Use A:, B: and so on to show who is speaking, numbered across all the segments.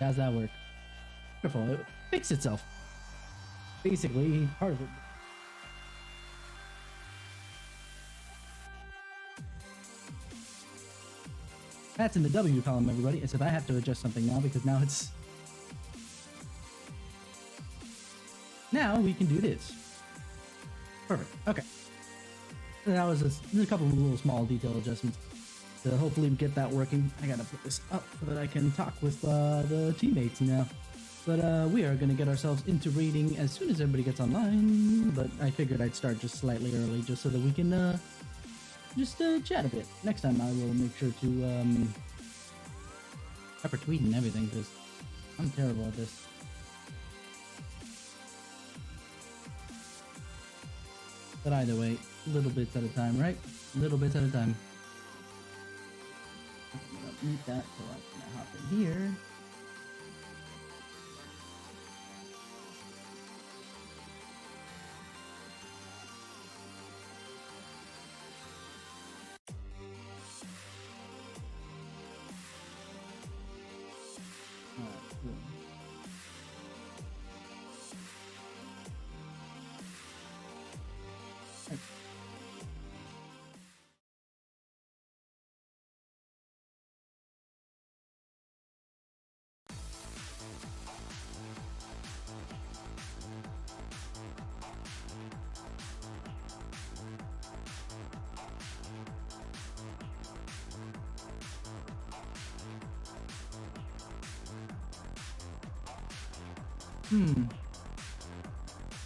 A: How's that work? Wonderful. It fixed itself. Basically, part of it. That's in the W column, everybody. Except I have to adjust something now because now it's... Now we can do this. Perfect. Okay. That was a couple of little small detail adjustments to hopefully get that working. I gotta put this up so that I can talk with the teammates now. But we are gonna get ourselves into raiding as soon as everybody gets online. But I figured I'd start just slightly early just so that we can just chat a bit. Next time I will make sure to pepper tweet and everything because I'm terrible at this. But either way, little bits at a time, right? Little bits at a time. I don't need that, so I'm gonna hop in here.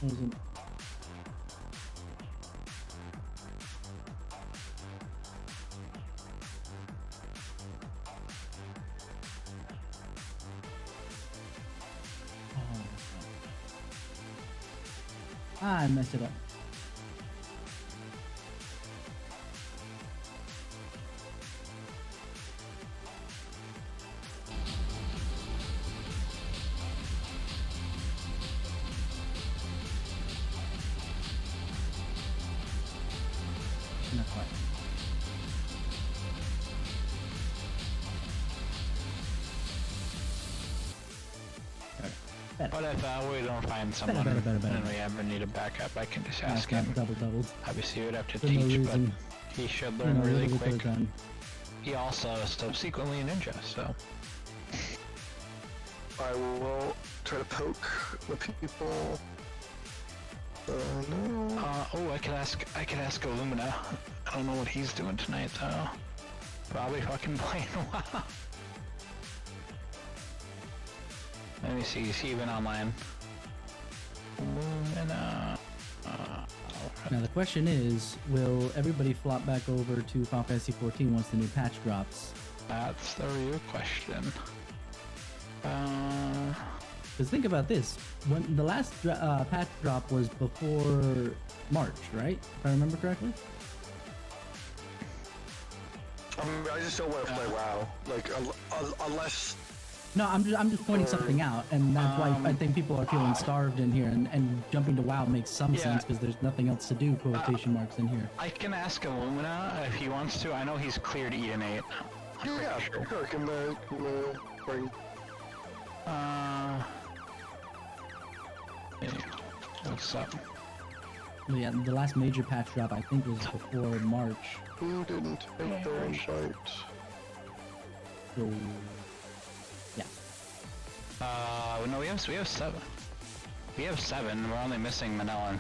A: Wasn't. I messed it up. Not quite. Okay.
B: What if we don't find someone
A: better.
B: and we ever need a backup? I can just ask him.
A: Doubled.
B: Obviously, you would have to
A: For no
B: teach,
A: reason.
B: but he should learn really quick.
A: Time.
B: He also is subsequently a ninja, so.
C: I will try to poke the people. No.
B: Oh, I could ask Illumina. I don't know what he's doing tonight though. Probably fucking playing WoW. Let me see, is he even online? Illumina.
A: Now the question is, will everybody flop back over to Final Fantasy XIV once the new patch drops?
B: That's the real question.
A: Because think about this, when the last patch drop was before March, right? If I remember correctly?
C: I just don't want to play WoW. Like, unless...
A: No, I'm just pointing something out, and that's why I think people are feeling starved in here, and jumping to WoW makes some sense, because there's nothing else to do, quotation marks in here.
B: I can ask Illumina if he wants to. I know he's cleared Eden 8.
C: Yeah, sure. Can bring...
B: What's up?
A: Yeah, the last major patch drop I think was before March.
C: Who didn't take their invite?
A: So, yeah.
B: No, we have 7. We have 7. We're only missing Manellan.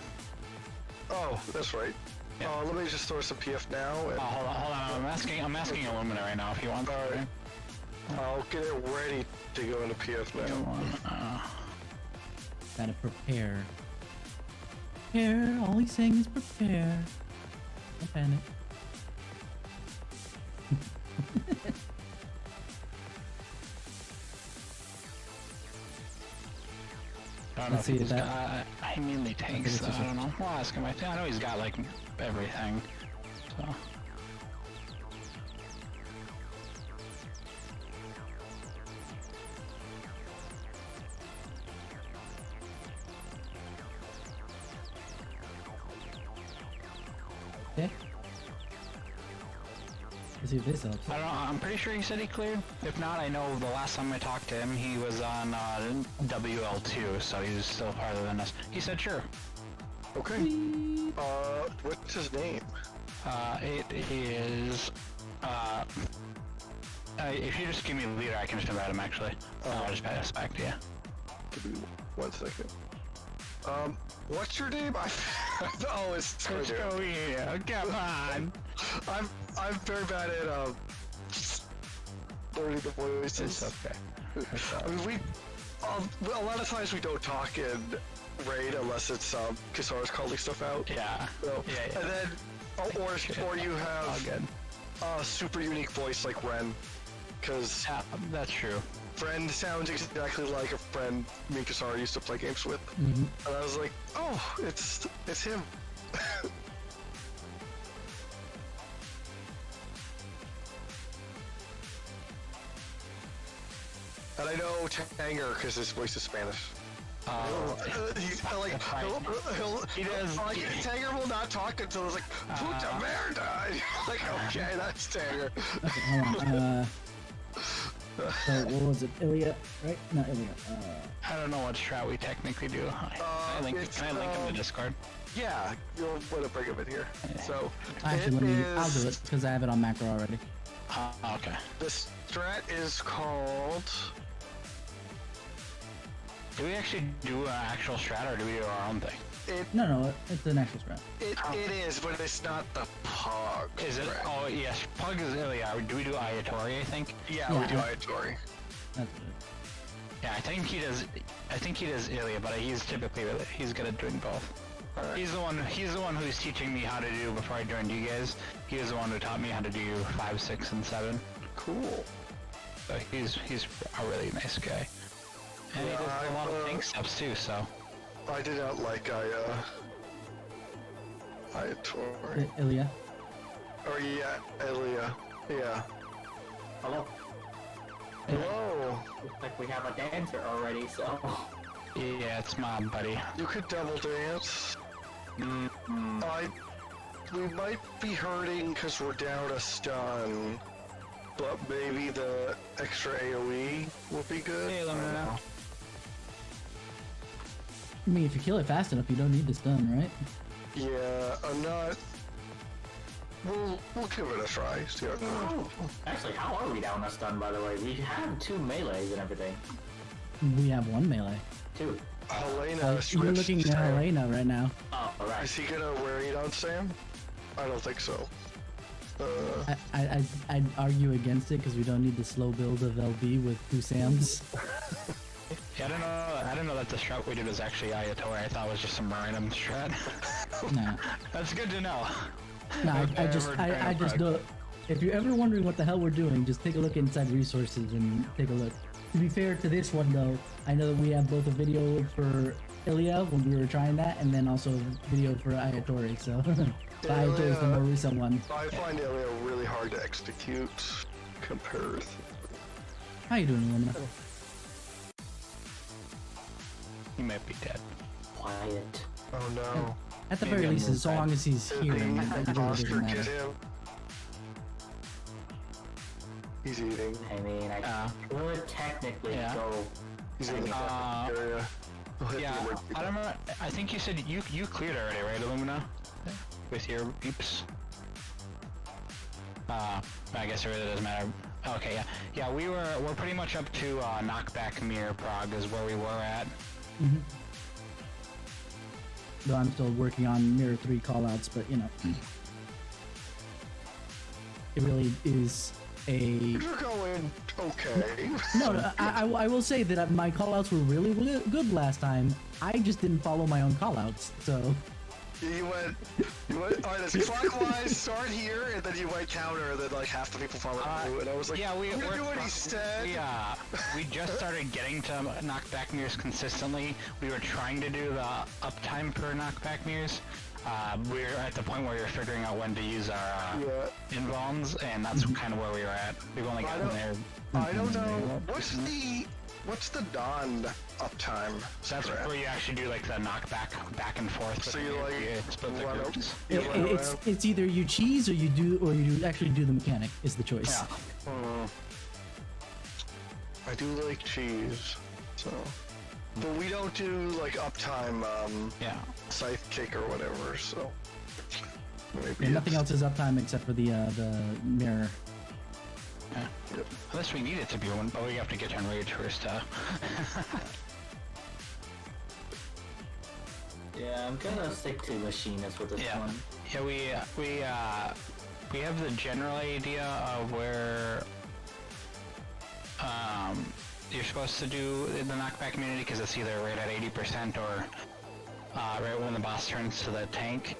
C: Oh, that's right.
B: Yeah.
C: Let me just throw some PF now. And...
B: hold on. I'm asking Illumina right now if he wants.
C: All right. I'll get it ready to go into PF now.
A: Gotta prepare. Prepare. All he's saying is prepare. Don't panic.
B: I don't know
A: Let's
B: if
A: see
B: he's
A: if
B: got... I mainly tanks, though. I don't know. We'll ask him. I know he's got, like, everything. So...
A: Okay. Let's see if this helps.
B: I don't know, I'm pretty sure he said he cleared. If not, I know the last time I talked to him, he was on WL2, so he's still farther than us. He said sure.
C: Okay. What's his name?
B: It is, if you just give me the leader, I can just invite him, actually. I'll just pass back to you.
C: Give me 1 second. What's your name? Oh, it's
B: Let's go here, come on!
C: I'm very bad at learning the voices.
B: It's okay.
C: I mean, a lot of times we don't talk in raid unless it's Kisara's calling stuff out.
B: Yeah.
C: So,
B: Yeah.
C: And then, or you
B: All
C: have
B: good.
C: a super unique voice like Ren, because
B: Yeah, that's true.
C: Ren sounds exactly like a friend me and Kisara used to play games with.
A: Mm-hmm.
C: And I was like, oh, it's him. And I know Tanger because his voice is Spanish. He's like,
B: He does.
C: like Tanger will not talk until it's like, puta merda. And you're like, okay, that's Tanger.
A: Okay, hold on. So what was it? Ilya, right? Not Ilya.
B: I don't know what strat we technically do. Can I link him to Discord?
C: Yeah, you'll want to bring him in here. So,
A: Actually, I'll do it because I have it on macro already.
B: Okay.
C: The strat is called...
B: Do we actually do an actual strat, or do we do our own thing?
A: No, it's an actual strat.
C: It is, but it's not the Prog.
B: Is it?
C: strat.
B: Oh, yes. Prog is Ilya. Do we do Ayatori, I think?
C: Yeah, we do Ayatori.
A: That's it.
B: Yeah, I think he does Ilya, but he's typically he's good at doing both.
C: Alright.
B: He's the one who's teaching me how to do before I joined you guys. He was the one who taught me how to do 5, 6, and 7.
C: Cool.
B: So he's a really nice guy. And he
C: Yeah,
B: does a lot of tank stuff too, so.
C: I did not like Ayatori.
A: Ilya.
C: Or yeah, Ilya. Yeah.
D: Hello.
C: Hello.
D: Looks like we have a dancer already, so...
B: Yeah, it's my buddy.
C: You could double dance.
B: Mm-hmm.
C: We might be hurting because we're down a stun. But maybe the extra AoE would be good.
B: Hey, let me know.
A: I mean, if you kill it fast enough, you don't need to stun, right?
C: Yeah, I'm not. We'll give it a try. See how it goes.
D: Actually, how are we down a stun, by the way? We have 2 melees and everything.
A: We have 1 melee.
D: 2.
C: Helena
A: You're
C: switched
A: looking
C: to
A: at
C: Sam.
A: Helena right now.
D: Oh, alright.
C: Is he gonna wear it on Sam? I don't think so.
A: I'd argue against it because we don't need the slow build of LB with 2 Sams.
B: Yeah, I didn't know that the strat we did was actually Ayatori. I thought it was just some random strat.
A: Nah.
B: That's good to know.
A: No,
B: I've
A: I
B: never
A: just
B: Prog.
A: know. If you're ever wondering what the hell we're doing, just take a look inside resources and take a look. To be fair to this one though, I know that we have both a video for Ilya when we were trying that, and then also a video for Ayatori. So, but Ayatori is the more recent one.
C: I find Ilya really hard to execute compared.
A: How you doing, Ilya?
B: He might be dead.
D: Quiet.
C: Oh no.
A: At the
B: Maybe
A: very
B: I'm
A: least, as
B: inside.
A: long as he's
C: Did
A: here,
C: the
A: it really
C: imposter
A: doesn't
C: get
A: matter.
C: him? He's eating.
D: I mean, I could technically
B: Yeah.
D: go...
C: He's in the area. We'll hit
B: Yeah,
C: the word
B: I don't know. I think you said you cleared already, right, Illumina? With your beeps. I guess it really doesn't matter. Okay, yeah, yeah. We're pretty much up to knockback mirror Prog is where we were at.
A: Mm-hmm. Though I'm still working on Mirror 3 callouts, but you know, it really is a.
C: You're going okay.
A: No, I will say that my callouts were really good last time. I just didn't follow my own callouts, so.
C: You went, alright, it's clockwise, start here, and then you went counter, and then like half the people followed you, and I was like,
B: Yeah,
C: I'm gonna do what he said.
B: We just started getting to knockback mirrors consistently. We were trying to do the uptime for knockback mirrors. We were at the point where we were figuring out when to use our invulns, and that's kind of where we were at. We've only gotten there.
C: I don't know. What's the Dawn uptime?
B: That's
C: strat?
B: where you actually do like the knockback back and forth.
C: So
B: with
C: you
B: the-
C: like
B: you split the
C: run up-
B: groups.
C: you run
A: It's
C: around?
A: it's either you cheese or you actually do the mechanic is the choice.
B: Yeah.
C: I do like cheese, so. But we don't do like uptime,
B: Yeah.
C: scythe kick or whatever, so. Maybe
A: And nothing
C: it's-
A: else is uptime except for the mirror.
B: Yeah. Unless we need it to be one, but we have to get on rage first.
D: Yeah, I'm gonna stick to machinist with this
B: Yeah.
D: one.
B: Yeah, we have the general idea of where you're supposed to do the knockback immunity because it's either right at 80% or right when the boss turns to the tank.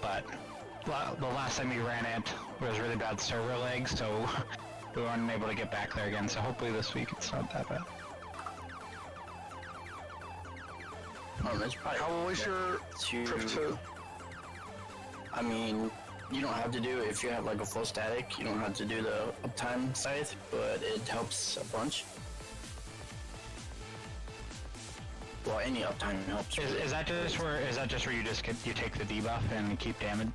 B: But the last time we ran it was really bad server lag, so we weren't able to get back there again. So hopefully this week it's not that bad.
E: It's probably
C: How was your trip to?
E: I mean, you don't have to do if you have like a full static. You don't have to do the uptime scythe, but it helps a bunch. Well, any uptime helps.
B: Is that just where you just you take the debuff and keep damage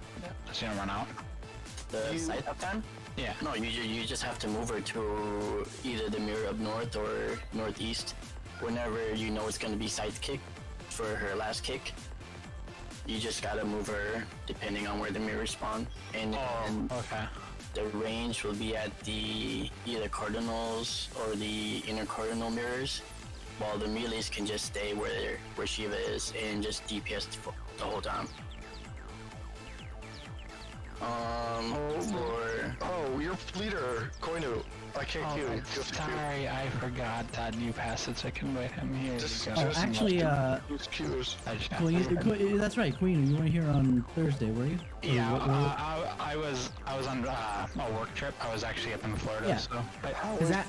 B: so you don't run out?
E: The scythe uptime?
B: Yeah.
E: No, you just have to move her to either the mirror up north or northeast. Whenever you know it's gonna be scythe kick for her last kick, you just gotta move her depending on where the mirrors spawn. And
B: Okay.
E: the range will be at the either cardinals or the inner cardinal mirrors, while the melees can just stay where Shiva is and just DPS the whole time.
C: Your leader, Koinu. I can't queue. Just queue.
B: Sorry, I forgot that new passage. I can invite him here.
C: Just-
B: You
A: Oh,
B: guys-
A: actually,
C: Use queues.
B: I just
A: that's right, Queen. You weren't here on Thursday, were you? Or
B: yeah,
A: what-
B: I was on a work trip. I was actually up in Florida,
A: Yeah.
B: so
A: is that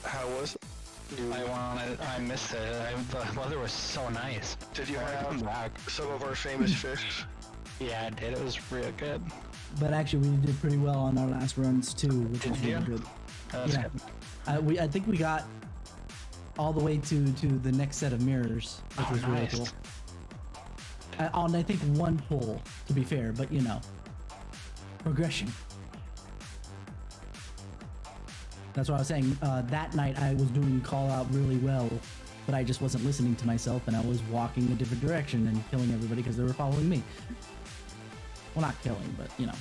C: How was it?
B: I missed it. The weather was so nice.
C: Did you
B: I wanted to come
C: have
B: back?
C: some of our famous fish?
B: Yeah, I did. It was real good.
A: But actually, we did pretty well on our last runs too, which was
B: Did you?
A: really good.
B: That's
A: Yeah.
B: good.
A: I think we got all the way to the next set of mirrors, which was really
B: nice.
A: cool. On I think one pull, to be fair, but you know, progression. That's what I was saying. That night I was doing call out really well, but I just wasn't listening to myself, and I was walking a different direction and killing everybody because they were following me. Well, not killing, but you know.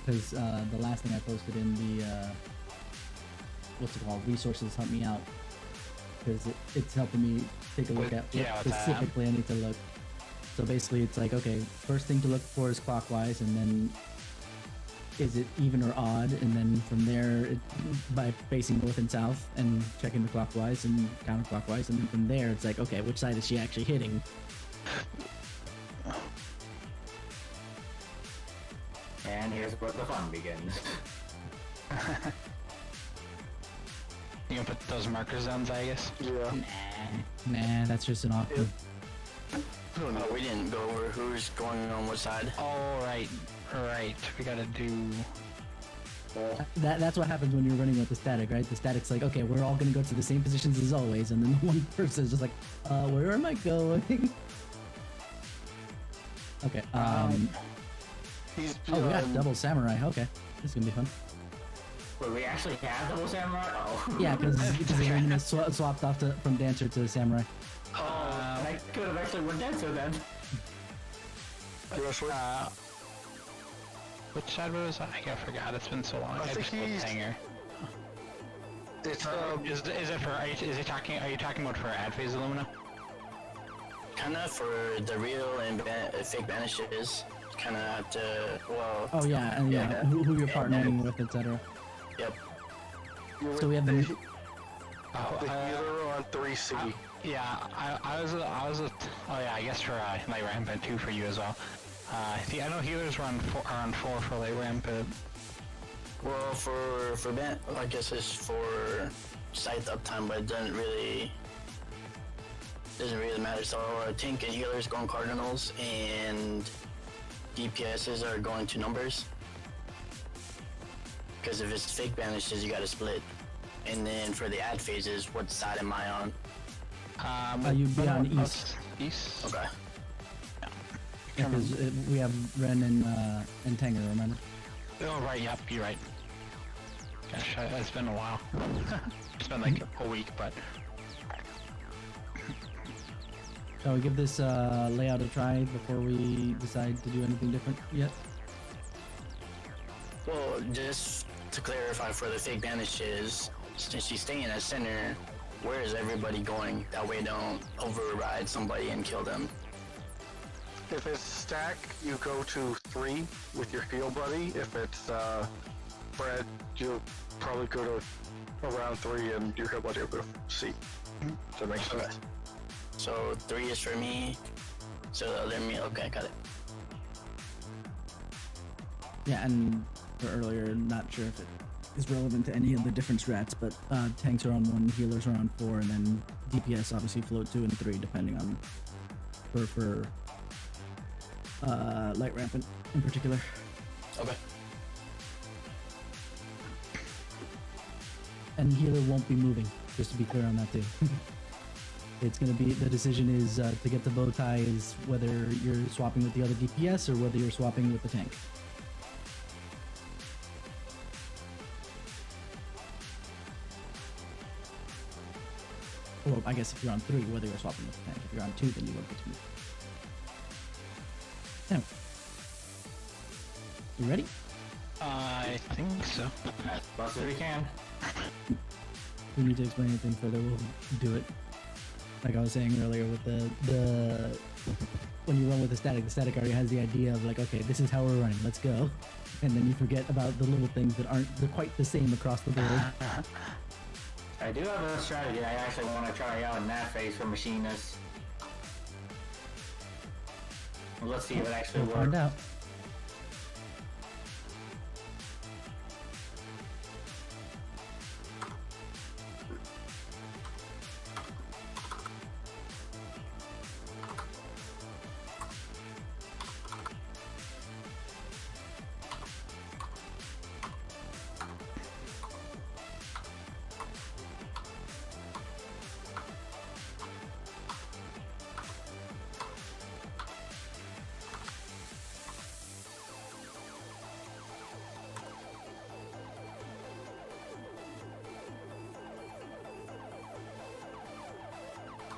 A: Because the last thing I posted in the what's it called, resources help me out, because it's helping me take a look at
B: Yeah,
A: what
B: with that.
A: specifically I need to look. So basically, it's like, okay, first thing to look for is clockwise, and then is it even or odd, and then from there, by facing north and south and checking the clockwise and counterclockwise, and then from there, it's like, okay, which side is she actually hitting?
D: And here's where the fun begins.
B: You gonna put those markers down, Zygus?
C: Yeah.
A: Nah, that's just an option.
E: We didn't go over who's going on what side.
B: Oh, right. We gotta do...
A: That's what happens when you're running with the static, right? The static's like, okay, we're all gonna go to the same positions as always, and then one person is just like, where am I going? Okay,
C: He's
A: oh, we got double samurai. Okay, this is gonna be fun.
D: Wait, we actually have double samurai? Oh.
A: Yeah, because the randomness swapped off from dancer to samurai.
D: I could have actually went dancer then.
B: Which side was I? I forgot. It's been so long.
C: I think
B: just looked
C: he's-
B: hanger.
C: It's
B: Is it for? Are you talking about for ad phase Illumina?
E: Kinda for the real and fake banishes. Kinda have to, well...
A: Oh yeah, and yeah, who you're partnering with, etc.
E: Yep.
A: So we have the
C: the healer on 3C.
B: Yeah, I was oh yeah, I guess for light rampant too for you as well. I know healers run around 4 for light rampant.
E: Well, for ban, I guess it's for scythe uptime, but it doesn't really matter. So tank and healers go on cardinals, and DPSs are going to numbers. Because if it's fake banishes, you gotta split. And then for the ad phases, what side am I on?
A: You'd be on east.
B: East.
E: Okay.
A: Because we have Ren and Tanger, remember?
B: Oh, right, yep, you're right. Gosh, it's been a while. It's been like a week, but...
A: Shall we give this layout a try before we decide to do anything different yet?
E: Well, just to clarify for the fake banishes, since she's staying at center, where is everybody going? That way don't override somebody and kill them.
C: If it's stack, you go to 3 with your heal buddy. If it's Brad, you'll probably go to around 3 and your heal buddy will go C. Does that make sense?
E: Okay. So 3 is for me. So the other me, okay, got it.
A: Yeah, and for earlier, not sure if it is relevant to any of the different strats, but tanks are on 1, healers are on 4, and then DPS obviously float 2 and 3 depending on for light rampant in particular.
E: Okay.
A: And healer won't be moving, just to be clear on that too. It's gonna be, the decision is to get the bow tie is whether you're swapping with the other DPS or whether you're swapping with the tank. Well, I guess if you're on 3, whether you're swapping with the tank. If you're on 2, then you won't get to move. Now, you ready?
B: I think so.
D: As fast as we can.
A: If we need to explain anything further, we'll do it. Like I was saying earlier with the when you run with the static already has the idea of like, okay, this is how we're running, let's go. And then you forget about the little things that aren't quite the same across the board.
D: I do have a strategy I actually want to try out in that phase for machinists. Let's see if it actually
A: We'll find
D: works.
A: out.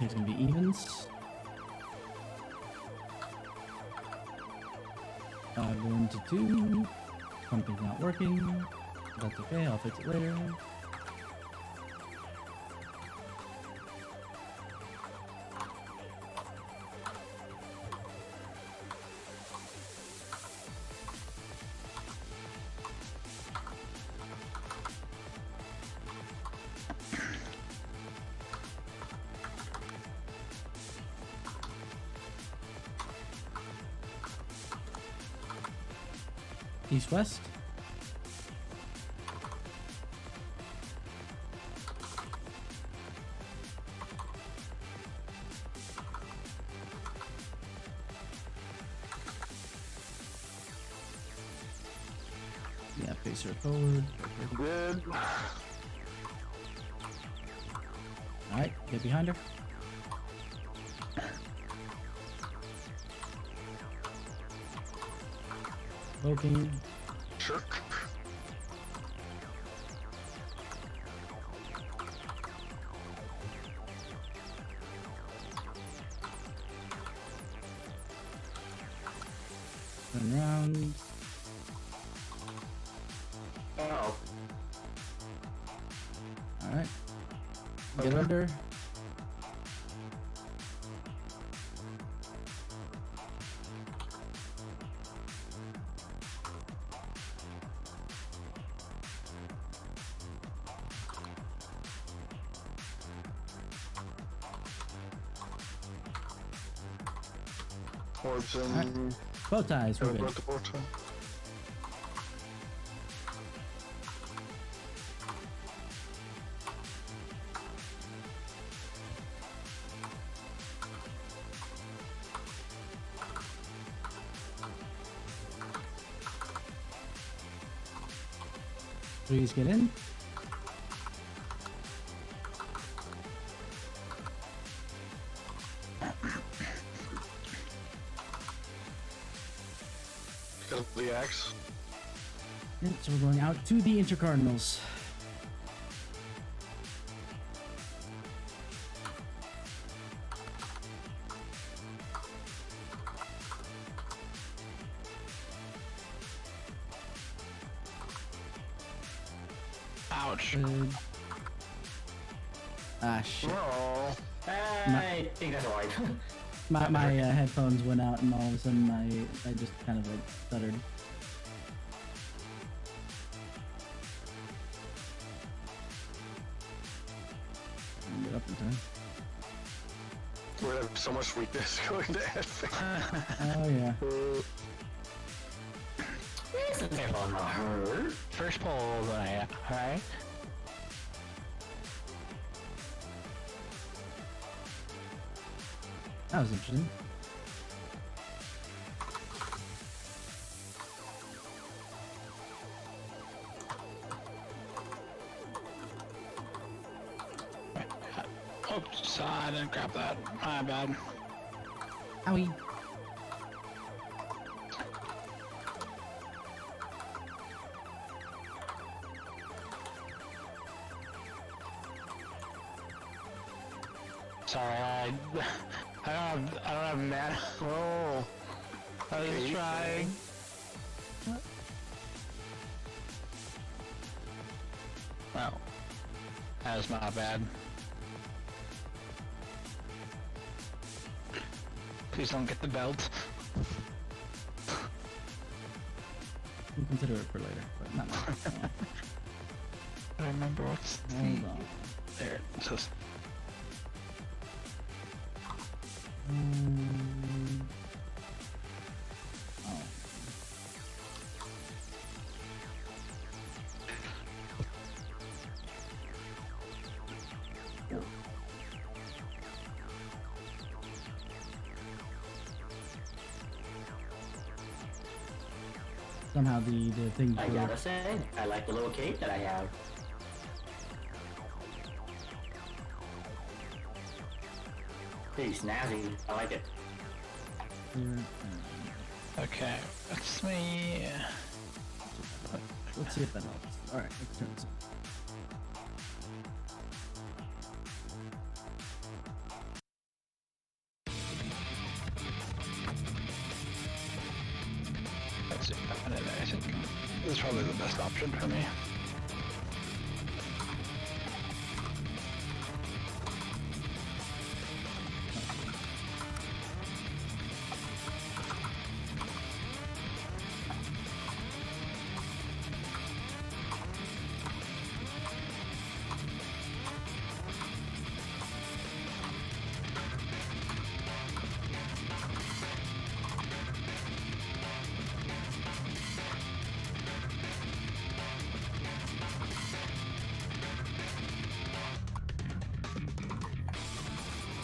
A: There's gonna be evens. 1 to 2. Something's not working. That's okay, I'll fix it later. East west. Yeah, face her forward.
C: Good.
A: Alright, get behind her. Poking.
C: Sure.
A: Turn around.
D: Oh,
A: Alright. Get under.
C: Orbs and
A: Bow ties, we're good.
C: about the bow tie.
A: Please get in.
C: Got the axe.
A: And so we're going out to the Intercardinals.
B: Ouch.
A: Ah, shit.
C: No.
D: I think that's a wipe.
A: My headphones went out and all of a sudden I just kind of like stuttered. Didn't get up in time.
C: We have so much weakness going to FFXIV.
A: Oh yeah.
B: First poll tonight, alright?
A: That was interesting.
B: Oops, I didn't grab that. My bad.
A: Owie.
B: Sorry, I don't have mana.
C: Oh.
B: I was
C: Okay.
B: trying. Well, that was my bad. Please don't get the belt.
A: We'll consider it for later, but not now.
B: I remember what's
A: Hold on.
B: there. It says
A: Oh. Somehow the thing
D: I
A: for
D: gotta say, I like the little cape that I have. Pretty snazzy. I like it.
B: okay. That's me.
A: Let's see if that helps. Alright, let's turn this on.
B: Let's see. I think this is probably the best option for me.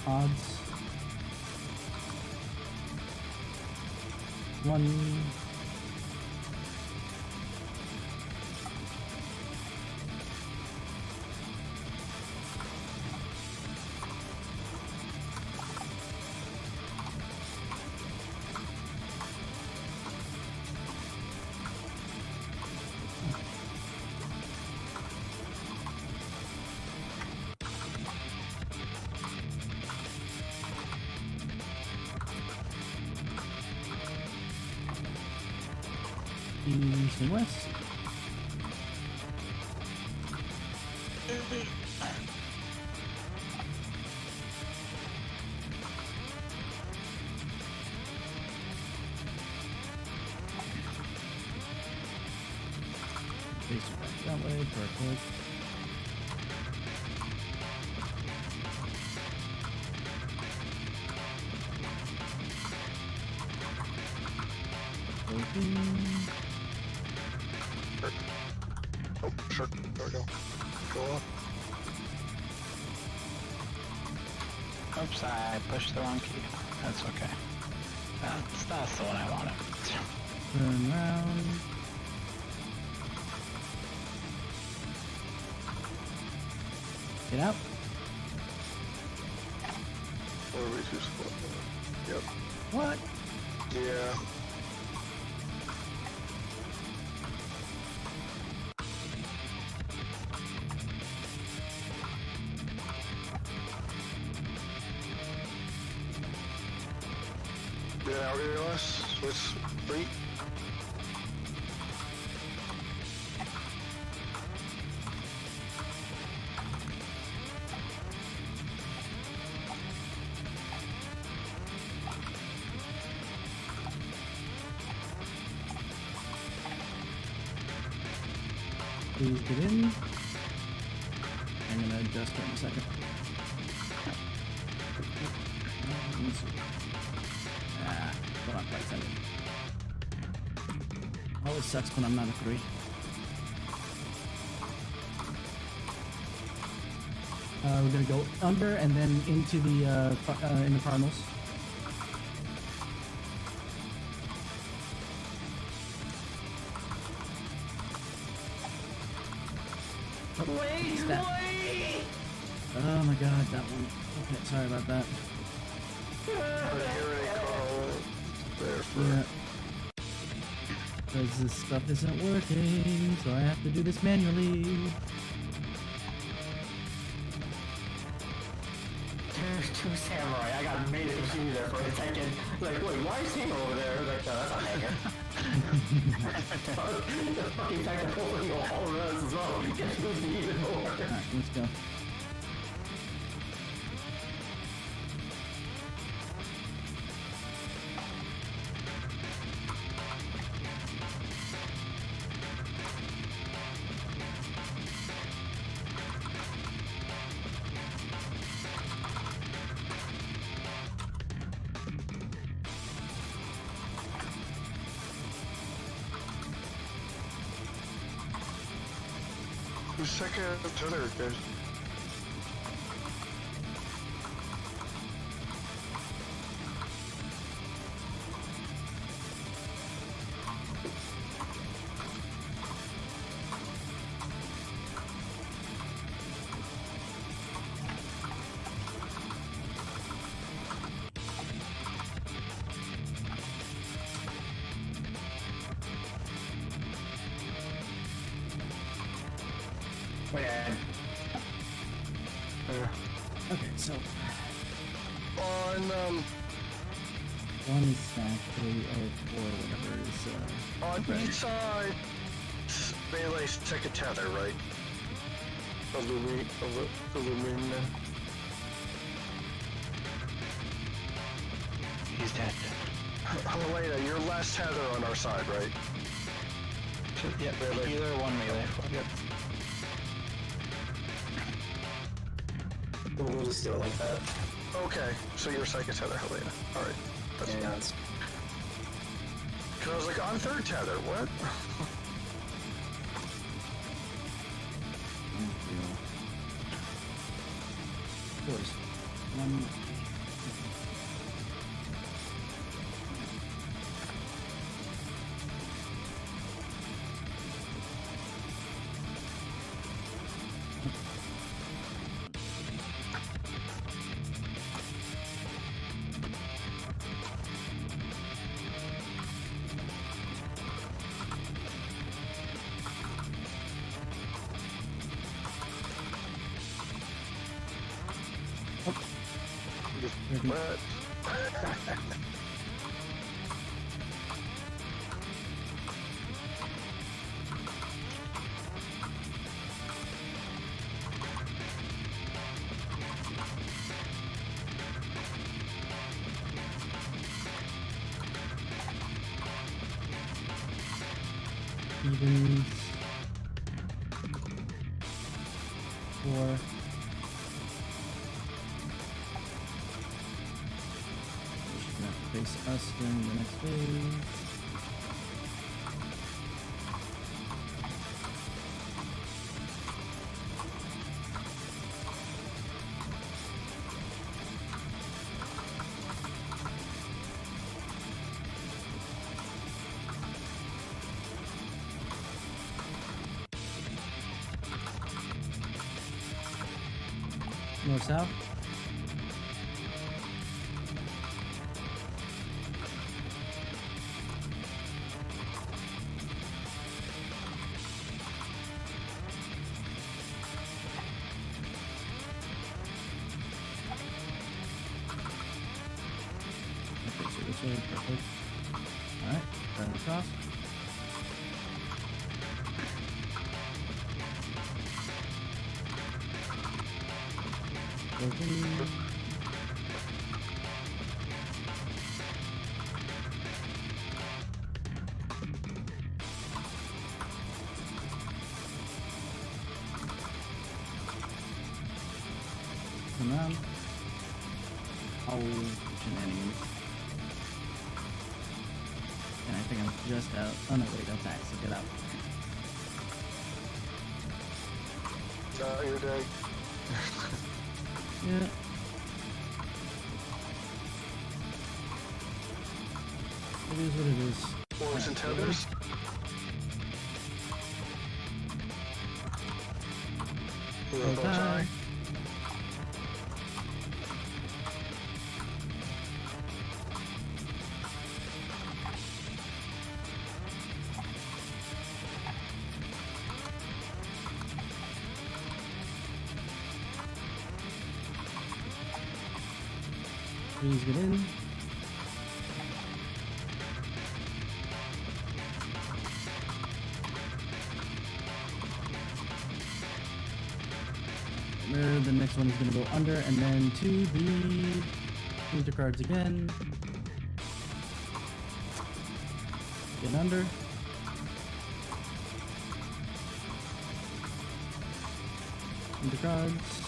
A: Odds. 1. East and west. Face it back that way, perfect.
C: Oh, sure. There we go. Go up.
B: Oops, I pushed the wrong key. That's okay. That's the one I wanted.
A: Turn around. Get out.
C: Or are we too slow? Yep.
A: What?
C: Yeah. Get out, ALS. Switch fleet.
A: Please get in. I'm gonna adjust her in a second. Still not quite 7. Always sucks when I'm not a 3. We're gonna go under and then into the in the Cardinals.
D: Wait!
A: Oh my god, that one. Okay, sorry about that. Yeah. Because this stuff isn't working, so I have to do this manually.
D: There's 2 samurai. I got made it confused there for a second. Like, wait, why is Tango over there? Like, no, that's not Hanger. The fucking fact that pulling all of us as well confused me even more.
A: Alright, let's go.
C: Who's second tether, guys?
A: Okay, so
C: On,
A: one is stack 304, whatever is
C: on each side, melee second tether, right? Illumina.
B: He's dead.
C: Helena, you're last tether on our side, right?
B: Yep,
C: Melee.
B: either one melee. Yep.
D: We'll just do it like that.
C: Okay, so you're second tether, Helena. Alright. That's
D: Yeah,
C: fine.
D: it's...
C: Cause I was like, on third tether, what?
A: Of course. One. Ready.
C: What?
A: Evens. 4. She's gonna have to face us during the next phase. North south. Okay, so this way, perfect. Alright, turn across. Okay. Come on. Oh, shenanigans. And I think I'm just out. Oh no, wait, that's Axe. So get out.
C: You're dead.
A: Yeah. It is what it is.
C: Oars and tethers.
A: Bow tie. Please get in. There, the next one is going to go under, and then to the Ether cards again. Get under. Ether cards.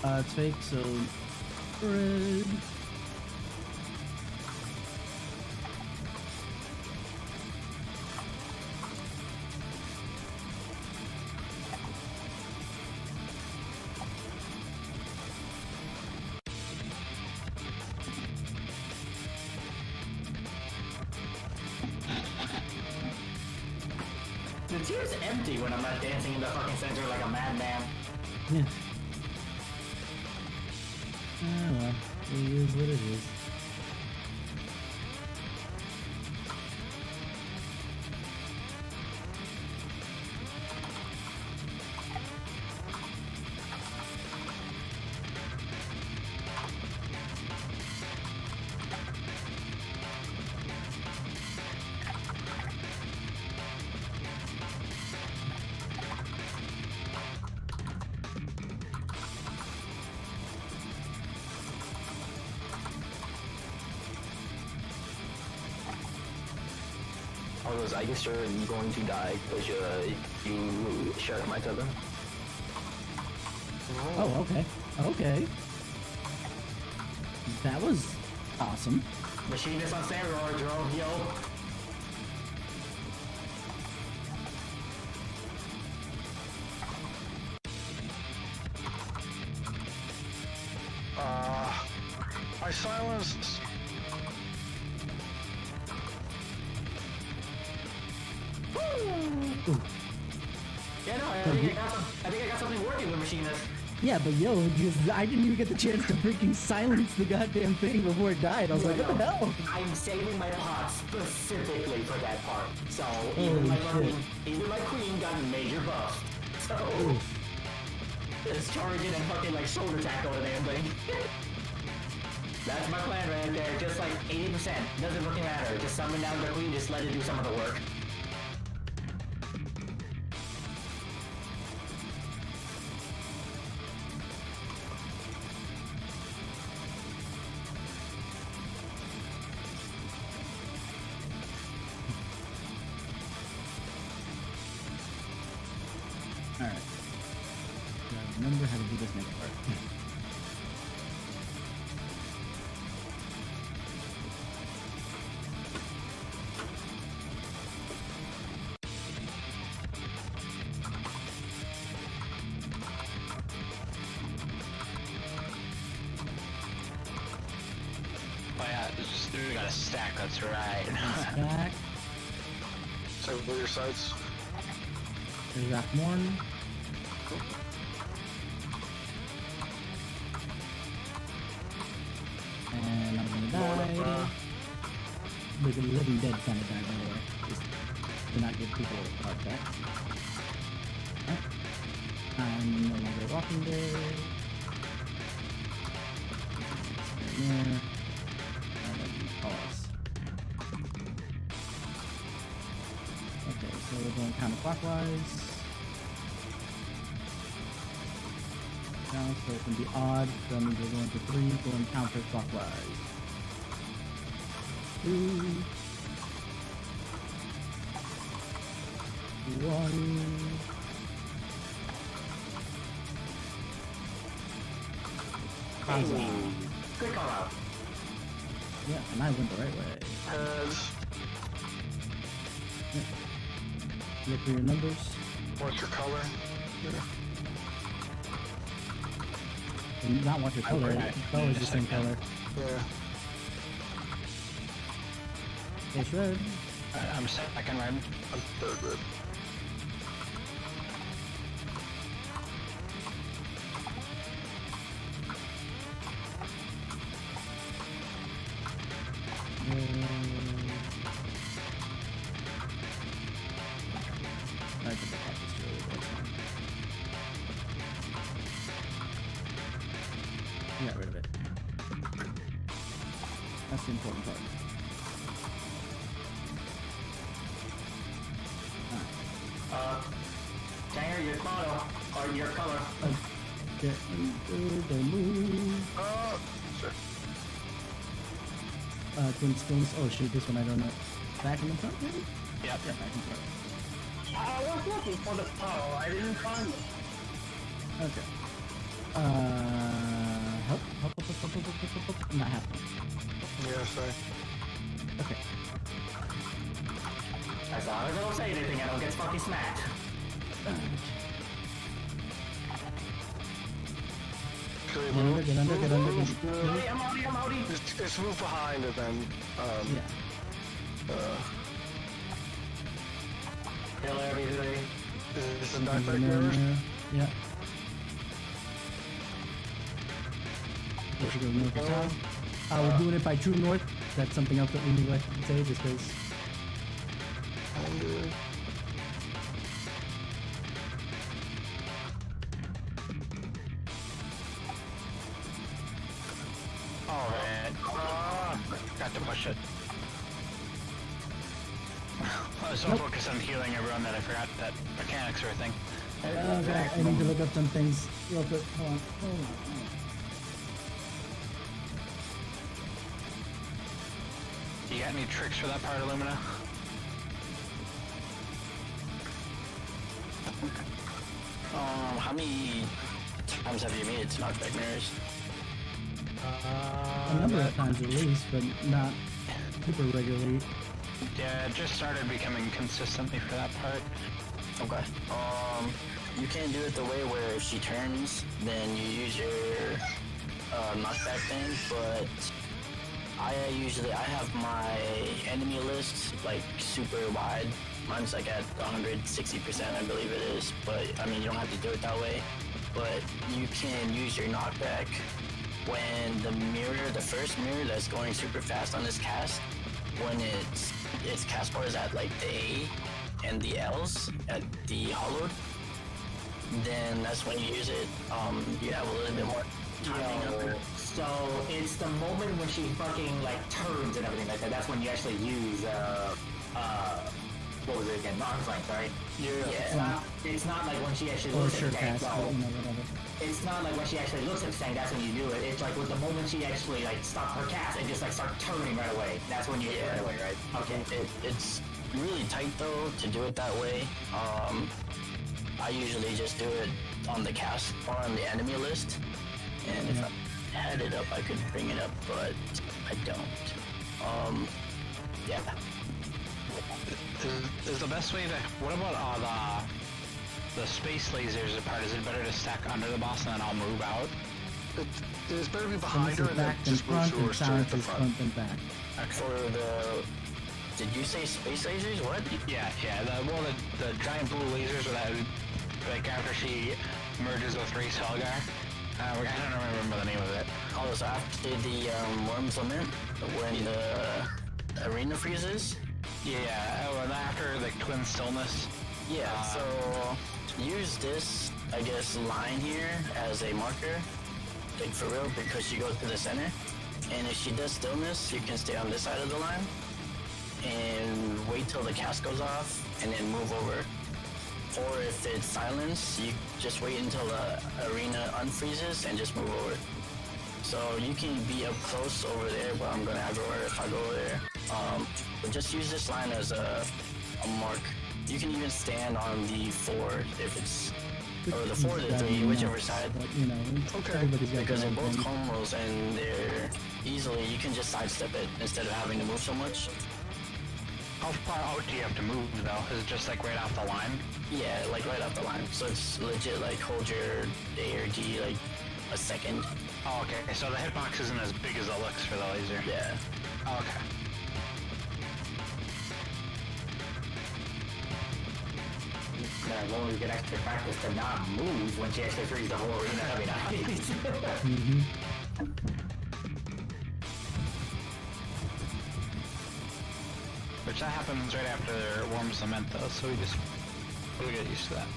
A: It's fake, so red.
D: The team's empty when I'm not dancing in the fucking center like a madman.
A: Yeah. Oh well, it is what it is.
D: All those, I guess you're going to die because you shut up my tether.
A: Oh, okay. Okay. That was awesome.
D: Machinist on steroids, bro. Yo.
C: I silenced.
D: Yeah, no, I think I got something working with Machinist.
A: Yeah, but yo, because I didn't even get the chance to freaking silence the goddamn thing before it died. I was like, what the hell?
D: I'm saving my pot specifically for that part. So
A: Holy
D: even my queen got major buffs. So it's charging and fucking like shoulder tackle and everything. That's my plan right there. Just like 80%. Doesn't fucking matter. Just summon down the queen, just let it do some of the work.
A: Alright. Gotta remember how to do this next part.
B: Oh yeah, we got a stack, that's right.
A: Back.
C: So, what are your sides?
A: There's Rockmorn. And I'm gonna die. Living dead kind of die, by the way. Just to not give people heart attacks. I'm no longer walking dead. There. Pause. Okay, so we're going counterclockwise. Now, so it can be odd. That means we're going to 3, going counterclockwise. 2, 1. Huzzah.
D: Good call out.
A: Yeah, and I went the right way.
C: Heads.
A: Look for your numbers.
C: What's your color?
A: And not watch your color. It's always the same color.
C: Yeah.
A: It's red.
B: I'm second red.
C: I'm third red.
A: I think I got this really well. I got rid of it. That's the important part.
D: Tanger, your model, or your color.
A: Get into the move.
C: Sure.
A: Twin spoons. Oh shoot, this one I don't know. Back in the front, maybe?
B: Yep.
A: Yeah, back in front.
F: I was looking for the power. I didn't find it.
A: Okay. Help. Not happening.
C: Yeah, sorry.
A: Okay.
D: As long as I don't say anything, I don't get fucking smacked.
C: Can we
A: Get under,
C: move?
A: get under, get under.
D: I'm outie.
C: Just move behind and then,
A: Yeah.
D: Hello, everybody.
C: is the knife
A: Get
C: back
A: in
C: mirrors?
A: there. Yeah. We should go north or south. We're doing it by true north. That's something else that we need to say just because.
B: Oh man. Forgot to push it. I was so focused on healing everyone that I forgot that mechanics are a thing.
A: Okay, I need to look up some things real quick. Hold on.
B: You got any tricks for that part, Illumina?
E: How many times have you made it to knockback mirrors?
A: A number of times at least, but not super regularly.
B: Yeah, it just started becoming consistently for that part.
E: Okay. You can do it the way where if she turns, then you use your knockback thing, but I have my enemy list like super wide. Mine's like at 160%, I believe it is, but I mean you don't have to do it that way. But you can use your knockback when the first mirror that's going super fast on this cast, when its cast bar is at like the A and the L's at the hollowed, then that's when you use it. You have a little bit more timing of it.
D: So it's the moment when she fucking like turns and everything like that. That's when you actually use what was it again? Arm's length, right?
C: Yeah.
D: It's not like when she actually
A: Or
D: looks
A: sure
D: at the tank.
A: cast, but whatever.
D: It's not like when she actually looks at the tank. That's when you do it. It's like with the moment she actually like stop her cast and just like start turning right away. That's when you hit it right away, right? Okay.
E: It's really tight though to do it that way. I usually just do it on the cast or on the enemy list, and if I had it up, I could bring it up, but I don't. Yeah.
B: Is the best way to... What about the space lasers part? Is it better to stack under the boss and then I'll move out?
C: It's better to be
A: So
C: behind
A: this
C: her
A: is
C: and then
A: back and
C: just move
A: front, and
C: yours straight at
A: silence
C: the
A: is
C: front.
A: front and back.
E: For the... Did you say space lasers? What?
B: Yeah. The giant blue lasers are that, like after she merges with Race Helgar, I don't remember the name of it.
E: Also, after the Worm's Lament, when the arena freezes.
B: Yeah, well, after like Twin Stillness.
E: Yeah, so use this, I guess, line here as a marker, like for real, because she goes to the center. And if she does stillness, you can stay on this side of the line and wait till the cast goes off and then move over. Or if it's silence, you just wait until the arena unfreezes and just move over. So you can be up close over there, but I'm gonna aggro her if I go over there. But just use this line as a mark. You can even stand on the 4 if it's, or the 4 or the 3, whichever side.
A: But, you know,
C: Okay.
E: Because they're both combos and they're easily, you can just sidestep it instead of having to move so much.
B: How far out do you have to move though? Is it just like right off the line?
E: Yeah, like right off the line. So it's legit like hold your A or D like a second.
B: Oh, okay. So the hitbox isn't as big as it looks for the laser.
E: Yeah.
B: Oh, okay.
D: As long as you get extra practice to not move when she actually frees the whole arena, that'd be nice.
B: Which that happens right after their Worm's Lament though, so we'll get used to that.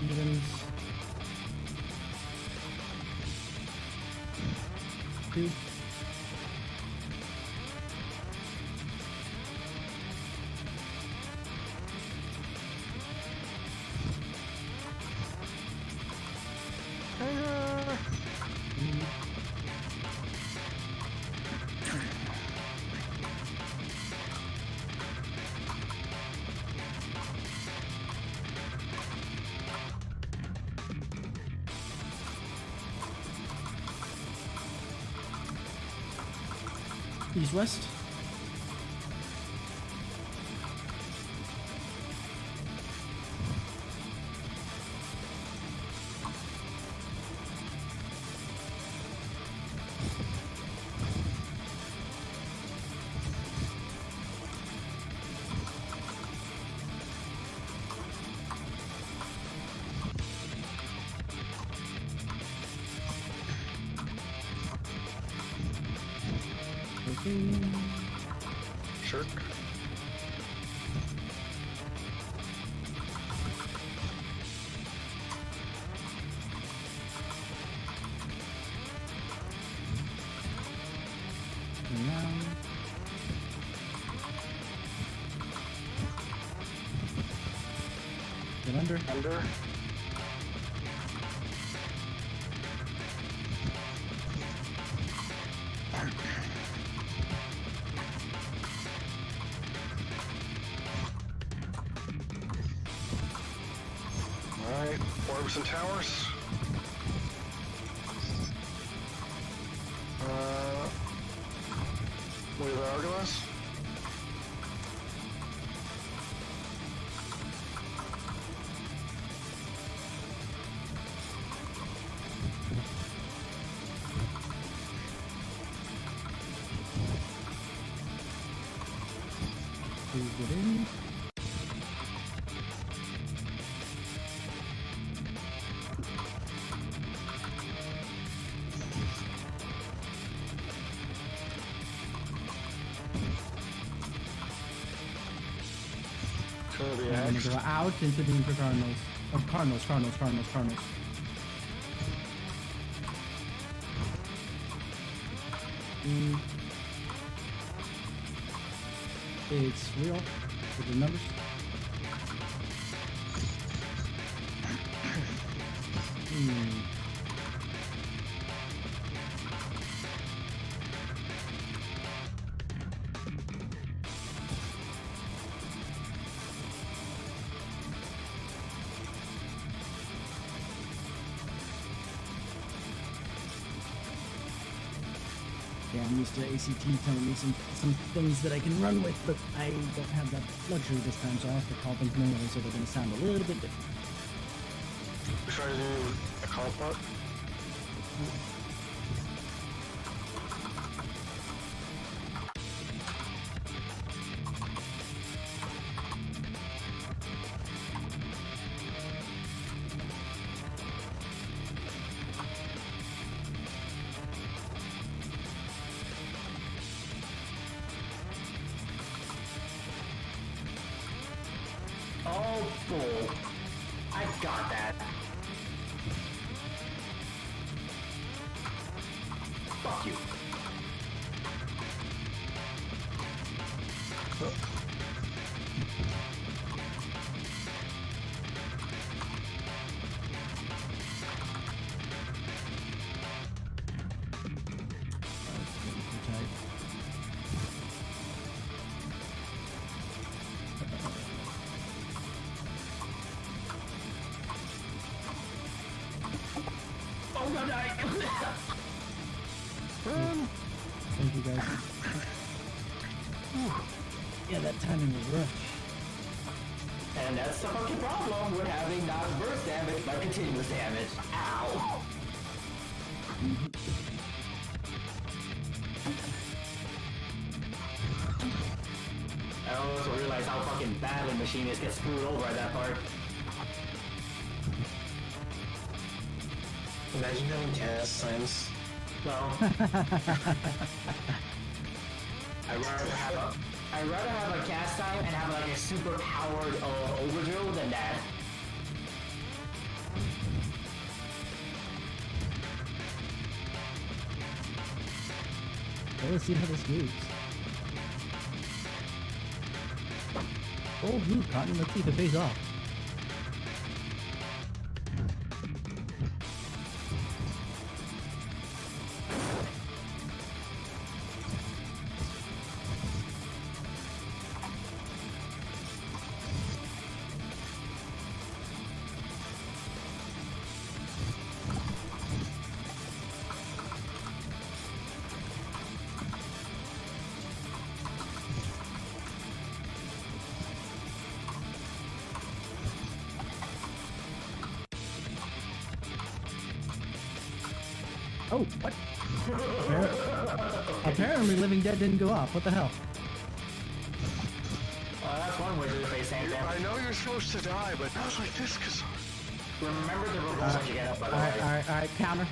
A: Evens. 2. East west. Okay.
C: Shirk.
A: Around. Get under.
C: Under. Alright, orbs and towers. We have Argolas.
A: Please get in.
C: So the
A: I'm
C: Axe.
A: gonna go out into the Cardinals. Oh, Cardinals. It's real with the numbers. okay, I'm used to ACT telling me some things that I can run with, but I don't have that luxury this time, so I have to call things manually, so they're going to sound a little bit different.
C: You try to do a call bot?
D: Oh, bull. I got that. Fuck you. Oh, no, no.
A: Thank you guys. Yeah, that timing was rough.
D: And that's the fucking problem with having not burst damage but continuous damage. Ow! I also realize how fucking badly machinists get screwed over at that part.
F: Imagine having cast times.
D: Well, I'd rather have a cast time and have like a super powered overdrill than that.
A: Well, let's see how this moves. Bold move, Cotton. Let's see if it pays off. Oh, what? Apparently Living Dead didn't go off. What the hell?
D: That's one way to face same thing.
C: I know you're supposed to die, but not like this, because...
D: Remember the rules once you get up, by the way.
A: Alright. Counter.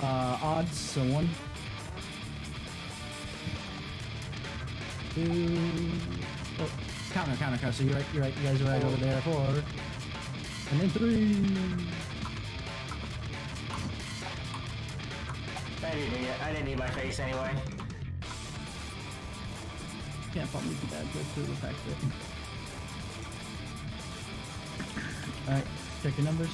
A: Odds, so 1, 2... Oh, counter. So you're right. You guys are right over there. 4. And then 3.
D: I didn't need my face anyway.
A: Can't fault me too bad for the fact that... Alright, check your numbers.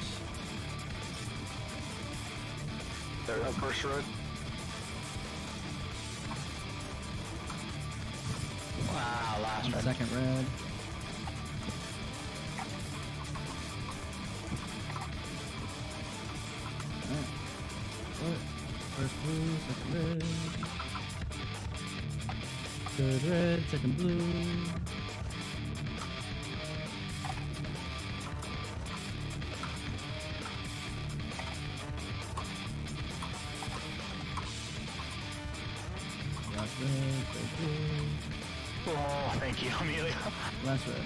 C: There, first red.
B: Wow, last red.
A: Second red. Alright. First blue, second red. Third red, second blue. Last red, third blue.
B: Oh, thank you, Amelia.
A: Last red.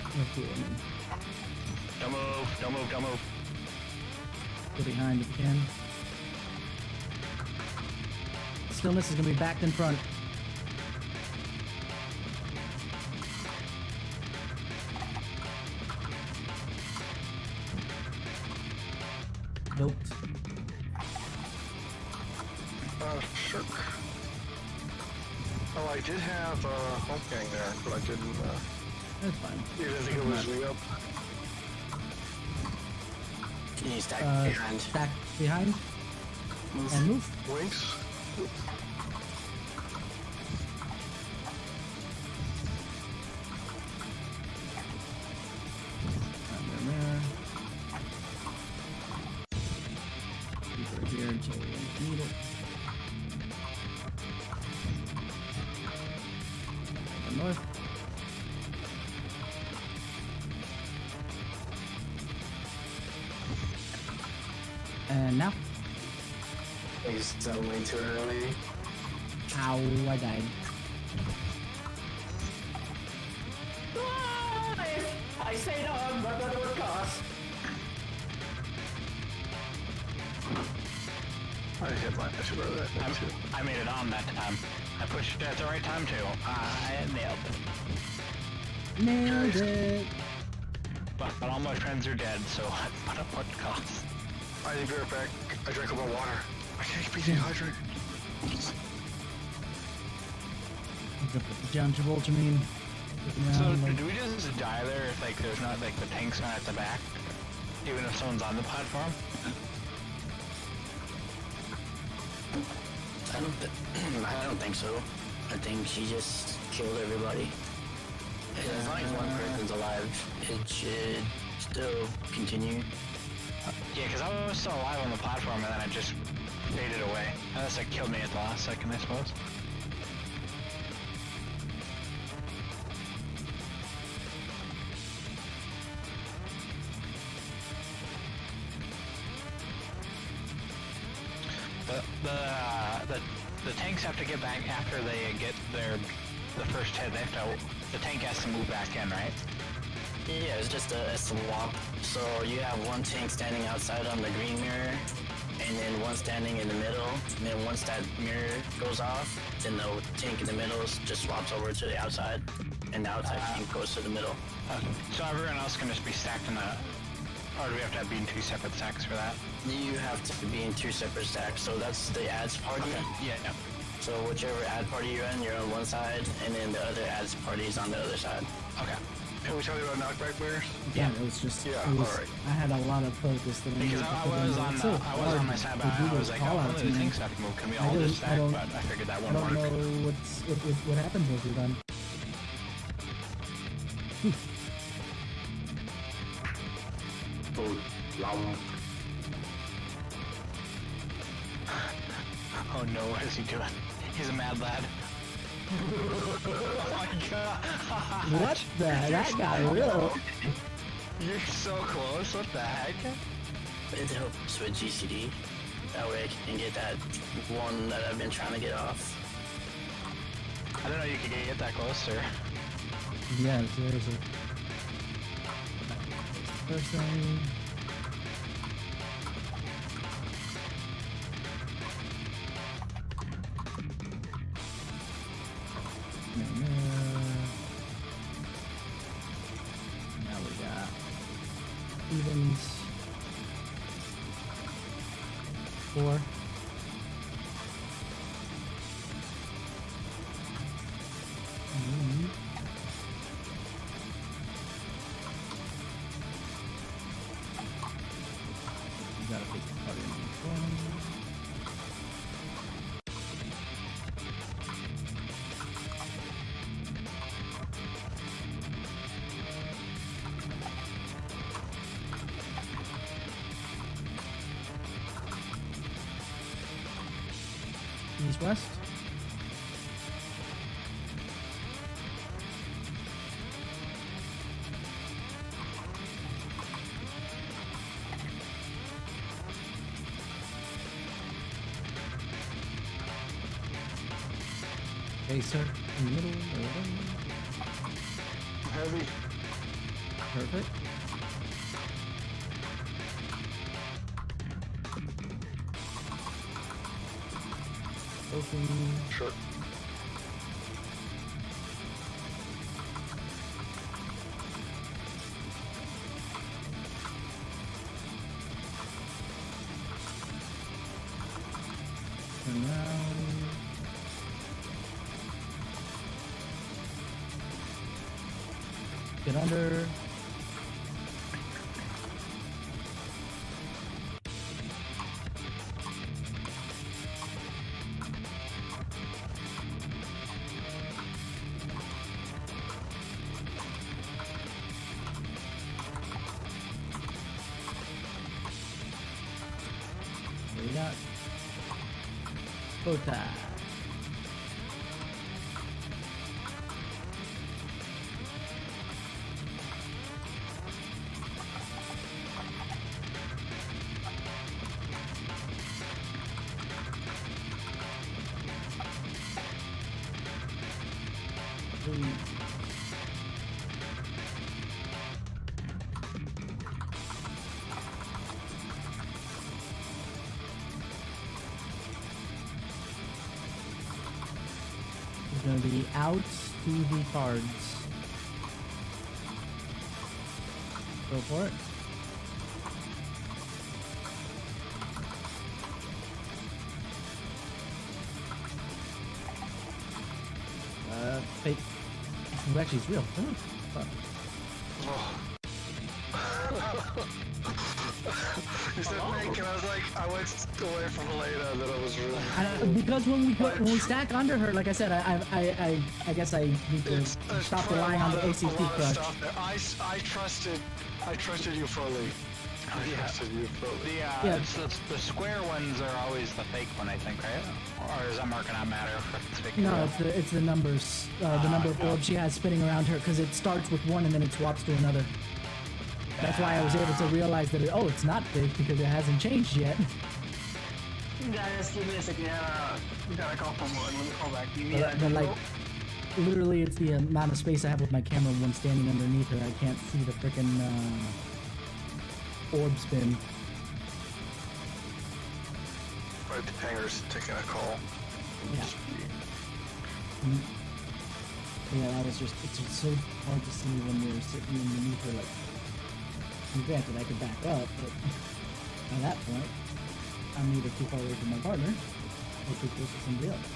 A: Last blue, I mean.
B: Don't move.
A: Go behind if you can. Stillness is gonna be backed in front. Nope.
C: Sure. Oh, I did have home gang there, but I didn't.
A: That's fine.
C: You didn't think it was me up?
E: Can you stack behind?
A: Stack behind. And move.
C: Wings?
A: so we don't need it. Go north. And now?
E: It's way too early.
A: Ow, I died.
D: I say no, but that would cost.
C: I hit my. I should have that thing too.
B: I made it on that time. I pushed it at the right time too. I nailed it.
A: Nailed it.
B: But all my friends are dead, so what cost?
C: I need to be right back. I drank a lot of water. I can't be dehydrated.
A: John Travolta mean.
B: So do we just die there if like there's not like the tank's not at the back, even if someone's on the platform?
E: I don't think so. I think she just killed everybody. As long as one person's alive, it should still continue.
B: Yeah, because I was still alive on the platform and then I just faded away. Unless it killed me at the last second, I suppose. The tanks have to get back after they get the first hit. They have to. The tank has to move back in, right?
E: Yeah, it's just a swap. So you have one tank standing outside on the green mirror, and then one standing in the middle. And then once that mirror goes off, then the tank in the middle just swaps over to the outside, and the outside tank goes to the middle.
B: So everyone else can just be stacked in a. Or do we have to be in two separate stacks for that?
E: You have to be in two separate stacks. So that's the ads party.
B: Yeah.
E: So whichever ad party you're on one side, and then the other ads party is on the other side.
B: Okay.
C: Can we tell you about knockback mirrors?
A: Yeah, it was just.
C: Yeah,
A: it was,
C: alright.
A: I had a lot of focus that
B: Because I was on my side, but I was like, oh, only the tanks have to move. Can we all just stack? But I figured that
A: I
B: wouldn't
A: don't
B: work.
A: know what happens once you're done.
B: Oh no, what is he doing? He's a mad lad. Oh my god.
A: What the? That got real.
B: You're so close. What the heck?
E: It helps with GCD. That way I can get that one that I've been trying to get off.
B: I don't know you could get that close, sir.
A: Yeah, seriously. First thing. Now we got evens. 4. You gotta put the party on this one. East west. Aether in the middle.
C: Heavy.
A: Perfect. Open.
C: Sure.
A: Turn around. Get under. What do we got? Ota. It's gonna be out to the cards. Go for it. Fake. Well, actually, it's real. Oh, fuck.
C: You said fake, and I was like, I went away from Elena, that I was really.
A: Because when we stack under her, like I said, I guess I need to
C: There's
A: stop
C: quite
A: relying on the
C: a
A: ACT
C: lot of
A: crutch.
C: stuff there. I trusted you fully. I trusted you fully.
A: Yeah.
B: The square ones are always the fake one, I think, right? Or does that marker not matter if it's fake?
A: No, it's the numbers, the number of orbs she has spinning around her, because it starts with one and then it swaps to another. That's why I was able to realize that it's not fake because it hasn't changed yet.
F: Guys, give me a second. You gotta call someone. Let me call back. Give me
A: But like, literally, it's the amount of space I have with my camera when standing underneath her. I can't see the frickin' orb spin.
C: My hanger's taking a call.
A: Yeah. Yeah, that was just, it's just so hard to see when you're sitting underneath her, like, granted, I could back up, but at that point, I'm either too far away from my partner, or too close to somebody else.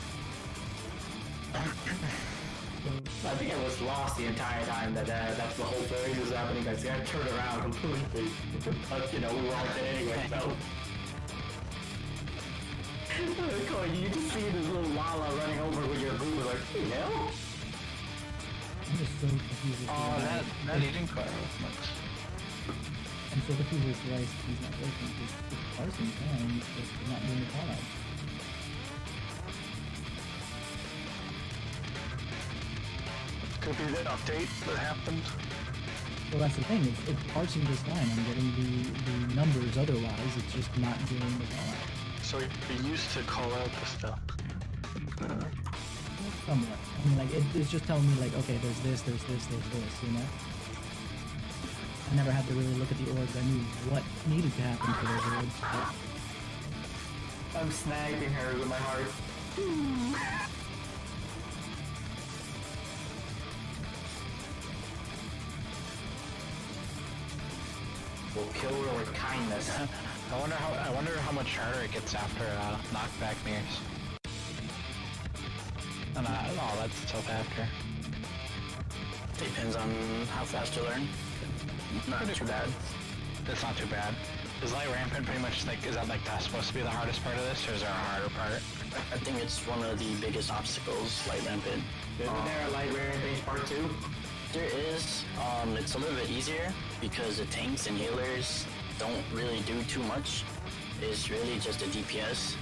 D: I think I was lost the entire time that that's the whole thing was happening. I turned around completely. But, we were all dead anyway, so. Corey, you just see this little Lala running over with your group, like, what the hell?
A: I'm just so confused.
B: That eating car looks.
A: I'm so confused as to why he's not working, because it's parsing fine, it's just not doing the callouts.
C: Could be the update that happened.
A: Well, that's the thing, it's parsing just fine. I'm getting the numbers otherwise, it's just not doing the callout.
C: So you used to call out the stuff.
A: Somewhat. I mean, like, it's just telling me, like, okay, there's this, you know? I never had to really look at the orbs. I knew what needed to happen for those orbs. But
D: I'm snagging her with my heart. We'll kill her with kindness.
B: I wonder how much harder it gets after knockback mirrors. Oh, that's tough after.
E: Depends on how fast you learn. Not too bad.
B: It's not too bad. Is light rampant pretty much like, is that like supposed to be the hardest part of this, or is there a harder part?
E: I think it's one of the biggest obstacles, light rampant.
D: Isn't there a light rampant part 2?
E: There is. It's a little bit easier because the tanks and healers don't really do too much. It's really just a DPS.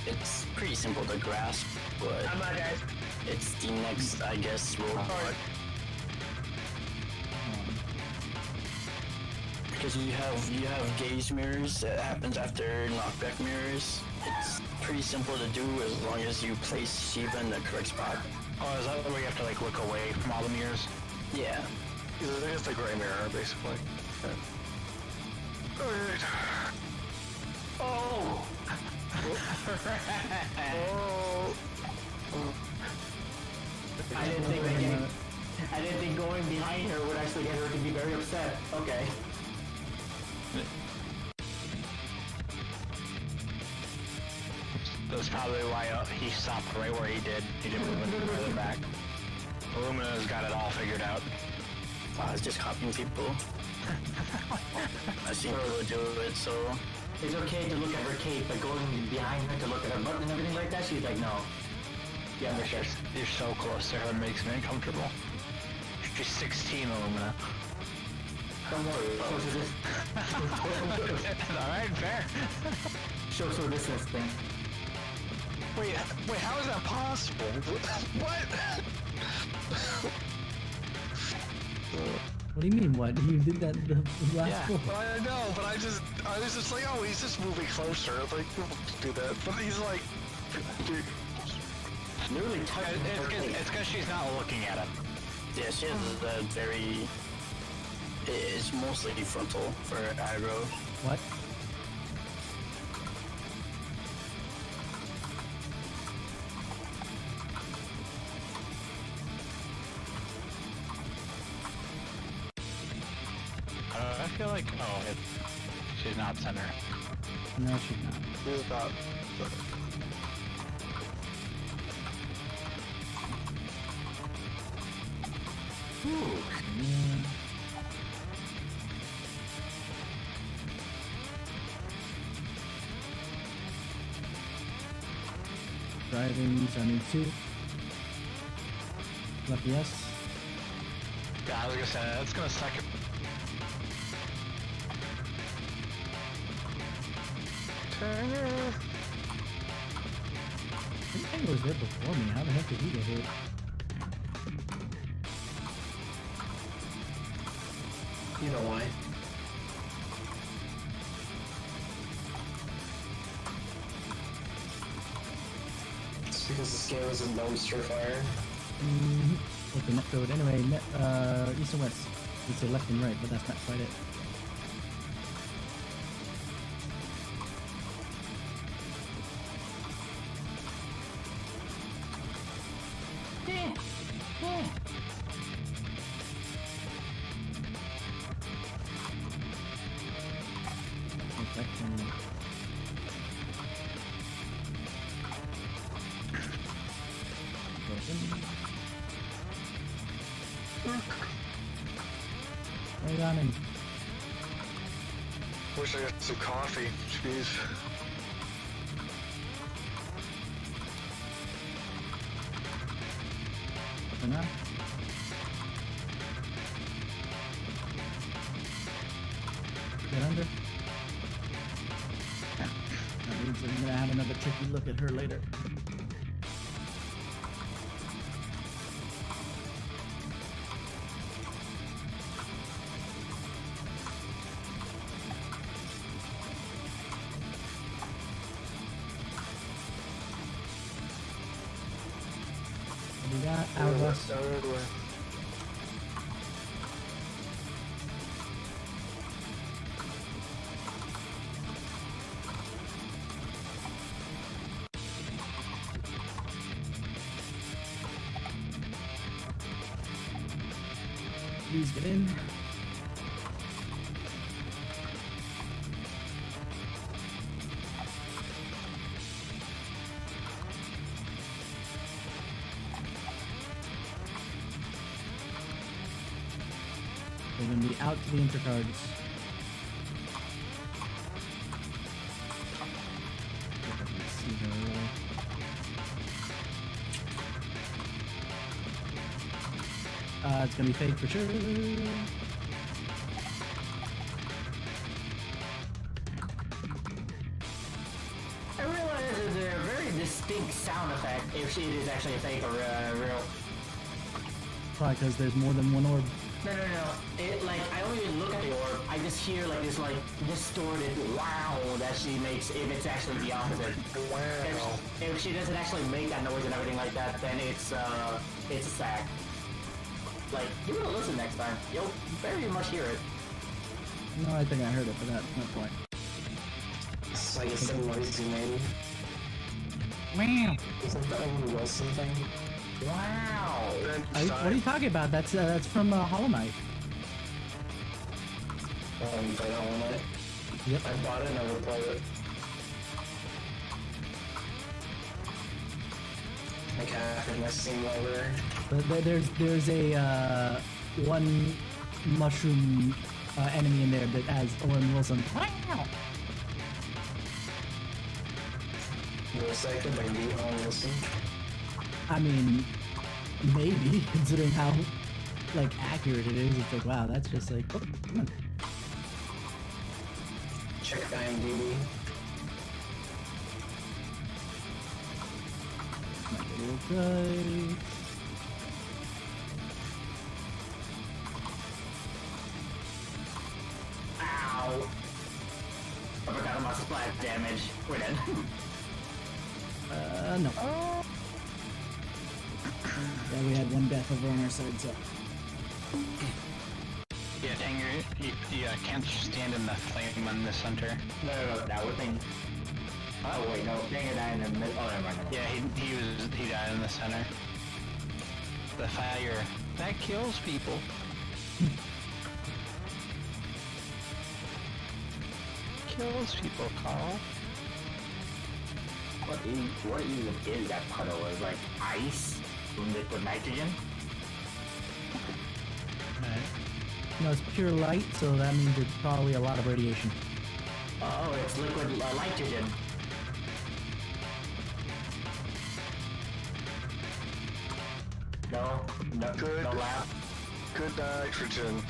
E: It's pretty simple to grasp, but
F: I'm not, guys.
E: it's the next, I guess, roadblock. Because you have gauge mirrors that happens after knockback mirrors. It's pretty simple to do as long as you place Shiva in the correct spot.
B: Oh, is that where you have to like look away from all the mirrors?
E: Yeah.
C: It's the gray mirror, basically. Alright.
D: Oh! I didn't think going behind her would actually get her to be very upset. Okay.
B: That's probably why he stopped right where he did. He didn't move any further back. Illumina's got it all figured out.
E: I was just copying people. I've seen people do it, so...
D: It's okay to look at her cape, but going behind her to look at her button and everything like that, she's like, no. Yeah, for sure.
B: You're so close to her, it makes me uncomfortable. She's 16, Illumina.
D: Don't worry, social distance.
B: Alright, fair.
D: Social distance thing.
C: Wait, how is that possible? What?
A: What do you mean? What you did that the last
B: Yeah.
A: four?
C: I know, but I was just like, oh, he's just moving closer. Like, people do that, but he's like, dude.
D: Literally touching her face.
B: It's because she's not looking at him.
E: Yeah, she has a very... It's mostly frontal for aggro.
A: What?
B: I feel like, she's not center.
A: No, she's not.
C: He's not.
A: Yeah. Driving 72. Left yes.
B: Yeah, I was gonna say, that's gonna suck.
A: This thing was there before me. How the heck did he get hit?
D: You know why? It's because this game is a dumpster fire.
A: With the net code. Anyway, east and west. You'd say left and right, but that's not quite it. Reflection. Right on him.
C: Wish I got some coffee. Jeez.
A: For now. Get under. That means I'm gonna have another tricky look at her later. What do we got? Out of us. Please get in. We're gonna be out to the intercards. If I can see her really. It's gonna be fake for sure.
D: I realize there's a very distinct sound effect if it is actually a fake or real.
A: Probably because there's more than one orb.
D: No. It like I don't even look at the orb. I just hear like this like distorted wow that she makes if it's actually the opposite.
C: Wow.
D: If she doesn't actually make that noise and everything like that, then it's a sack. Like, give it a listen next time. You'll very much hear it.
A: No, I think I heard it, but that's no point.
D: It's like it's the noise you made.
A: Wow.
D: Isn't that a Wilson thing? Wow.
A: What are you talking about? That's from Hollow Knight.
D: Play Hollow Knight?
A: Yep.
D: I bought it, never played it. I can't in my Steam library.
A: But there's a one mushroom enemy in there that has Owen Wilson. Wow.
D: Voice acted by the Owen Wilson.
A: I mean, maybe considering how like accurate it is. It's like wow, that's just like oh, come on.
D: Check IMDb.
A: good.
D: Ow! I forgot about splash damage. We're dead.
A: No. Yeah, we had one death over on our side, so.
B: Yeah, Tanger, you can't stand in the flame on the center.
D: No, that was thing. Oh wait, no, Tanger died in the middle. Oh, never mind.
B: Yeah, he died in the center. The fire that kills people. Kills people, Carl.
D: What even is that puddle? Is like ice from liquid nitrogen?
A: No, it's pure light, so that means it's probably a lot of radiation.
D: Oh, it's liquid nitrogen. No,
C: Good.
D: no laugh.
C: Good nitrogen.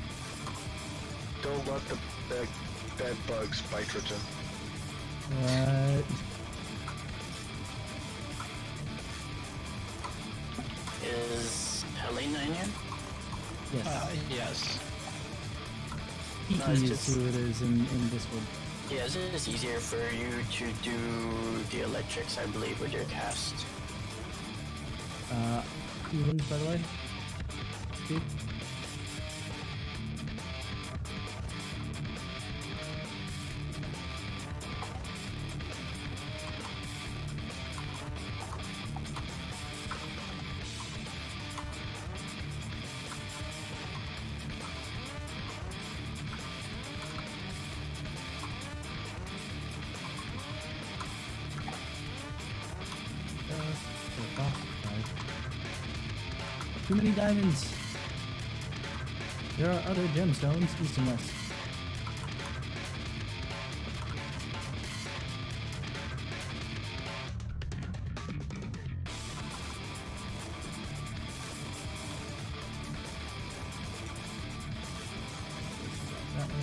C: Don't let the bad bugs nitrogen.
A: What?
E: Is Helena in here?
A: Yes.
B: Yes.
A: He
E: no, it's
A: is
E: just-
A: who it is in Discord.
E: Yeah, is it easier for you to do the electrics, I believe, with your cast?
A: Even, by the way. Dude. Too many diamonds. There are other gemstones east and west. That way.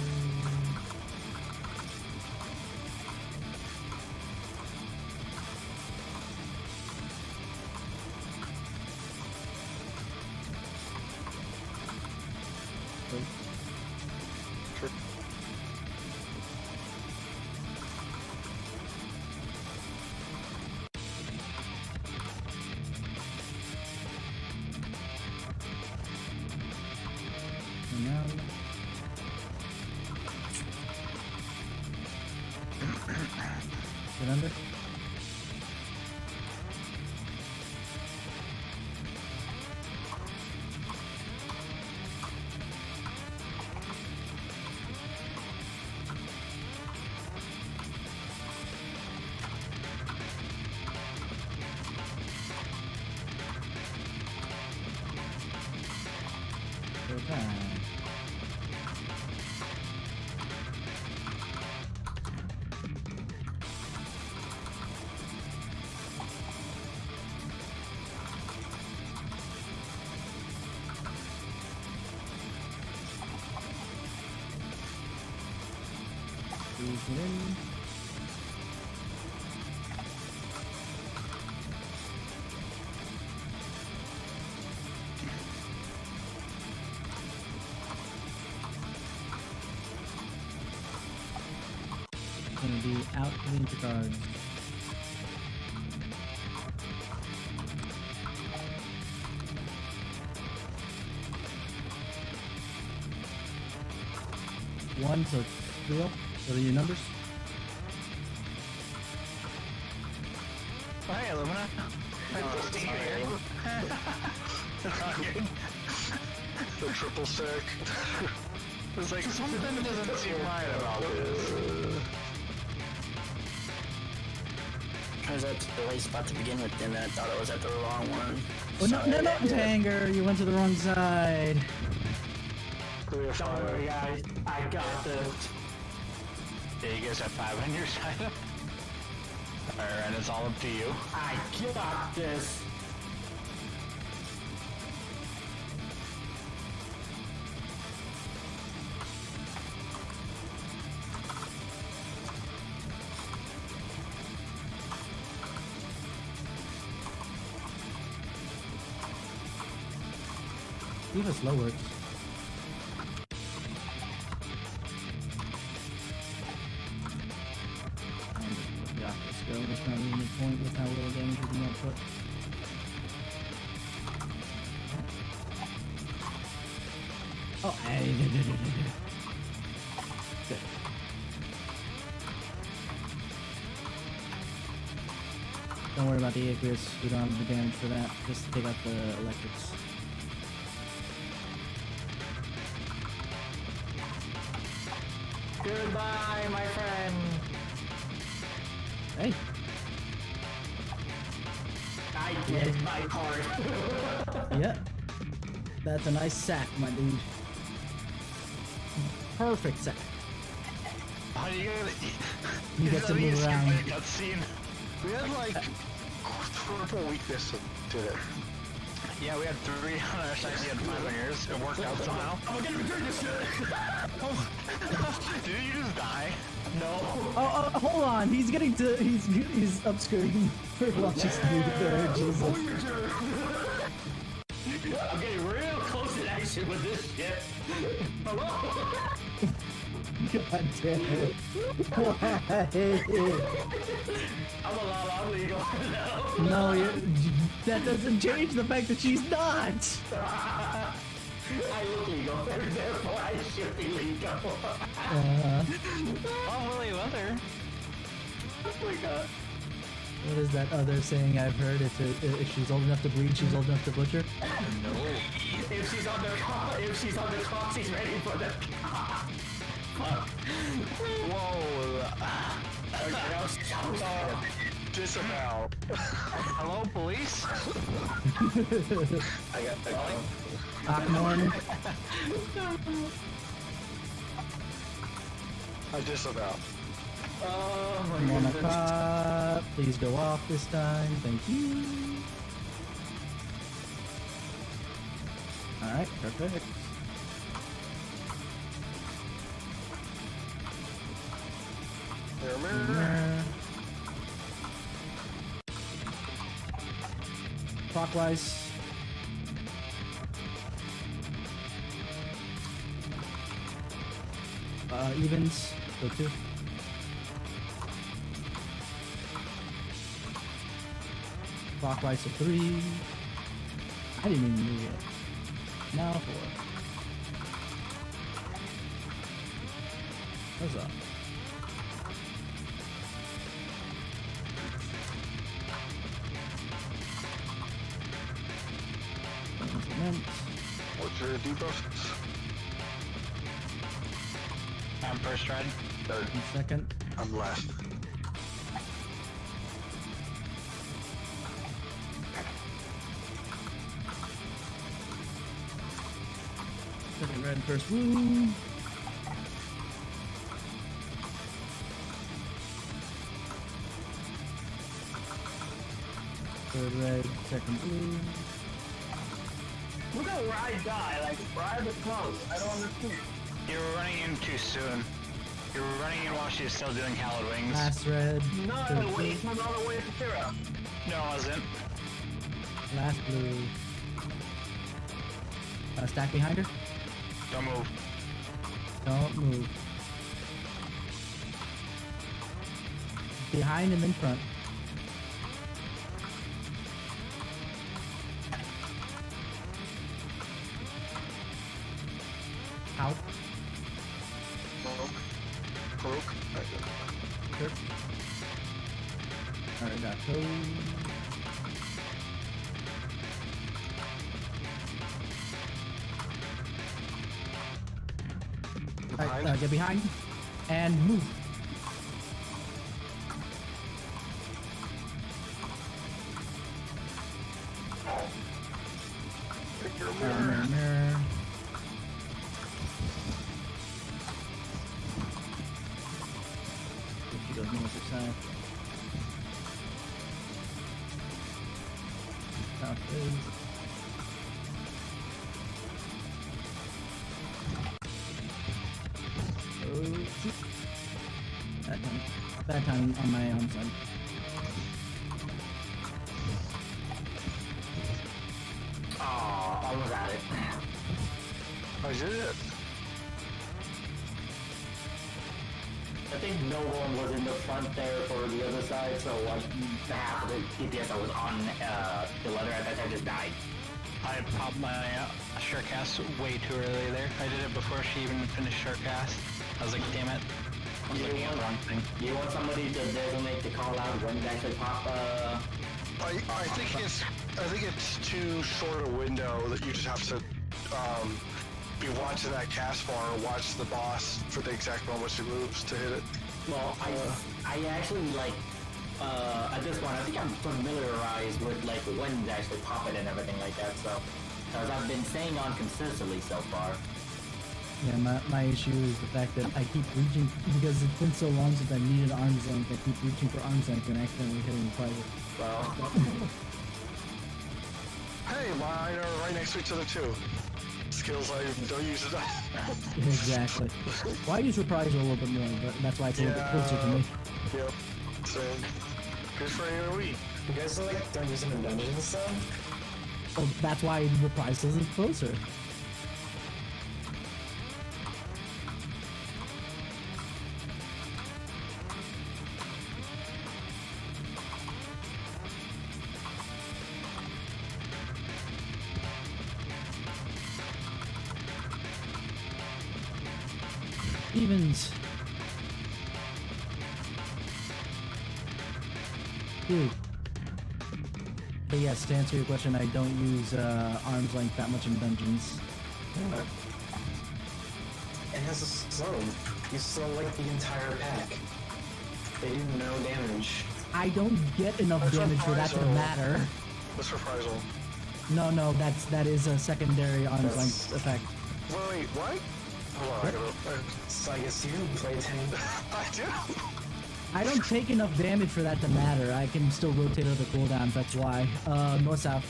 A: And now. Get under. Go time. Squeeze it in. Gonna be out the intercards. One, so three up. What are your numbers?
B: Oh, hey, Illumina.
C: The triple stack.
B: It's like something doesn't seem right about this.
E: I was at the right spot to begin with, and I thought I was at the wrong one.
A: Oh no, Tanger! You went to the wrong side.
C: Clear
D: Don't
C: fire.
D: worry, guys. I got this.
B: Yeah, you guys have 5 on your side. Alright, and it's all up to you.
D: I got this.
A: See if it slow works. Yeah, let's go. There's not even a point with how little damage we can output. Oh, hey. Good. Don't worry about the Icarus. We don't have the damage for that. Just take out the electrics.
D: Goodbye, my friend.
A: Hey.
D: I did my part.
A: Yep. That's a nice sack, my dude. Perfect sack.
B: How are you gonna...
A: You get to move around.
B: Cutscene.
C: We had like triple weakness and did it.
B: Yeah, we had 3 on our side, you had 5 on yours. It worked out somehow.
D: I'm gonna return this shit.
B: Did you just die?
D: No.
A: Oh, hold on. He's getting to. He's upskirting for watching there. Jesus.
D: I'm getting real close in action with this shit. Hello?
A: God damn it. Why?
D: I'm a lot illegal.
A: No, that doesn't change the fact that she's not.
D: I look legal, therefore I should be legal.
B: Oh, really, other.
D: Oh my god.
A: What is that other saying I've heard? If she's old enough to bleed, she's old enough to butcher.
B: No.
D: If she's on the clock, she's ready for the fuck.
B: Whoa.
C: Disavow.
B: Hello, police?
C: I got the
A: Akmorn.
C: I disavow.
D: Oh my
A: Mona
D: goodness.
A: Pop, please go off this time. Thank you. Alright, perfect.
C: Mirror.
A: Clockwise. Evens. Go 2. Clockwise to 3. I didn't even move it. Now 4. What's up?
C: What's your debuffs?
B: I'm first red.
C: Third.
A: Second.
C: I'm last.
A: Second red, first blue. Third red, second blue.
F: Look at where I die, like, right at close. I don't understand.
B: You were running in too soon. You were running in while she was still doing Hallowed Wings.
A: Last red.
F: No,
A: third
F: wait,
A: blue.
F: he's not all the way to Kira.
B: No, I wasn't.
A: Last blue. Stack behind her.
B: Don't move.
A: Don't move. Behind and then front. Out.
C: Croak.
A: Sure. Alright, got toe. Alright, get behind. And move. Mirror. She goes north or south. South is. Oh, shoot. Bad time on my own side.
D: Oh, almost at it.
C: did it.
D: I think no one was in the front there for the other side, so like half of the DPS that was on the leather at that time just died.
B: I popped my short cast way too early there. I did it before she even finished short cast. I was like, damn it. I was looking at the wrong thing.
D: You want somebody to designate to call out when you actually pop
C: I think it's too short a window that you just have to be watching that cast bar or watch the boss for the exact moment she moves to hit it.
D: Well, I actually like at this point I think I'm familiarized with like when to actually pop it and everything like that. So because I've been staying on consistently so far.
A: Yeah, my issue is the fact that I keep reaching, because it's been so long since I needed arm's length, I keep reaching for arm's length and accidentally hitting the private.
D: Well,
C: Hey, mine are right next to each other too. Skills I don't use enough.
A: Exactly. Well, I use reprisal a little bit more, but that's why it's a little bit closer to me.
C: Yep. Same. Good for AoE.
F: You guys like don't use them in dungeons and stuff?
A: So that's why reprisal is closer. Stevens. Dude. But yes, to answer your question, I don't use arm's length that much in dungeons.
F: It has a slow. You slow like the entire pack. They do no damage.
A: I don't get enough
C: That's
A: damage for that to
C: reprisal.
A: matter.
C: What's reprisal?
A: No, that is a secondary arm's length effect.
C: Wait, what? Hold on, I gotta...
F: So I guess you play tank.
C: I do?
A: I don't take enough damage for that to matter. I can still rotate other cooldowns, that's why. North-south.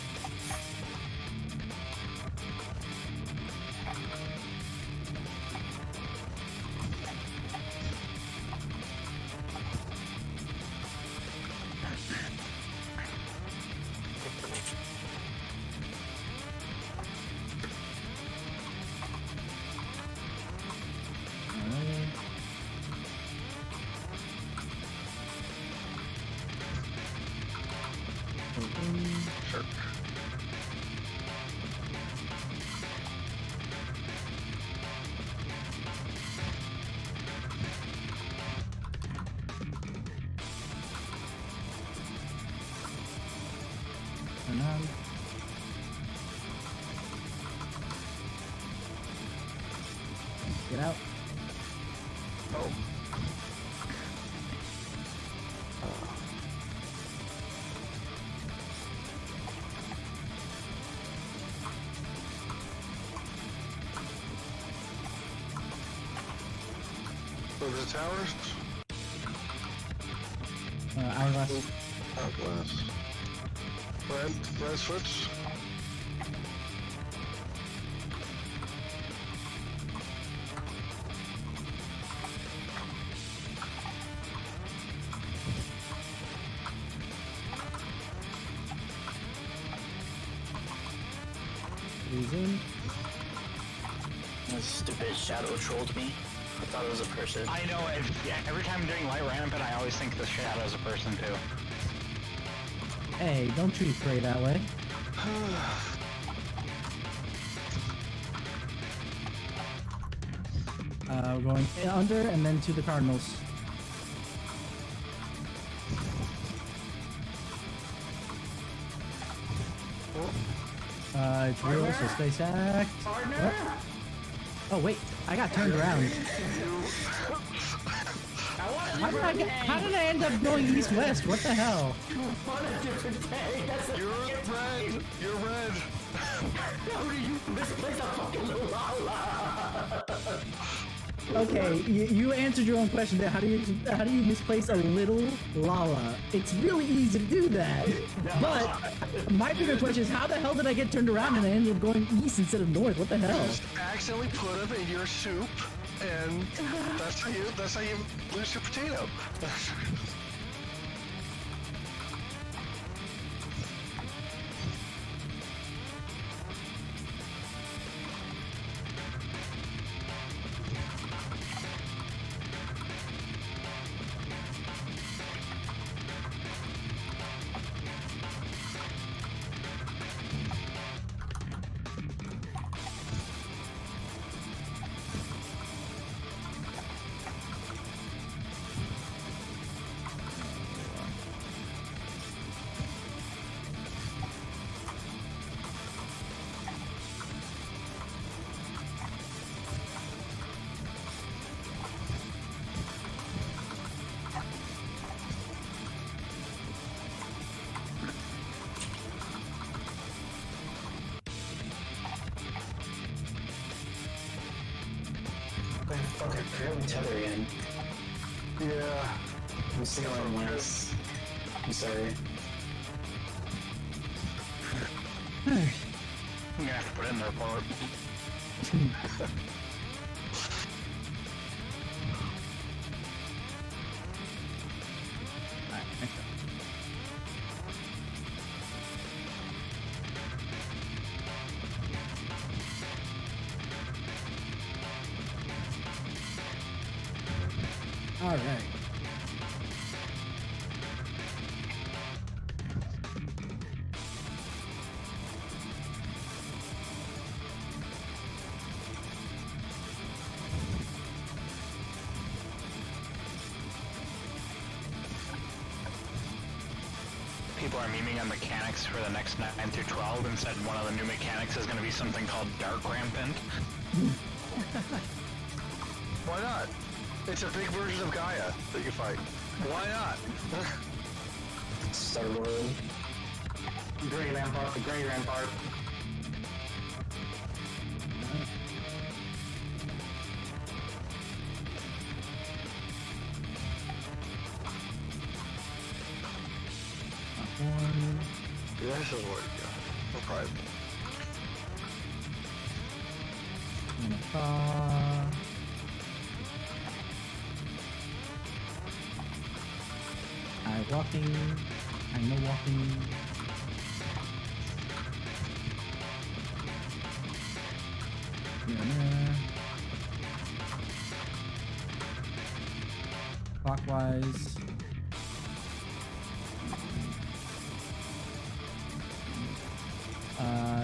C: Sure.
A: Turn on. Get out.
C: Oh. Over the towers?
A: Hourglass.
C: Hourglass. Red switch.
A: He's in.
E: That stupid shadow trolled me. I thought it was a person.
B: I know, yeah, every time I'm doing light rampant, I always think the shadow's a person too.
A: Hey, don't treat prey that way. We're going under and then to the Cardinals. It's real, so stay stacked. What? Oh wait, I got turned around. How did I end up going east-west? What the hell?
D: on a different day. That's a
C: You're red! You're red!
D: How do you misplace a fucking little lala?
A: Okay, you answered your own question there. How do you misplace a little Lala? It's really easy to do that. But my bigger question is, how the hell did I get turned around and I ended up going east instead of north? What the hell?
C: Just accidentally put them in your soup, and that's how you lose your potato.
F: Fuck, I forgot my tether again.
C: Yeah.
F: I'm stealing less. I'm sorry.
A: Alright.
B: I'm gonna have to put it in the report.
A: Alright, next up. Alright.
B: People are memeing on mechanics for the next 9 through 12 and said one of the new mechanics is going to be something called Dark Rampant.
C: Why not? It's a big version of Gaia that you fight. Why not?
F: Star Lord.
D: Grey Rampart, the Grey Rampart.
A: One.
C: Yeah, this is what you got. No problem.
A: And a car. I walking. I know walking. Mirror. Clockwise.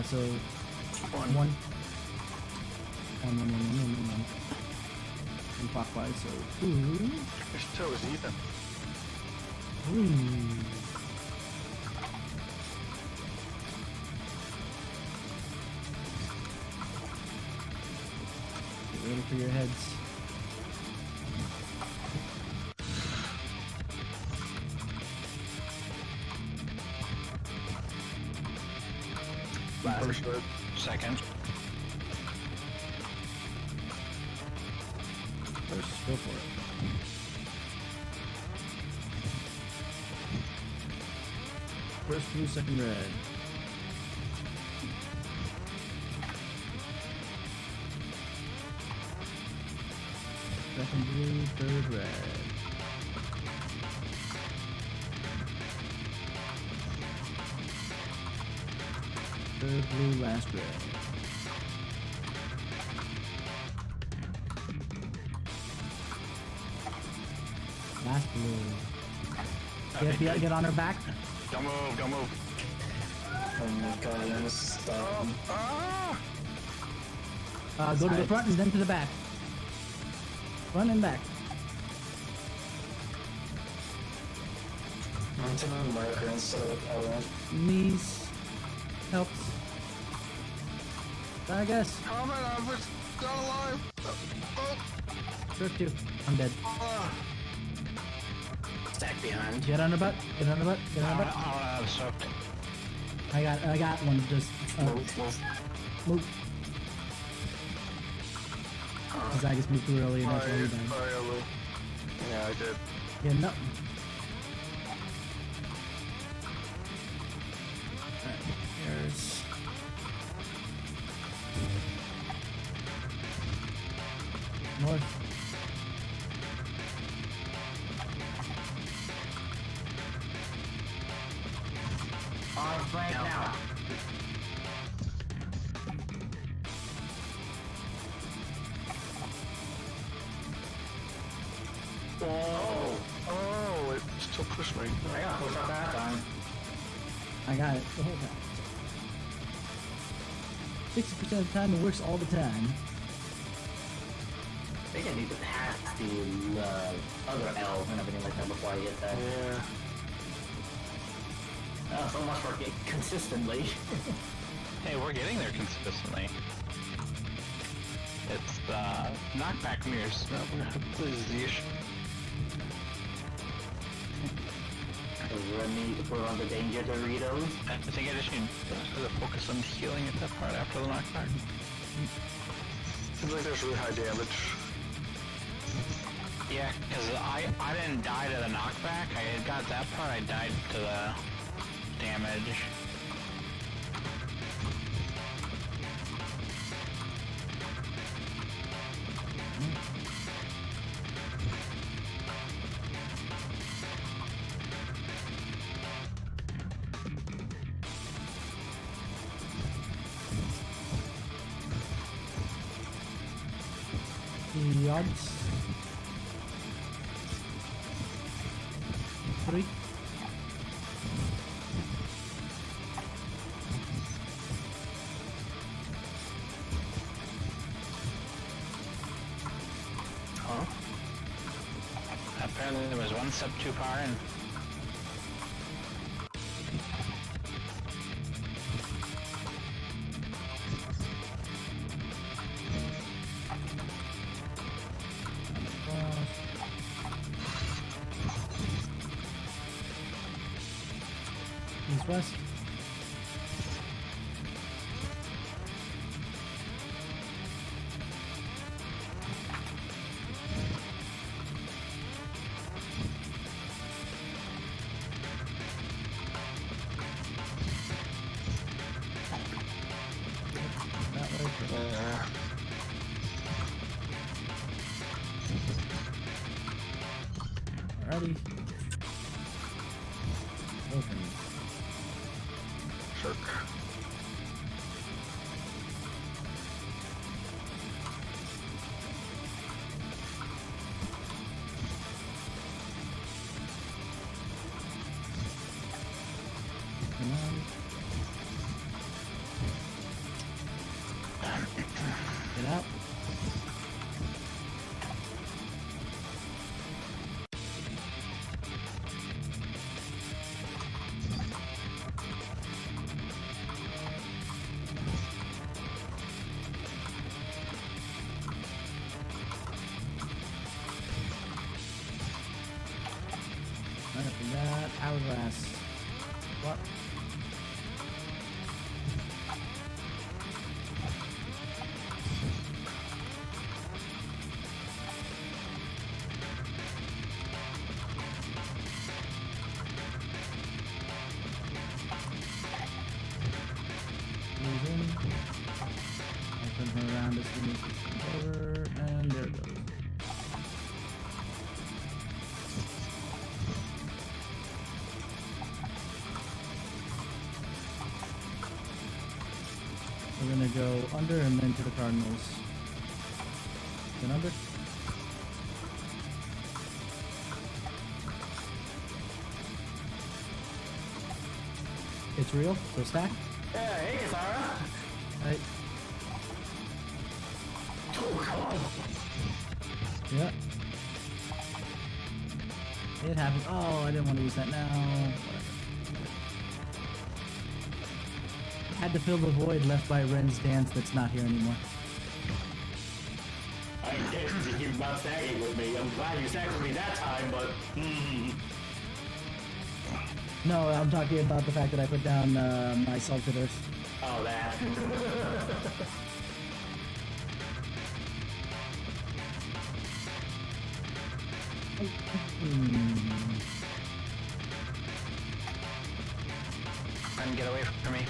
A: So one. And clockwise, so two.
C: There's two is Ethan.
A: Get ready for your heads.
C: First red.
B: Second.
A: First, go for it. First blue, second red. Second blue, third red. Third blue, last red. Last blue. Get on her back.
B: Don't move, don't move.
F: Oh my god, I almost stopped.
A: Go to the front and then to the back. Front and back.
F: Onto my marker instead of Ella.
A: Knees. Helps. I guess.
C: Comment, I was not alive.
A: First two. I'm dead.
E: Stack behind.
A: Get on her butt. Get on her butt. Get on her
B: I
A: butt.
B: don't have soaked.
A: I got one. Just move. Because I just moved too early and that's why you died.
C: Sorry, Olu. Yeah, I did.
A: Yeah, no. Alright, here's... North.
D: On flank now.
C: Oh, it still pushed me.
D: I got push up that time.
A: I got it the whole time. 60% of the time, it works all the time.
D: I think I need to pass the other L and everything like that before I get that.
C: Yeah.
D: So much for it consistently.
B: Hey, we're getting there consistently. It's the knockback mirrors. This is the issue.
D: We're on the danger Doritos.
B: I think I just need to focus on healing at that part after the knockback.
C: Seems like there's really high damage.
B: Yeah, because I didn't die to the knockback. I had got that part. I died to the damage.
A: The odds. 3.
B: Huh? Apparently there was one sub 2 power in.
A: East west. That way. Alrighty. Open.
C: Shark.
A: Come on. Get out. Right up in that hourglass. What? Move in. I'll turn her around as soon as this comes over, and there it goes. We're gonna go under and then to the Cardinals. Then under. It's real, so stack.
D: Yeah, hey, Kasara.
A: Right. Yep. It happened. Oh, I didn't want to use that now. Whatever. Had to fill the void left by Ren's dance that's not here anymore.
D: I didn't think you about stacking with me. I'm glad you stacked with me that time, but...
A: No, I'm talking about the fact that I put down my salted earth.
D: Oh, that.
B: And get away from me.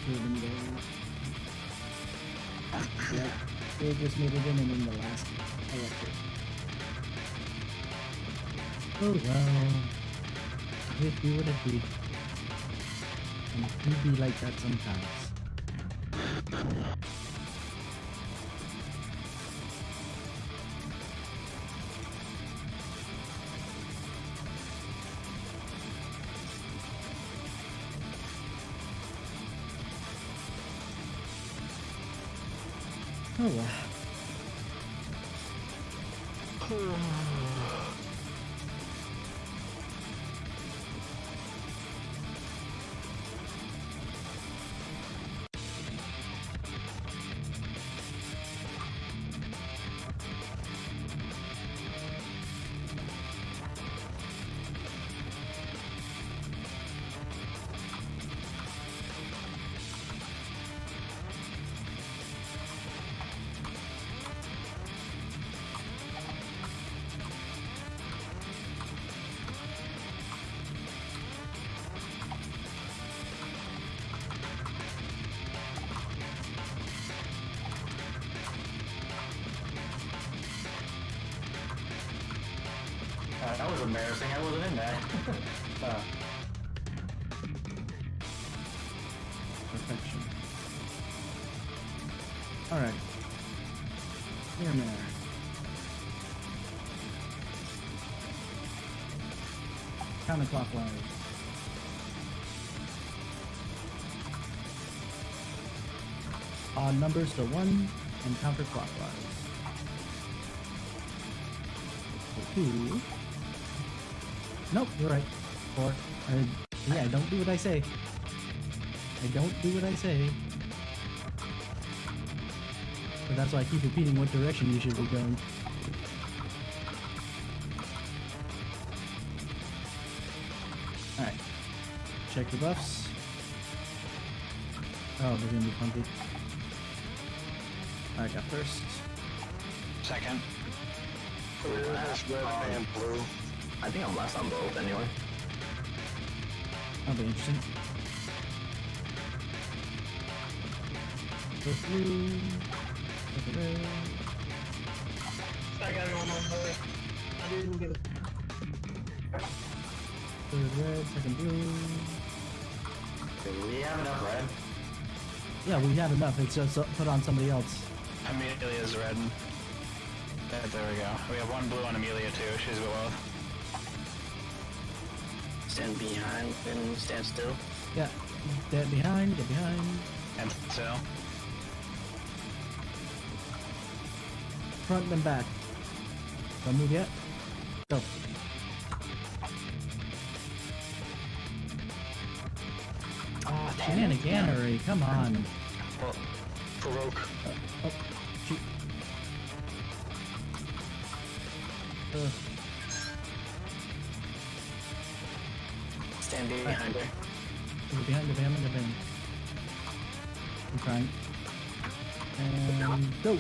A: Two of them going. Yeah, they just made it in and then the last electric. Oh well. It be what it be. And it be like that sometimes. Oh well.
D: That was embarrassing. I wasn't in that.
A: Perfection. Alright. Here and there. Counterclockwise. Odd numbers to 1 and counterclockwise. 2. Nope, you're right. 4. Yeah, don't do what I say. I don't do what I say. But that's why I keep repeating what direction you should be going. Alright. Check the buffs. Oh, they're gonna be funky. Alright, got first.
B: Second.
C: There's red and blue.
D: I think I'm last on both anyway.
A: That'll be interesting. Go through. Second red.
F: I got it on my boy. I didn't get it.
A: Third red, second blue.
D: Do we have enough red?
A: Yeah, we have enough. It's just put on somebody else.
B: Amelia's red. There we go. We have one blue on Amelia too. She's both.
E: Stand behind and stand still.
A: Yeah. Get behind, get behind.
B: And so.
A: Front and back. Don't move yet. Go.
D: Oh,
A: Shenaniganery, come on.
C: Well, provoke.
A: Oh, shoot.
E: Stand behind her.
A: Get behind, get behind, get behind. I'm trying. And go.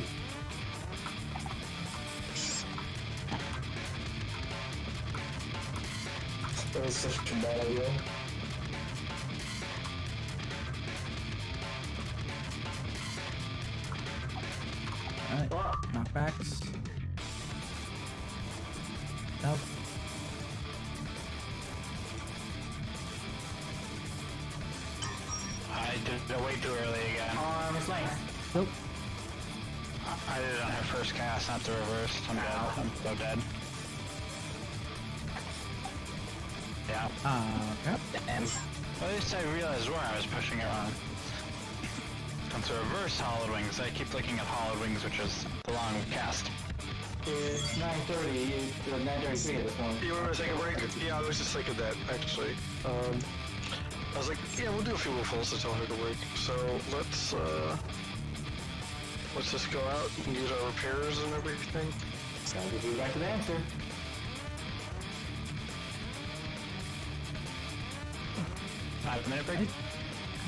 F: That was such a bad idea.
A: Alright. Knockbacks. Out.
B: I did it way too early again.
D: Arm's length.
A: Nope.
B: I did it on her first cast, not the reverse. I'm dead. I'm so dead. Yeah.
A: Crap.
E: Damn.
B: Well, at least I realized where I was pushing it wrong. And to reverse Hollowed Wings, I keep looking at Hollowed Wings, which is the long cast.
D: It's 9:30. It's 9:33 at this point.
C: You want to take a break? Yeah, I was just thinking that, actually. I was like, yeah, we'll do a few more pulls to tell her to break. So, let's just go out and use our repairs and everything.
D: So we'll be back to the answer.
B: Five-minute break?
A: I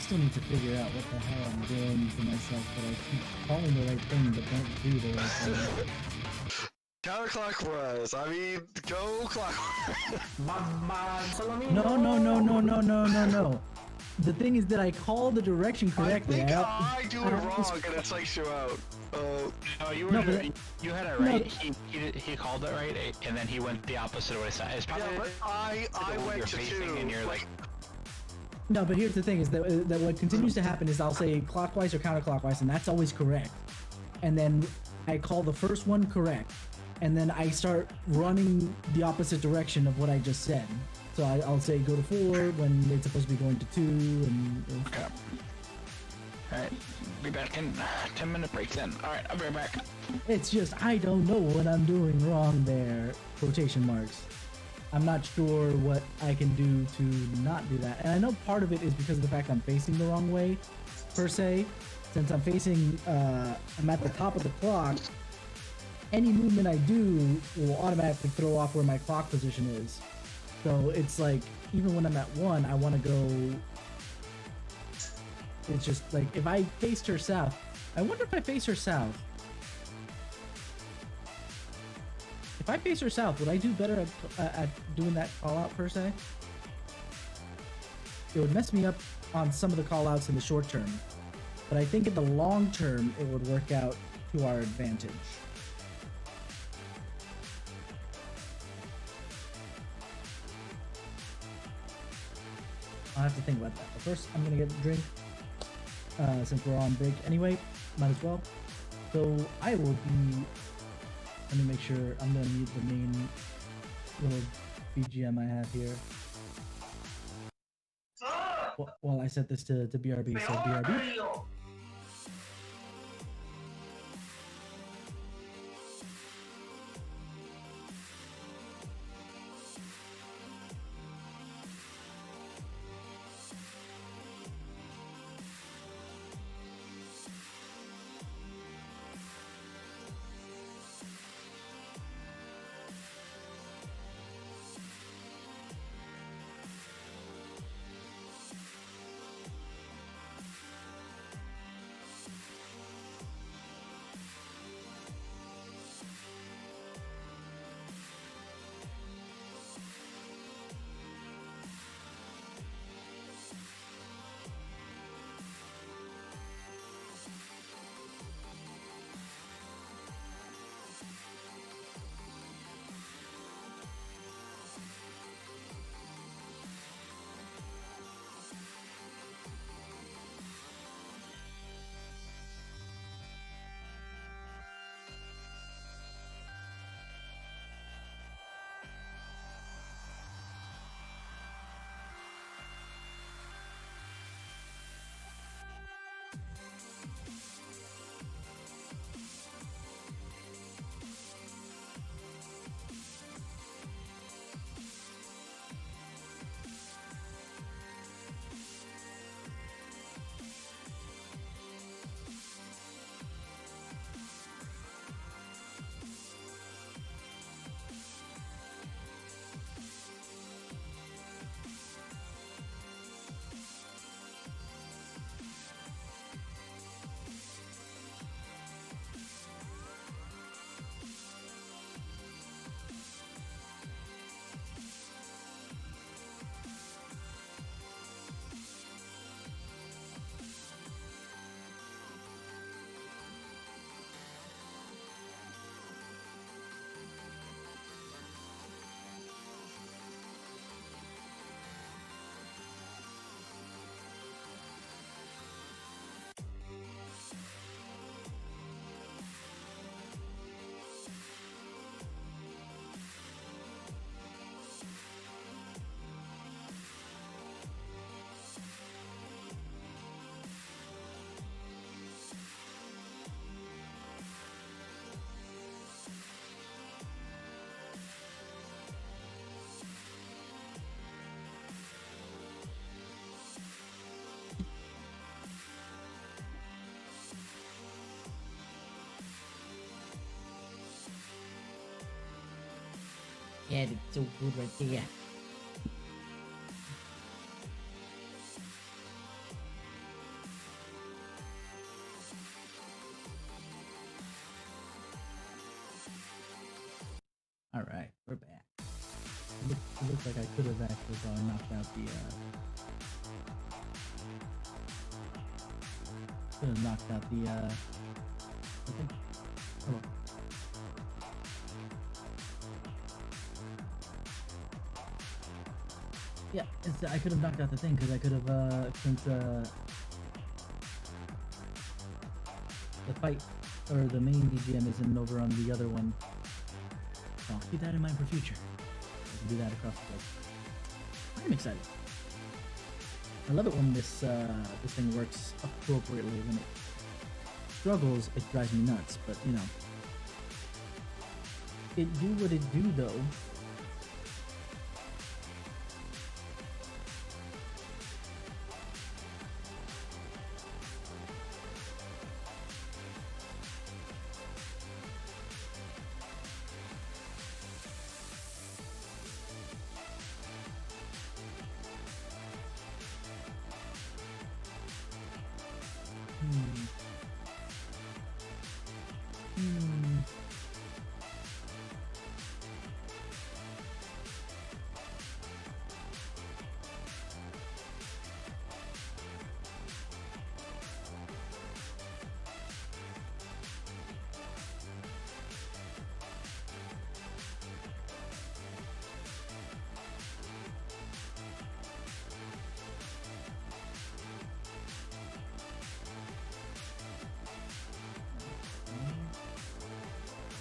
A: still need to figure out what the hell I'm doing to myself, but I keep calling the right thing, but don't do the right thing.
C: Counterclockwise. I mean, go clockwise.
A: No, no, no, no, no, no, no, no. the thing is that I call the direction correctly.
C: I think I do it
A: don't-
C: wrong and it psychs you out.
B: No, you
A: No,
B: were
A: but-
B: you had it
A: No.
B: right. He called it right, and then he went the opposite way. It's probably
C: Yeah, but I went
B: you're
C: to
B: facing,
C: 2.
B: and you're like,
A: No, but here's the thing: is that what continues to happen is I'll say clockwise or counterclockwise, and that's always correct. And then I call the first one correct, and then I start running the opposite direction of what I just said. So I'll say go to 4 when it's supposed to be going to 2, and
B: okay. All right, be back in 10-minute break then. All right, I'll be right back.
A: it's just I don't know what I'm doing wrong there. Quotation marks. I'm not sure what I can do to not do that. And I know part of it is because of the fact I'm facing the wrong way, per se. Since I'm facing, I'm at the top of the clock, any movement I do will automatically throw off where my clock position is. So it's like, even when I'm at 1, I want to go... It's just like, if I faced her south, I wonder if I face her south. If I face her south, would I do better at doing that call out per se? It would mess me up on some of the call outs in the short term, but I think in the long term it would work out to our advantage. I'll have to think about that. But first, I'm gonna get a drink since we're on break anyway. Might as well. So I will be. Let me make sure I'm gonna mute the main little BGM I have here. Well, I set this to BRB, so BRB. Yeah, it's so good right there. All right, we're back. It looks like I could have actually knocked out Should have knocked out the thing. Oh well. Yeah, I could have knocked out the thing because I could have since the fight or the main BGM isn't over on the other one. So I'll keep that in mind for future. I can do that across the board. I'm excited. I love it when this thing works appropriately. When it struggles, it drives me nuts. But you know, it do what it do though.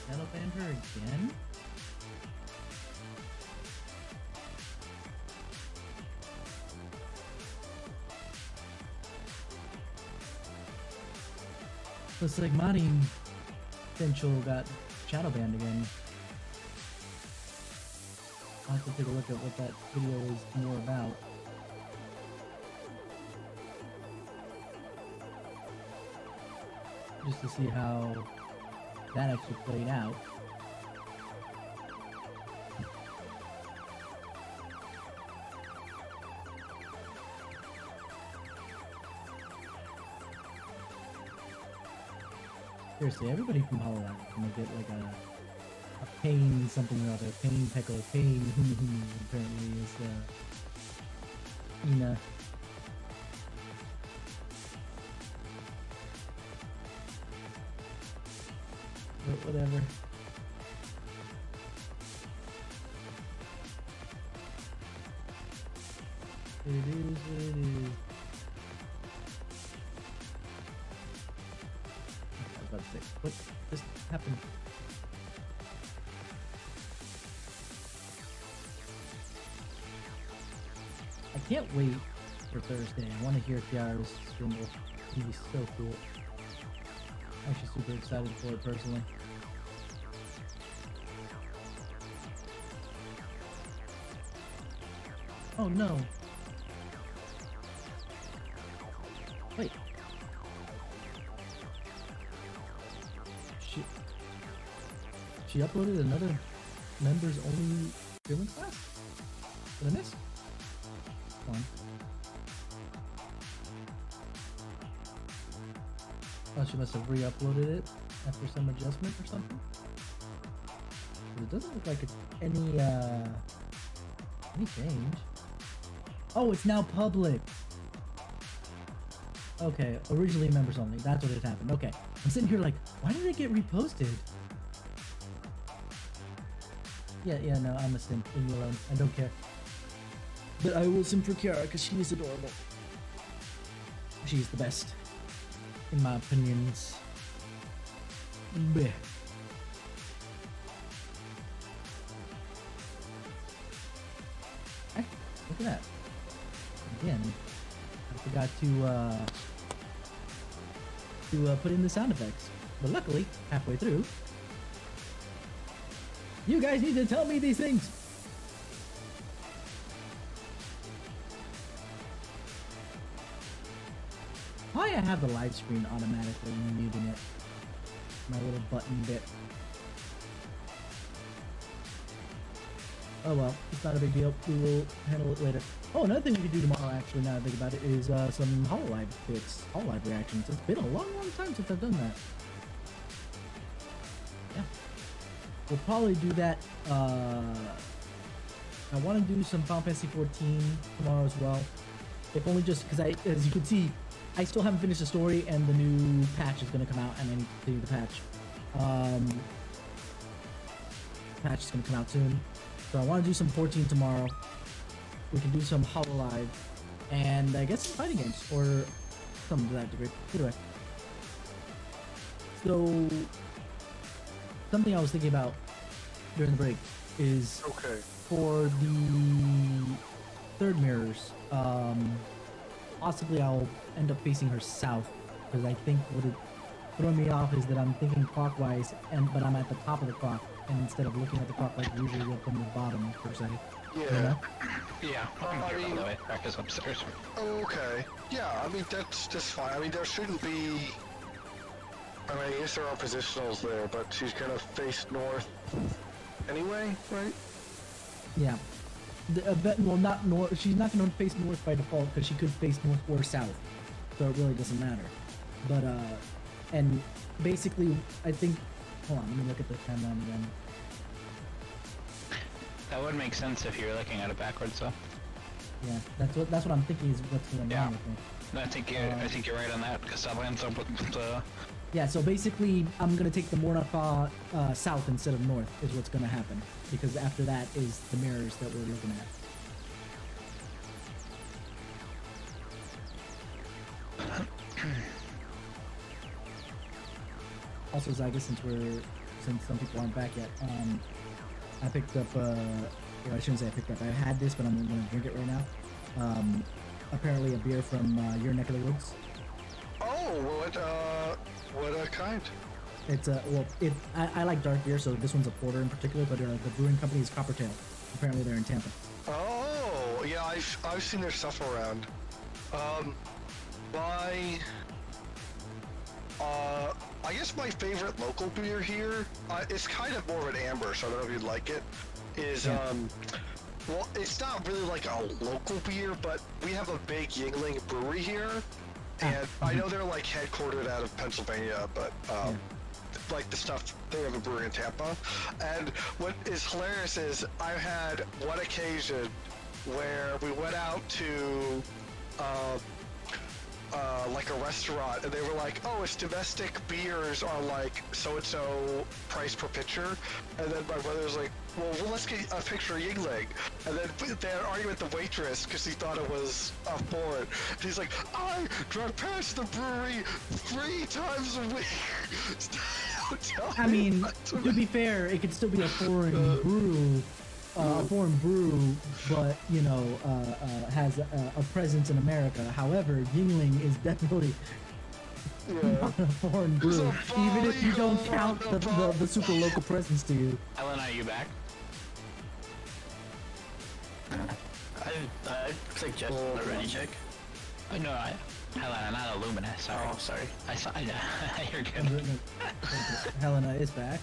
A: Shadow banned her again? Looks like BGMs got shadow banned again. I'll have to take a look at what that video is more about. Just to see how that actually played out. Seriously, everybody from Hollow Knight is gonna get like a pain something or other. Pain Peckle, pain apparently is Ina. But whatever. It is what it is. I was about to say, what just happened? I can't wait for Thursday. I want to hear Kiara's jingle. It's gonna be so cool. I'm actually super excited for it personally. Oh no. Wait. She uploaded another members only streaming class? Did I miss? One. Oh, she must have re-uploaded it after some adjustment or something. It doesn't look like it's any change. Oh, it's now public. Okay, originally members only. That's what had happened. Okay, I'm sitting here like, why did it get reposted? Yeah, no, I'm a simp. Leave me alone. I don't care. But I will simp for Kiara because she is adorable. She's the best, in my opinions. Bleh. Hey, look at that. Again, I forgot to put in the sound effects. But luckily, halfway through, you guys need to tell me these things. Why I have the live screen automatically muting it? My little button bit. Oh well, it's not a big deal. We will handle it later. Oh, another thing we could do tomorrow, actually, now that I think about it, is some Hololive bits, Hololive reactions. It's been a long time since I've done that. Yeah. We'll probably do that. I want to do some Final Fantasy 14 tomorrow as well. If only just because as you can see, I still haven't finished the story, and the new patch is gonna come out, and I need to do the patch. Patch is gonna come out soon, so I want to do some 14 tomorrow. We can do some Hololive, and I guess some fighting games or something to that degree. Either way. So something I was thinking about during the break is
C: Okay.
A: for the third mirrors. Possibly I'll end up facing her south because I think what it throwing me off is that I'm thinking clockwise, but I'm at the top of the clock, and instead of looking at the clock like usually up from the bottom per se.
C: Yeah.
A: You know?
B: Yeah, I'm
C: I
B: here, by
C: mean-
B: the way. Practice upstairs.
C: Okay. Yeah, I mean, that's just fine. I mean, there shouldn't be... I mean, I guess there are positionals there, but she's gonna face north anyway, right?
A: Yeah. Well, not north. She's not going to face north by default because she could face north or south, so it really doesn't matter. But and basically, I think. Hold on, let me look at the timeline again.
B: That would make sense if you were looking at it backwards, though.
A: Yeah, that's what I'm thinking is what's going
B: Yeah.
A: on with me.
B: I think you're right on that because that lines up with the.
A: Yeah, so basically, I'm gonna take the Mornafa south instead of north is what's gonna happen because after that is the mirrors that we're looking at. Also, Zygus, since some people aren't back yet, I picked up. Well, I shouldn't say I picked up. I had this, but I'm gonna drink it right now. Apparently, a beer from your neck of the woods.
C: Oh, what kind?
A: It's I like dark beer, so this one's a porter in particular. But the brewing company is Coppertail. Apparently, they're in Tampa.
C: Oh, yeah, I've seen their stuff around. I guess my favorite local beer here, it's kind of more of an amber, so I don't know if you'd like it, is,
A: Yeah.
C: well, it's not really like a local beer, but we have a big Yingling brewery here, and I know they're like headquartered out of Pennsylvania, but, like the stuff, they have a brewery in Tampa, and what is hilarious is I've had one occasion where we went out to, like a restaurant, and they were like, oh, it's domestic beers are like so-and-so price per pitcher, and then my brother's like, well, let's get a picture of Yingling, and then they had an argument with the waitress because he thought it was a foreign, and he's like, I drive past the brewery 3 times a week.
A: I mean, to be fair, it could still be a foreign brew. A foreign brew, but you know, has a presence in America. However, Yingling is definitely not a foreign brew, even if you don't count the super local presence to you.
B: Ellen, are you back?
E: I clicked yes on the ready check.
B: Oh, no, Helena, not Illumina. Sorry.
E: Oh, sorry.
B: I saw. You're good.
A: Helena is back.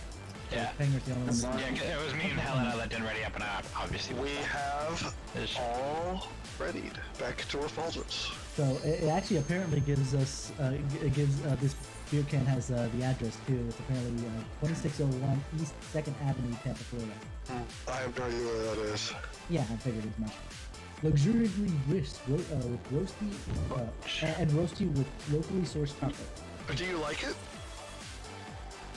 B: Yeah.
A: Penguin's the only one.
B: Yeah, it was me and Helena that didn't ready up, and obviously
C: We have all readied back to our faucets.
A: So it actually apparently gives us this beer can has the address too. It's apparently 2601 East 2nd Avenue, Tampa, Florida.
C: I have no idea where that is.
A: Yeah, I figured as much. Luxuriously rich with roasty and roasty with locally sourced chocolate.
C: Do you like it?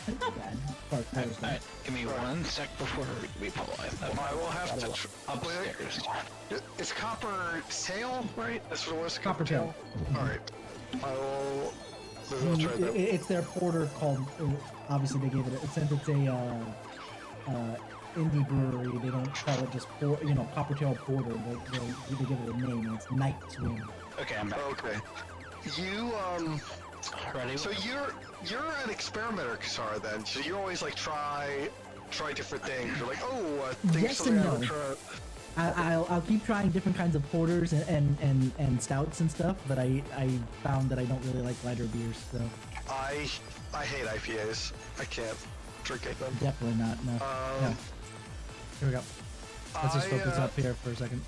A: It's not bad. Part
B: Alright, give me 1 sec before we pull.
C: I will have to
B: upstairs.
C: It's Copper Tail, right? That's what it was.
A: Copper Tail.
C: All right. I will. I'll try that.
A: It's their porter called. Obviously, they gave it. Since it's a indie brewery, they don't call it just Coppertail Porter. They give it a name, and it's Night Swing.
B: Okay, I'm back.
C: Okay. You
B: Ready?
C: So you're an experimenter, Kasara. Then, so you always like try different things. You're like, oh,
A: Yes
C: something
A: and
C: I
A: no.
C: would try.
A: I'll keep trying different kinds of porters and stouts and stuff, but I found that I don't really like lighter beers, so
C: I hate IPAs. I can't drink them.
A: definitely not. No. No. Here we go. Let's just focus up here for a second.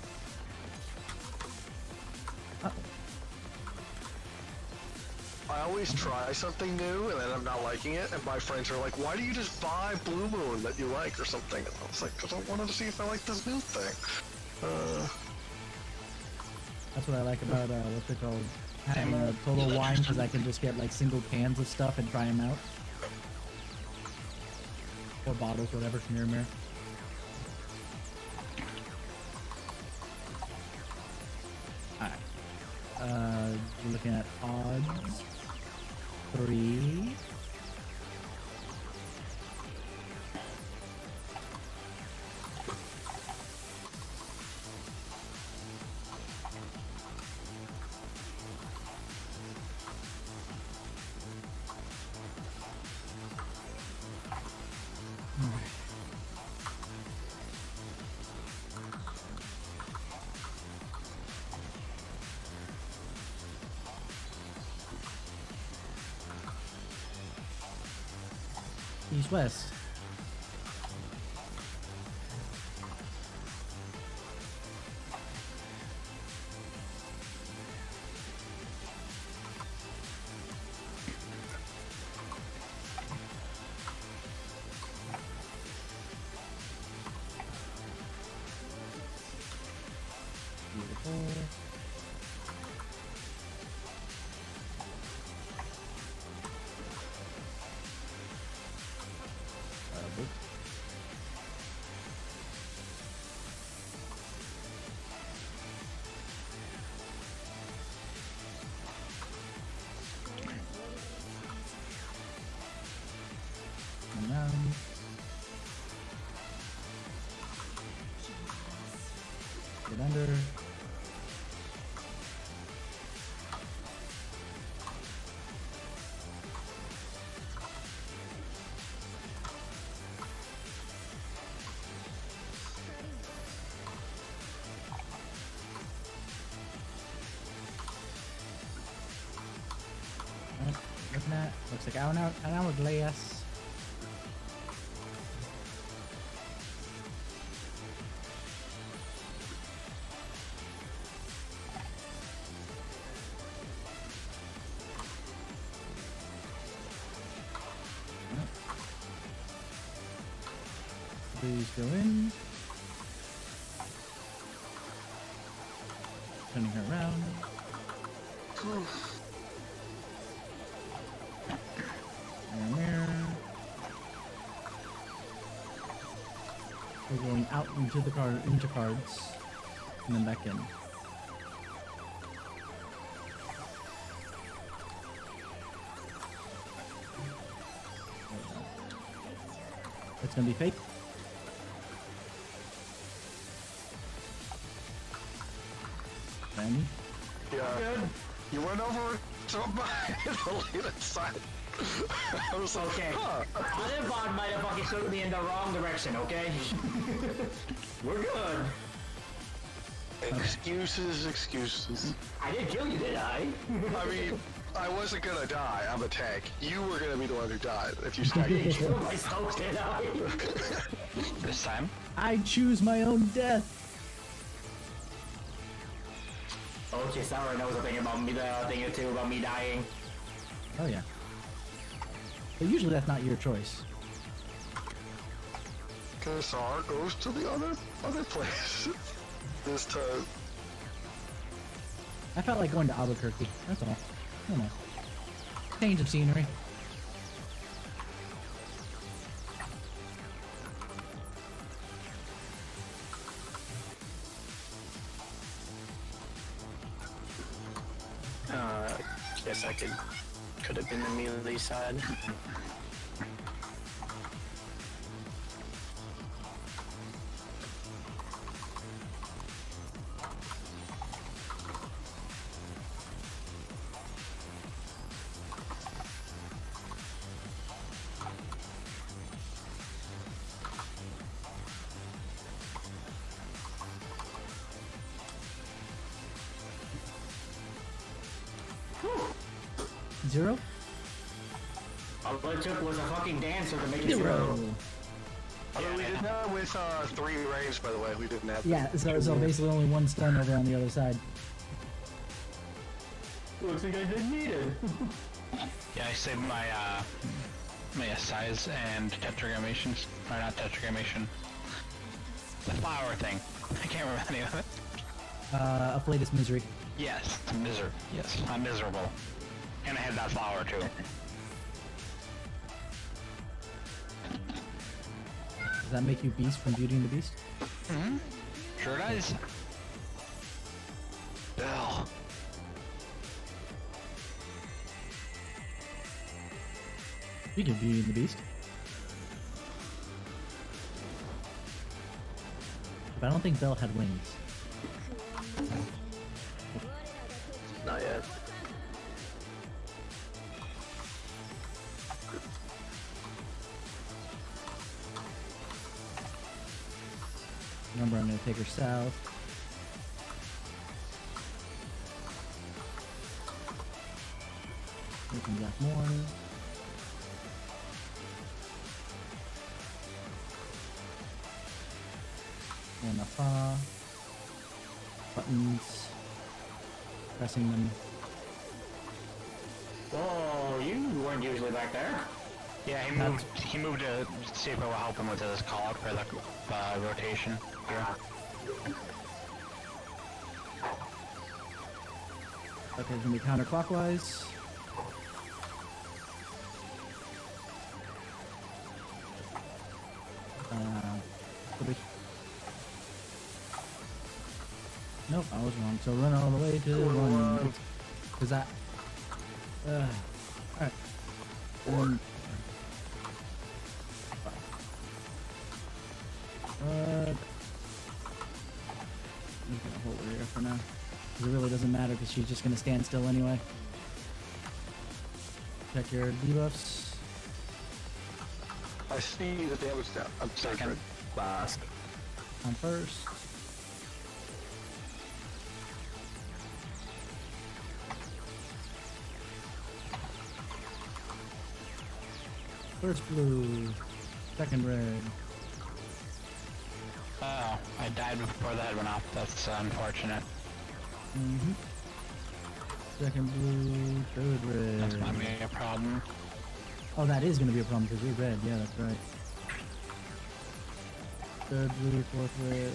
C: I always try something new, and then I'm not liking it, and my friends are like, why do you just buy Blue Moon that you like or something? And I was like, because I wanted to see if I like this new thing.
A: That's what I like about what's it called? I'm a total wine because I can just get like single cans of stuff and try them out. Or bottles, whatever, mirror, mirror. Alright. We're looking at odds. 3. East west. Beautiful. Get under. Looking at, looks like an hourglass. Please go in. Turning her around. Mirror. We're going out into the into cards, and then back in. It's gonna be fake. Then.
C: Yeah. You went over to the left side. I was like,
D: Okay.
C: huh.
D: Other bot might have fucking took me in the wrong direction, okay? We're good.
C: Excuses.
D: I didn't kill you, did I?
C: I mean, I wasn't gonna die. I'm a tank. You were gonna be the one who died if you
D: I
C: staggered.
D: didn't kill myself, did I?
B: This time?
A: I choose my own death.
D: Okay, sorry, that was a thing about me, the thing or two about me dying.
A: Oh yeah. But usually that's not your choice.
C: Kassar goes to the other place this time.
A: I felt like going to Albuquerque. That's all. I don't know. Change of scenery.
E: Guess I could have been the melee side.
A: Zero?
D: All it took was a fucking dancer to make it
A: Zero.
D: zero.
C: Although we did not with 3 raves, by the way. We didn't have.
A: Yeah, so basically only one stun over on the other side.
D: Looks like I didn't need it.
B: Yeah, I saved my my size and tetragrammations. Or not tetragrammation. The flower thing. I can't remember the name of it.
A: Afflatus Misery.
B: Yes, yes, I'm miserable. And I had that flower too.
A: Does that make you Beast from Beauty and the Beast?
B: Mm-hmm. Sure does. Bill.
A: Speaking of Beauty and the Beast. But I don't think Belle had wings.
C: Not yet.
A: Remember, I'm gonna take her south. Here comes Black Morn. And a fa. Buttons. Pressing them.
D: Whoa, you weren't usually back there.
B: Yeah, he moved to see if it will help him with his call out for the rotation. Yeah.
A: Okay, it's gonna be counterclockwise. Nope, I was wrong. So run all the way to one. Cause that. Alright. One. I'm gonna hold her here for now. 'Cause it really doesn't matter because she's just gonna stand still anyway. Check your debuffs.
C: I see the damage down. I'm second. Last.
A: I'm first. First blue, second red.
B: Oh, I died before the head went off. That's unfortunate.
A: Mm-hmm. Second blue, third red.
B: That's gonna be a problem.
A: Oh, that is gonna be a problem because we're red. Yeah, that's right. Third blue, fourth red.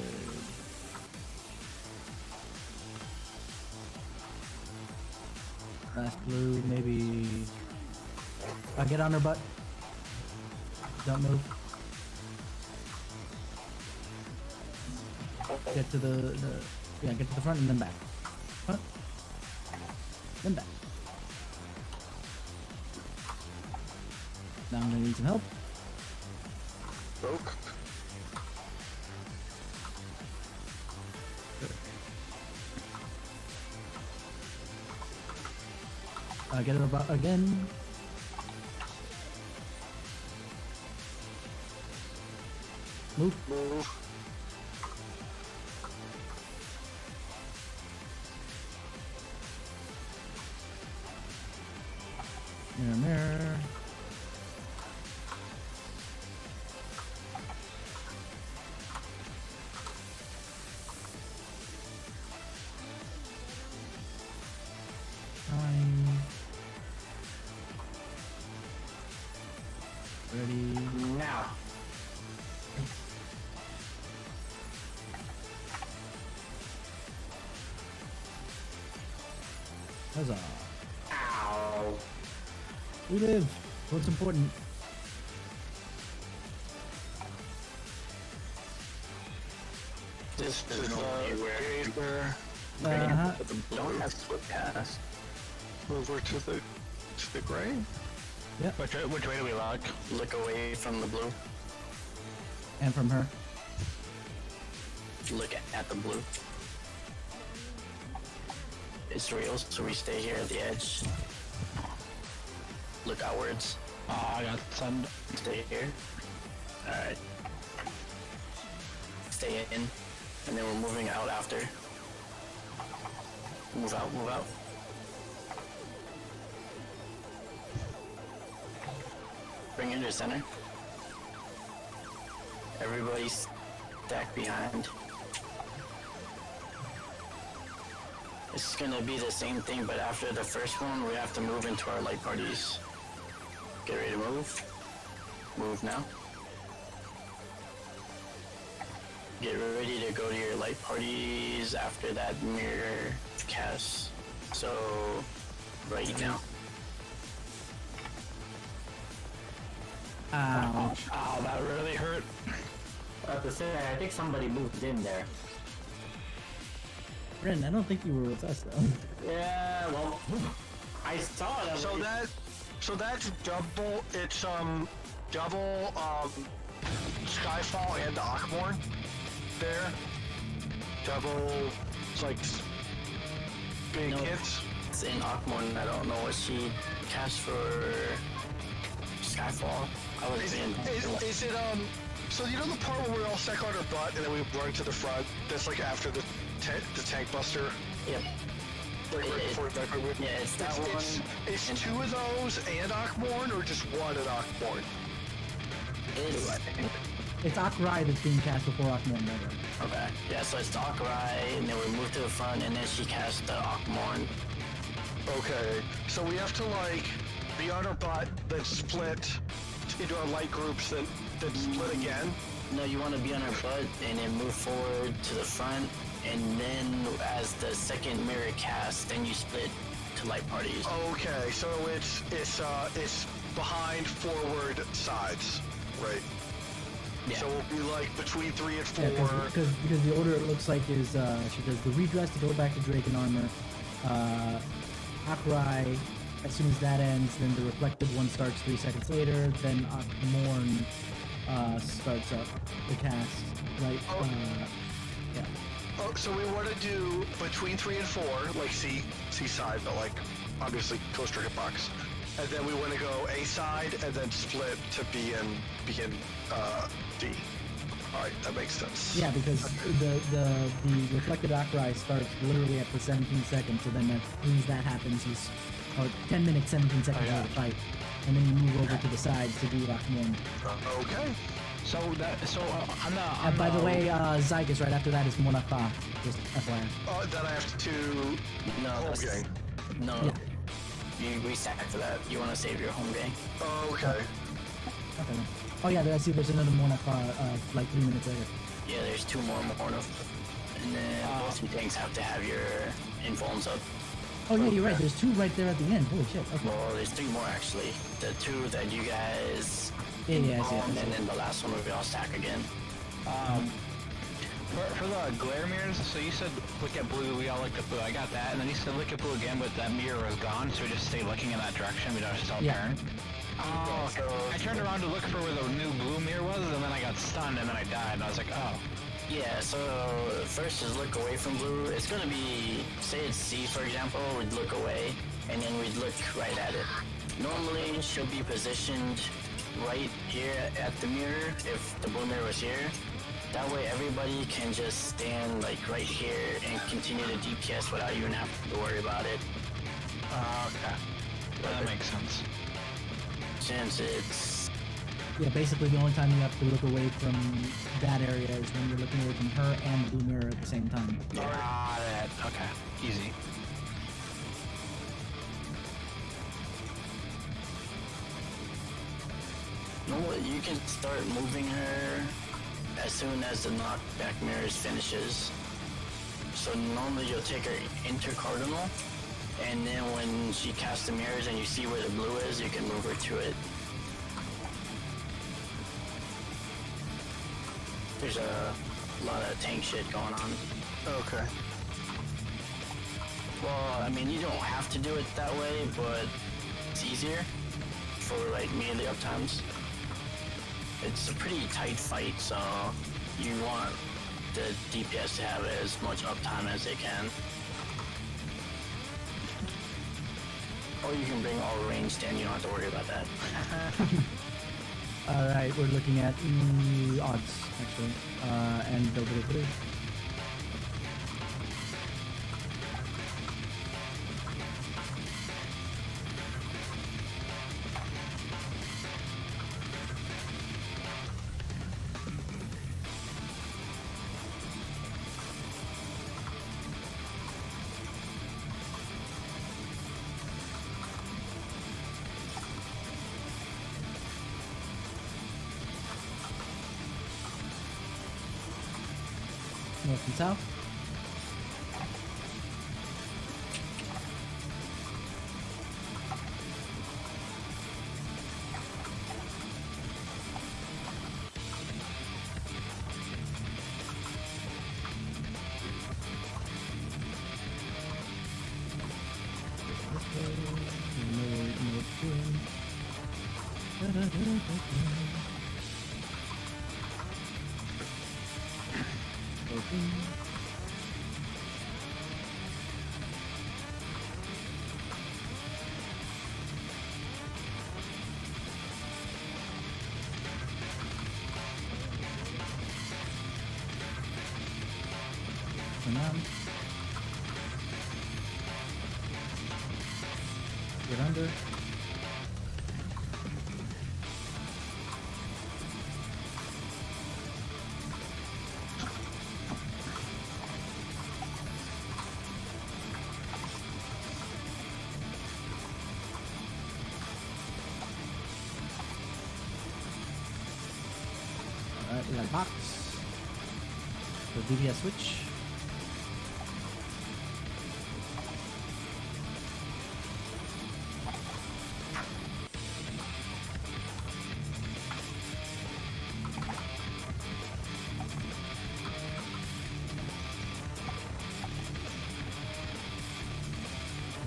A: Last blue, maybe. Get on her butt. Don't move. Get to get to the front and then back. Front. Then back. Now I'm gonna need some help.
C: Broke.
A: Get her about again. Move.
C: Move.
A: Mirror. Time. Ready.
D: Now.
A: Huzzah.
D: Ow.
A: We live. What's important?
C: This is Aether.
A: Uh-huh.
E: Don't have swift pass.
C: Over to the gray.
A: Yep.
B: Which way do we look?
E: Look away from the blue.
A: And from her.
E: Look at the blue. It's real, so we stay here at the edge. Look outwards.
B: Oh, I got sun.
E: Stay here. Alright. Stay in. And then we're moving out after. Move out, move out. Bring it to center. Everybody stack behind. It's gonna be the same thing, but after the first one, we have to move into our light parties. Get ready to move. Move now. get ready to go to your light parties after that mirror cast. So, right now.
A: Ouch.
B: Oh, that really hurt.
D: I have to say, I think somebody moved in there.
A: Ren, I don't think you were with us though.
D: Yeah, well, I saw it.
C: So that's double. It's double Skyfall and Akmorn there. Double. It's like big
E: No.
C: hits.
E: It's in Akmon. I don't know what she cast for Skyfall. I was
C: Is
E: in.
C: it So you know the part where we all stack on our butt and then we run to the front? That's like after the tank buster.
E: Yep.
C: Like right before the back move.
E: Yeah, it's that one.
C: It's two of those and Akmorn, or just one at Akmorn?
A: It's Akrai that's being cast before Akmorn.
E: Okay. Yeah, so it's the Akrai, and then we move to the front, and then she casts the Akmorn.
C: Okay, so we have to like be on our butt, then split into our light groups, then split again.
E: No, you want to be on her butt, and then move forward to the front, and then as the second mirror casts, then you split to light parties.
C: Okay, so it's behind, forward, sides, right?
E: Yeah.
C: So we'll be like between 3 and 4.
A: Yeah, because the order it looks like is she does the redress to go back to Draken armor, Akrai. As soon as that ends, then the reflective one starts 3 seconds later. Then Akmorn starts up the cast, right? Yeah.
C: Oh, so we want to do between 3 and 4, like C side, but like obviously coaster hitbox. And then we want to go A side and then split to B and D. All right, that makes sense.
A: Yeah, because the reflected Akrai starts literally at the 17 seconds, so then as soon as that happens, he's 10 minutes, 17 seconds
B: yeah.
A: of the fight, and then you move over to the sides to do Akmorn.
C: Okay.
B: So on the
A: And by the way, Zygus right after that is Monafa, just FYI.
C: Then I have to
E: No,
C: home
E: that's,
C: gang.
E: no.
A: Yeah.
E: You reset for that. You want to save your home gang.
C: Okay.
A: Okay. Oh yeah, I see there's another Monafa like 3 minutes later.
E: Yeah, there's 2 more Morno. And then both you tanks have to have your informs up.
A: Oh yeah, you're right, there's 2 right there at the end. Holy shit, okay.
E: Well, there's 3 more actually. The 2 that you guys
A: Yeah, I see it.
E: informed, and then the last one will be all stack again.
B: For the glare mirrors, so you said look at blue, we all looked at blue, I got that, and then you said look at blue again, but that mirror was gone, so we just stay looking in that direction, we don't still
A: Yeah.
B: turn. Oh, okay. I turned around to look for where the new blue mirror was, and then I got stunned, and then I died, and I was like, oh.
E: Yeah, so first is look away from blue. It's gonna be, say it's C for example, we'd look away, and then we'd look right at it. Normally, she'll be positioned right here at the mirror, if the blue mirror was here. That way everybody can just stand like right here and continue to DPS without even having to worry about it.
B: Okay. That makes sense.
E: Since it's...
A: Yeah, basically the only time you have to look away from that area is when you're looking away from her and the blue mirror at the same time.
B: Got it. Okay. Easy.
E: You know what, you can start moving her as soon as the knockback mirrors finishes. So normally you'll take her intercardinal, and then when she casts the mirrors and you see where the blue is, you can move her to it. There's a lot of tank shit going on.
C: Okay.
E: Well, I mean, you don't have to do it that way, but it's easier for like melee uptimes. It's a pretty tight fight, so you want the DPS to have as much uptime as they can. Or you can bring all ranged in, you don't have to worry about that.
A: Alright, we're looking at odds, actually, and over to 3. North and south. Get under. Alright, we got a box. The DPS switch.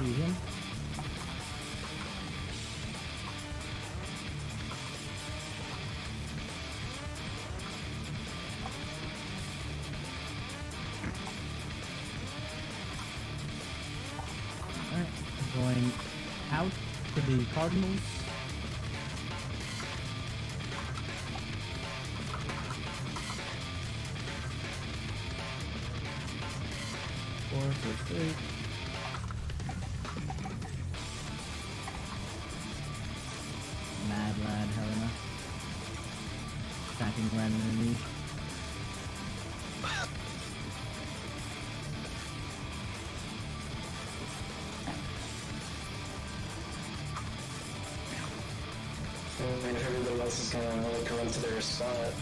A: Region. Alright, going out to the Cardinals. Four, three. Mad lad, Helena. Attacking random enemies.
F: And if everybody else is gonna like run to their spot,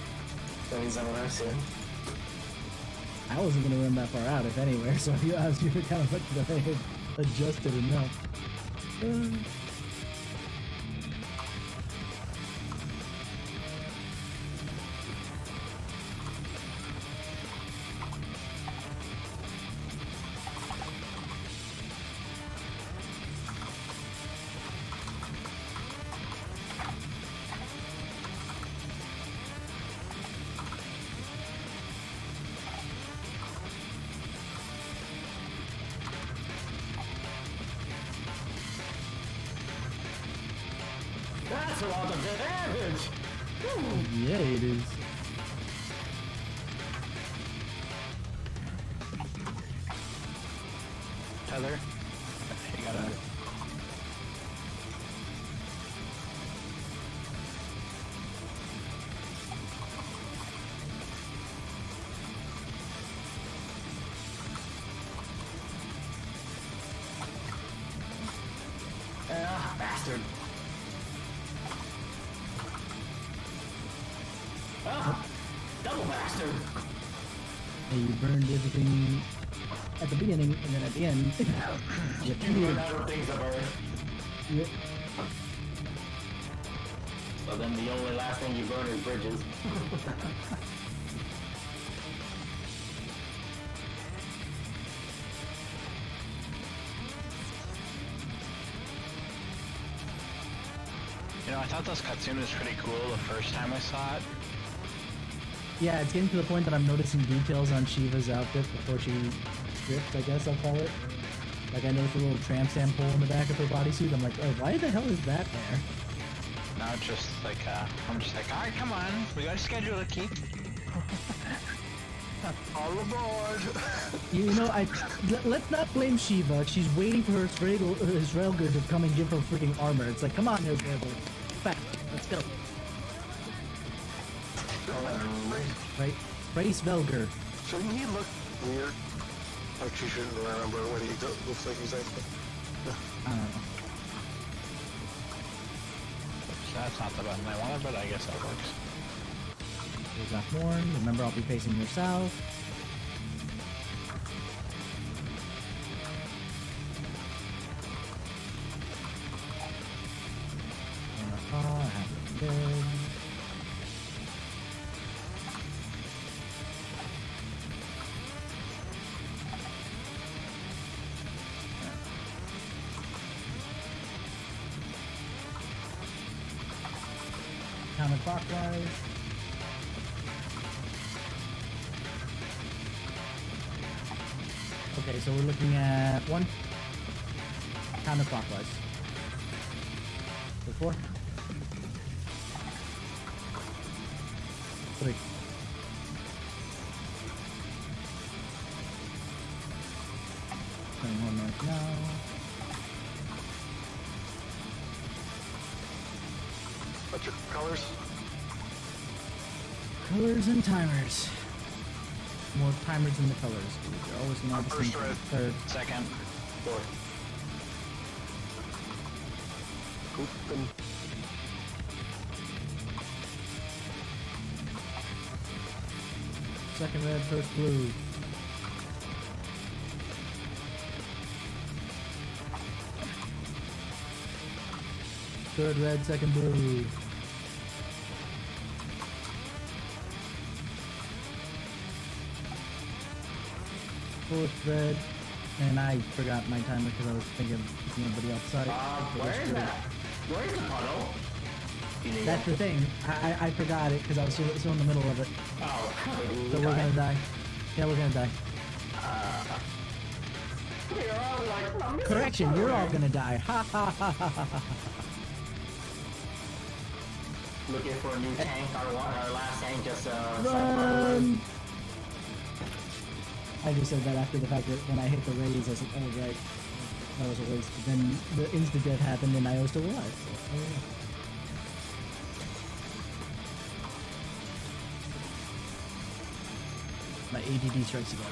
F: that means I don't have to.
A: I wasn't gonna run that far out, if anywhere, so you were kind of lucky that I had adjusted enough.
D: That's a lot of damage!
A: Yeah, it is.
B: Tether. You got it.
D: Bastard! Ah! Double bastard!
A: Hey, you burned everything at the beginning, and then at the end,
D: You run out of things to burn.
A: Yep.
D: So then the only last thing you burn is bridges.
B: You know, I thought this cutscene was pretty cool the first time I saw it.
A: Yeah, it's getting to the point that I'm noticing details on Shiva's outfit before she stripped, I guess I'll call it. Like I noticed a little tramp stamp hole in the back of her bodysuit. I'm like, oh, why the hell is that there?
B: Now it's just like, I'm just like, alright, come on, we got a schedule to keep.
C: All aboard!
A: You know, let's not blame Shiva. She's waiting for her Israelger to come and give her freaking armor. It's like, come on, Israelger. Back, let's go. Right? Race Velger.
C: Shouldn't he look weird? Like she shouldn't remember what he looks like exactly.
A: I don't know.
B: That's not the button I wanted, but I guess that works.
A: There's that Morn. Remember, I'll be facing your south. Counterclockwise. Okay, so we're looking at 1. Counterclockwise. So 4. 3. Turning 1 north now.
C: What's your colors?
A: Colors and timers. More timers than the colors. They're always going to have the
C: First
A: same
C: red.
A: third.
B: Second.
C: Fourth. Open.
A: Second red, first blue. Third red, second blue. Fourth red, and I forgot my timer because I was thinking of somebody outside.
D: Where is that? Where's the puddle?
A: That's the thing. I forgot it because I was still in the middle of it.
D: Oh,
A: So we're gonna die. Yeah, we're gonna die.
D: We're all like, I'm missing
A: Correction,
D: a
A: you're
D: puddle.
A: all gonna die. Ha ha ha ha ha ha.
D: Looking for a new tank. Our last tank just
A: Run! I just said that after the fact that when I hit the raise, I said, oh right, that was a waste. But then the insta-death happened and I was still alive. So, oh, yeah. My ADD strikes again.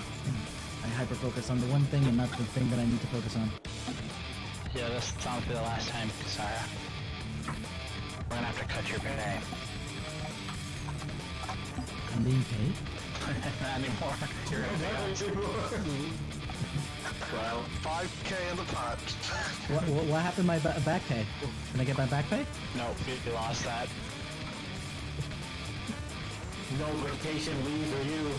A: I hyper-focus on the one thing and not the thing that I need to focus on.
B: Yeah, this sounds for the last time, Sarah. We're gonna have to cut your pay.
A: I'm being paid?
B: Not anymore. You're gonna
D: Well,
C: 5K in the pot.
A: What happened to my back pay? Can I get my back pay?
B: Nope, you lost that.
D: no vacation leave for you.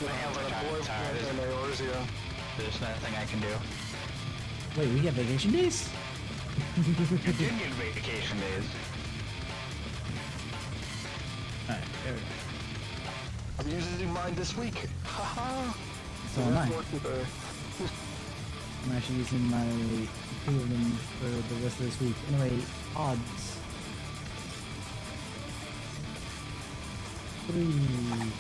B: My hands are tired.
C: And they orders you.
B: There's nothing I can do.
A: Wait, we get vacation days?
B: You did get vacation days.
A: Alright, there we go.
C: I'm using mine this week. Haha.
A: So am I.
C: Working there.
A: I'm actually using my 2 of them for the rest of this week. Anyway, odds. 3.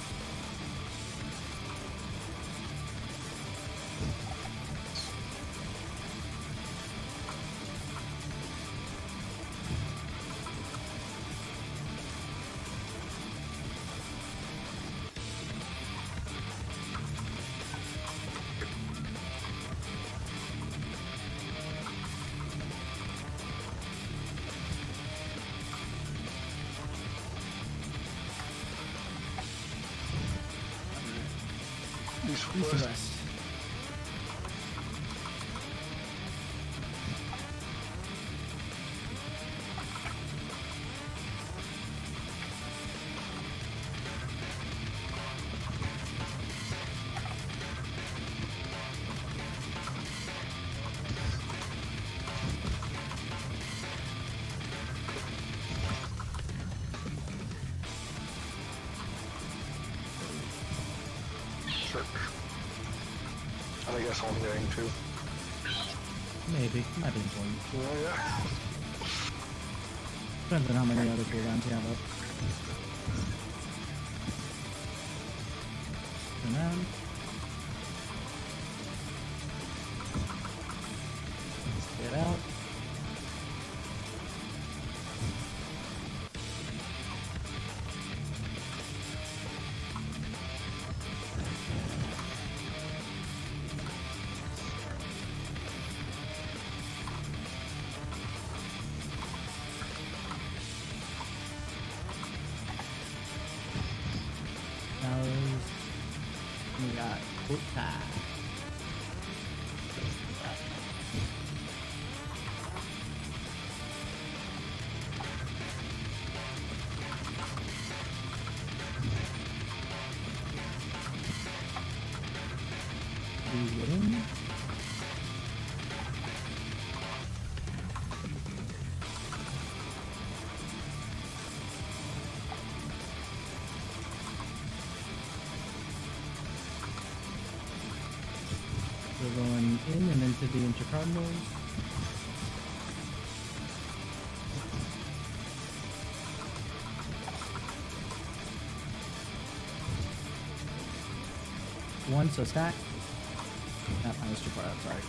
C: East
A: East to
C: west.
A: west.
C: Sure. I guess I'm getting to.
A: Maybe. Might be important.
C: Oh yeah.
A: Depends on how many other cooldowns you have up. Turn around. Let's get out. Now we got Uta. These get in. bunch of cardinals. One, so stack. I was too far out, sorry.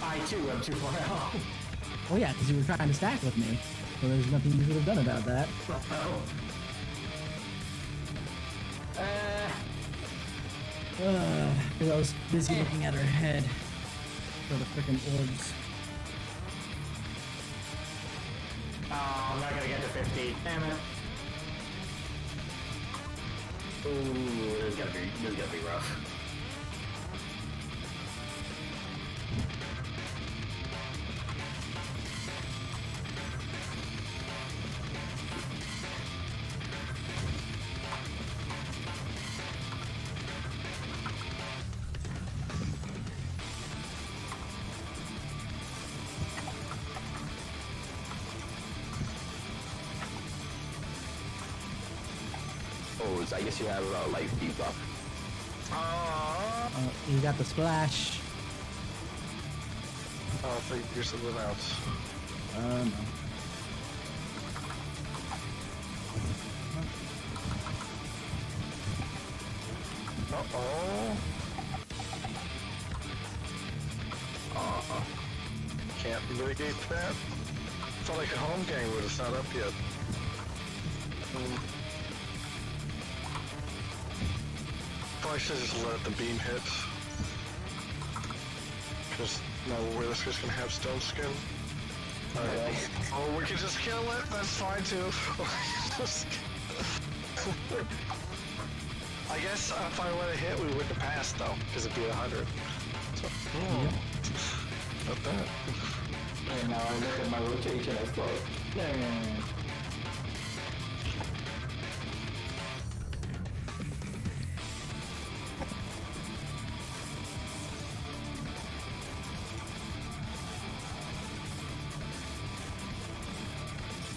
D: I too am too far out.
A: Oh yeah, because you were trying to stack with me. So there's nothing you could have done about that. Because I was busy looking at her head for the freaking orbs.
D: Oh, I'm not gonna get to 50. Damn it. Ooh, this is gonna be rough.
F: Oh, so I guess you have like debuff.
A: You got the splash.
C: Oh, I think you're something else.
A: No.
C: Uh-oh. Can't mitigate that. Felt like a home game, but it's not up yet. Probably should just let the beam hit. Because no, we're just gonna have stone skin. Alright. Oh, we can just kill it. That's fine too. I guess if I would have hit, we wouldn't have passed though, because it'd be 100. So, not that.
D: And now I look at my rotation as well.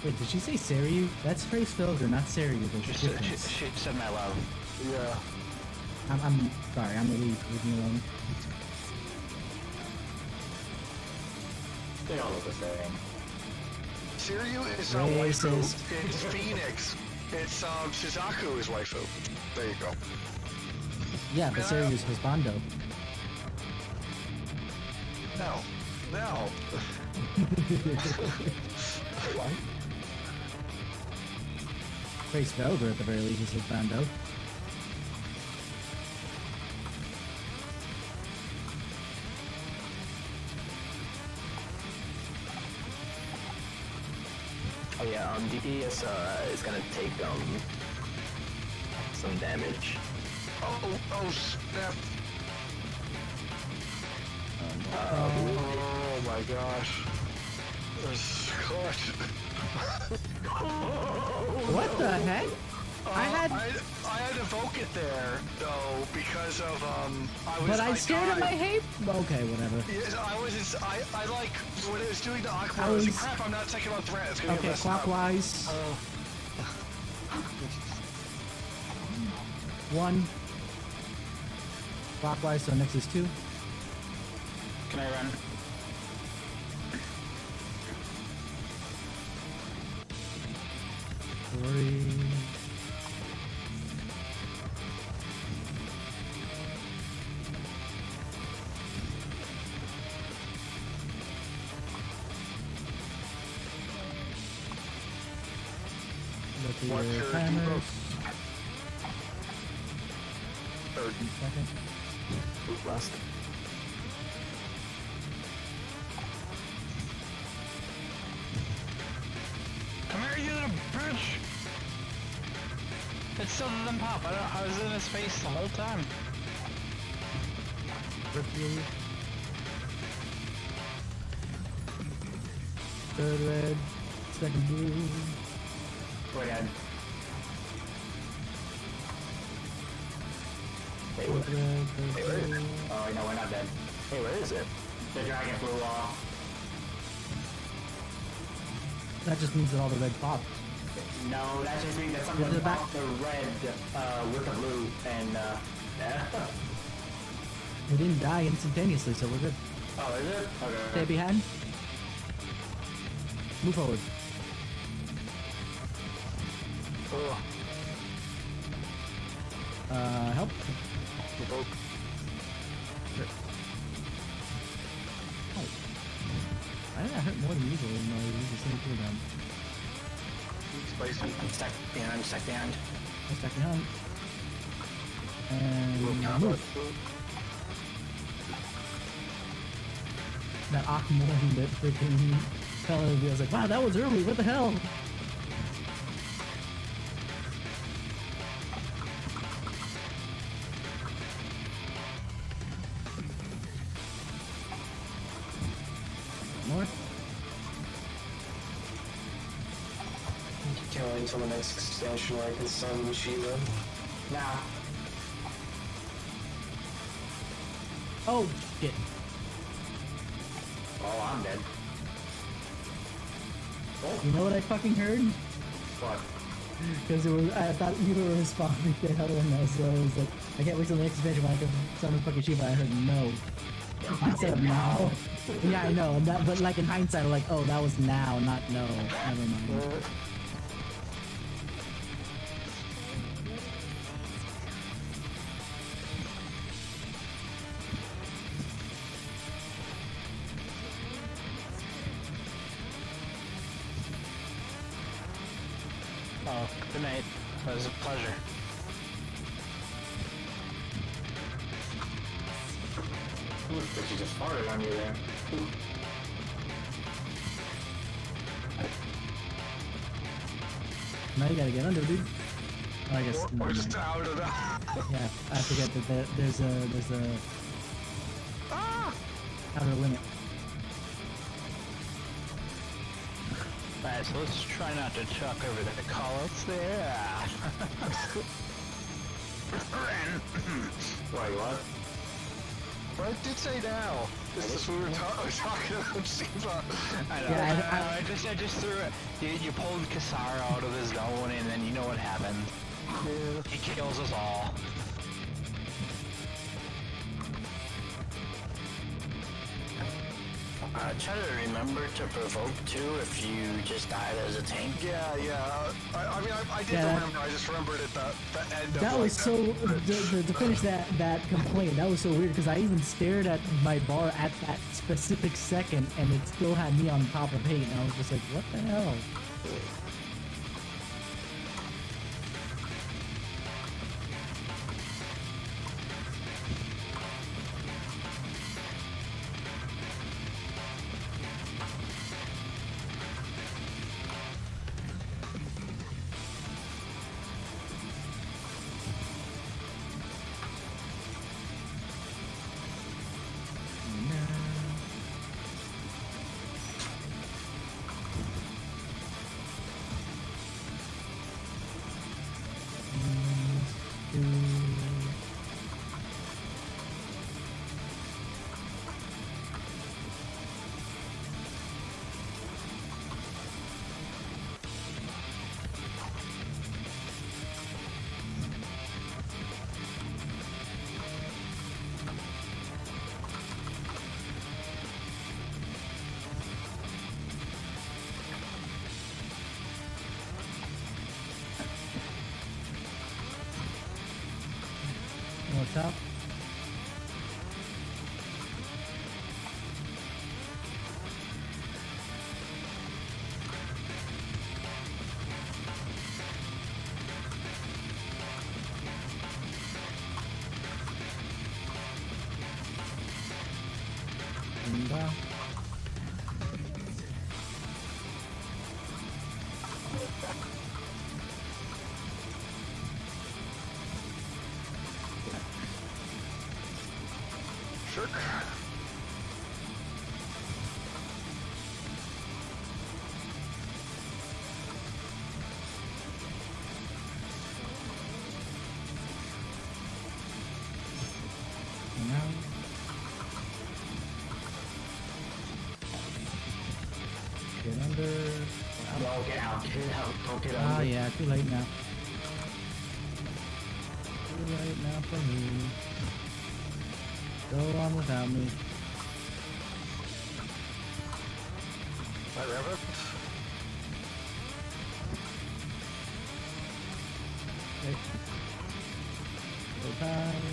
A: Wait, did she say Saryu? That's phrase filter, not Saryu. There's a difference.
B: She said my love.
C: Yeah.
A: I'm sorry, I'm gonna leave me alone.
D: They all look the same.
C: Shiryu is not waifu.
A: Racist.
C: It's Phoenix. It's Shizaku is waifu. There you go.
A: Yeah, but Saryu is husbando.
C: No. No. What?
A: Phrase Velver at the very least is husbando.
F: Oh yeah, DPS is gonna take some damage.
C: Oh snap. Oh my gosh.
A: What the heck? I had
C: to evoke it there though because of
A: I scared of my hate. Okay, whatever.
C: Yes, I like when it was doing the aqua. I was like, crap, I'm not taking on threat. It's gonna
A: Okay,
C: get
A: clockwise. One. Clockwise, so next is 2.
B: Can I run?
A: Three. Look at
C: What's
A: your
C: your
A: timers.
C: debuff?
A: 30 seconds.
F: Last.
B: Come here, you little bitch! It still didn't pop. I was in his face the whole time.
A: Rip-you. Third red, second blue.
D: We're dead.
F: Hey,
A: Fourth red,
F: Hey,
A: third
F: where is
A: blue.
F: it?
D: Oh, no, we're not dead.
F: Hey, where is it?
D: The dragon flew off.
A: That just means that all the red popped.
D: No, that just means that
A: Is
D: someone
A: it back?
D: popped the red with the blue, and
A: We didn't die instantaneously, so we're good.
D: Oh, is it? Okay.
A: Stay behind. Move forward.
C: Oh,
A: Help.
C: provoke.
A: Sure. Oh. Why did I hurt more than usual even though I used the same cooldown?
C: Spicy.
E: I'm stuck behind, stuck behind.
A: I stuck behind. And
C: Now,
A: move. That Aquaman that freaking fell in the I was like, wow, that was early. What the hell? More?
F: Can't wait until the next expansion where I can summon Shiva.
D: Now.
A: Oh, shit.
D: Oh, I'm dead.
A: You know what I fucking heard?
D: What?
A: Because I thought you were responding to Helena, so I was like, I can't wait till the next expansion when I can summon fucking Shiva. I heard no. Instead of now. Yeah, I know. But like in hindsight, I'm like, oh, that was now, not no. Never mind.
B: Oh, good night. It was a pleasure.
D: Ooh, but she just farted on you there. Ooh.
A: Now you gotta get under, dude. Oh, I guess.
C: We're
A: never
C: just
A: mind.
C: out of that.
A: Yeah, I forget that there's a outer limit.
B: Alright, so let's try not to chuck over the callouts there.
D: Wait, what?
C: But I did say now. This is what we were talking about Shiva.
B: I know.
A: Yeah,
B: I just threw it. You pulled Kasara out of his zone, and then you know what happened. He kills us all.
E: Try to remember to provoke too if you just died as a tank.
C: Yeah. I mean, I did
A: Yeah,
C: remember. I just remembered at the end of
A: That
C: like,
A: was so to finish that complaint. That was so weird because I even stared at my bar at that specific second, and it still had me on top of 8, and I was just like, what the hell? What's up? Wow.
C: Sure.
A: Now. Get under.
D: No, get out, don't get
A: Ah,
D: out.
A: yeah, too late now. Too late now for me. Go on without me.
C: My rabbit.
A: Okay. Go time.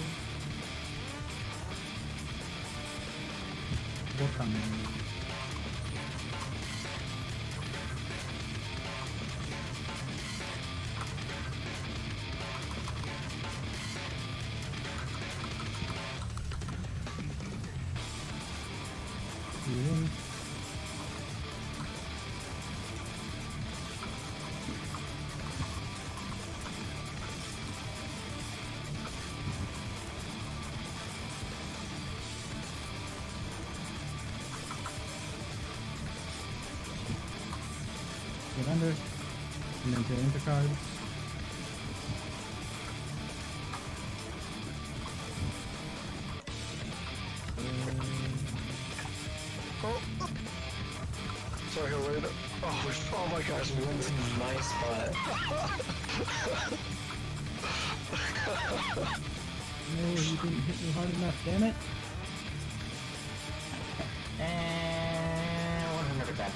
A: Bottom. In. Get under, and then to enter cards.
C: Oh. Sorry, Helena. Oh my gosh.
F: You went to my spot.
A: No, you didn't hit me hard enough, damn it.
D: And 100%.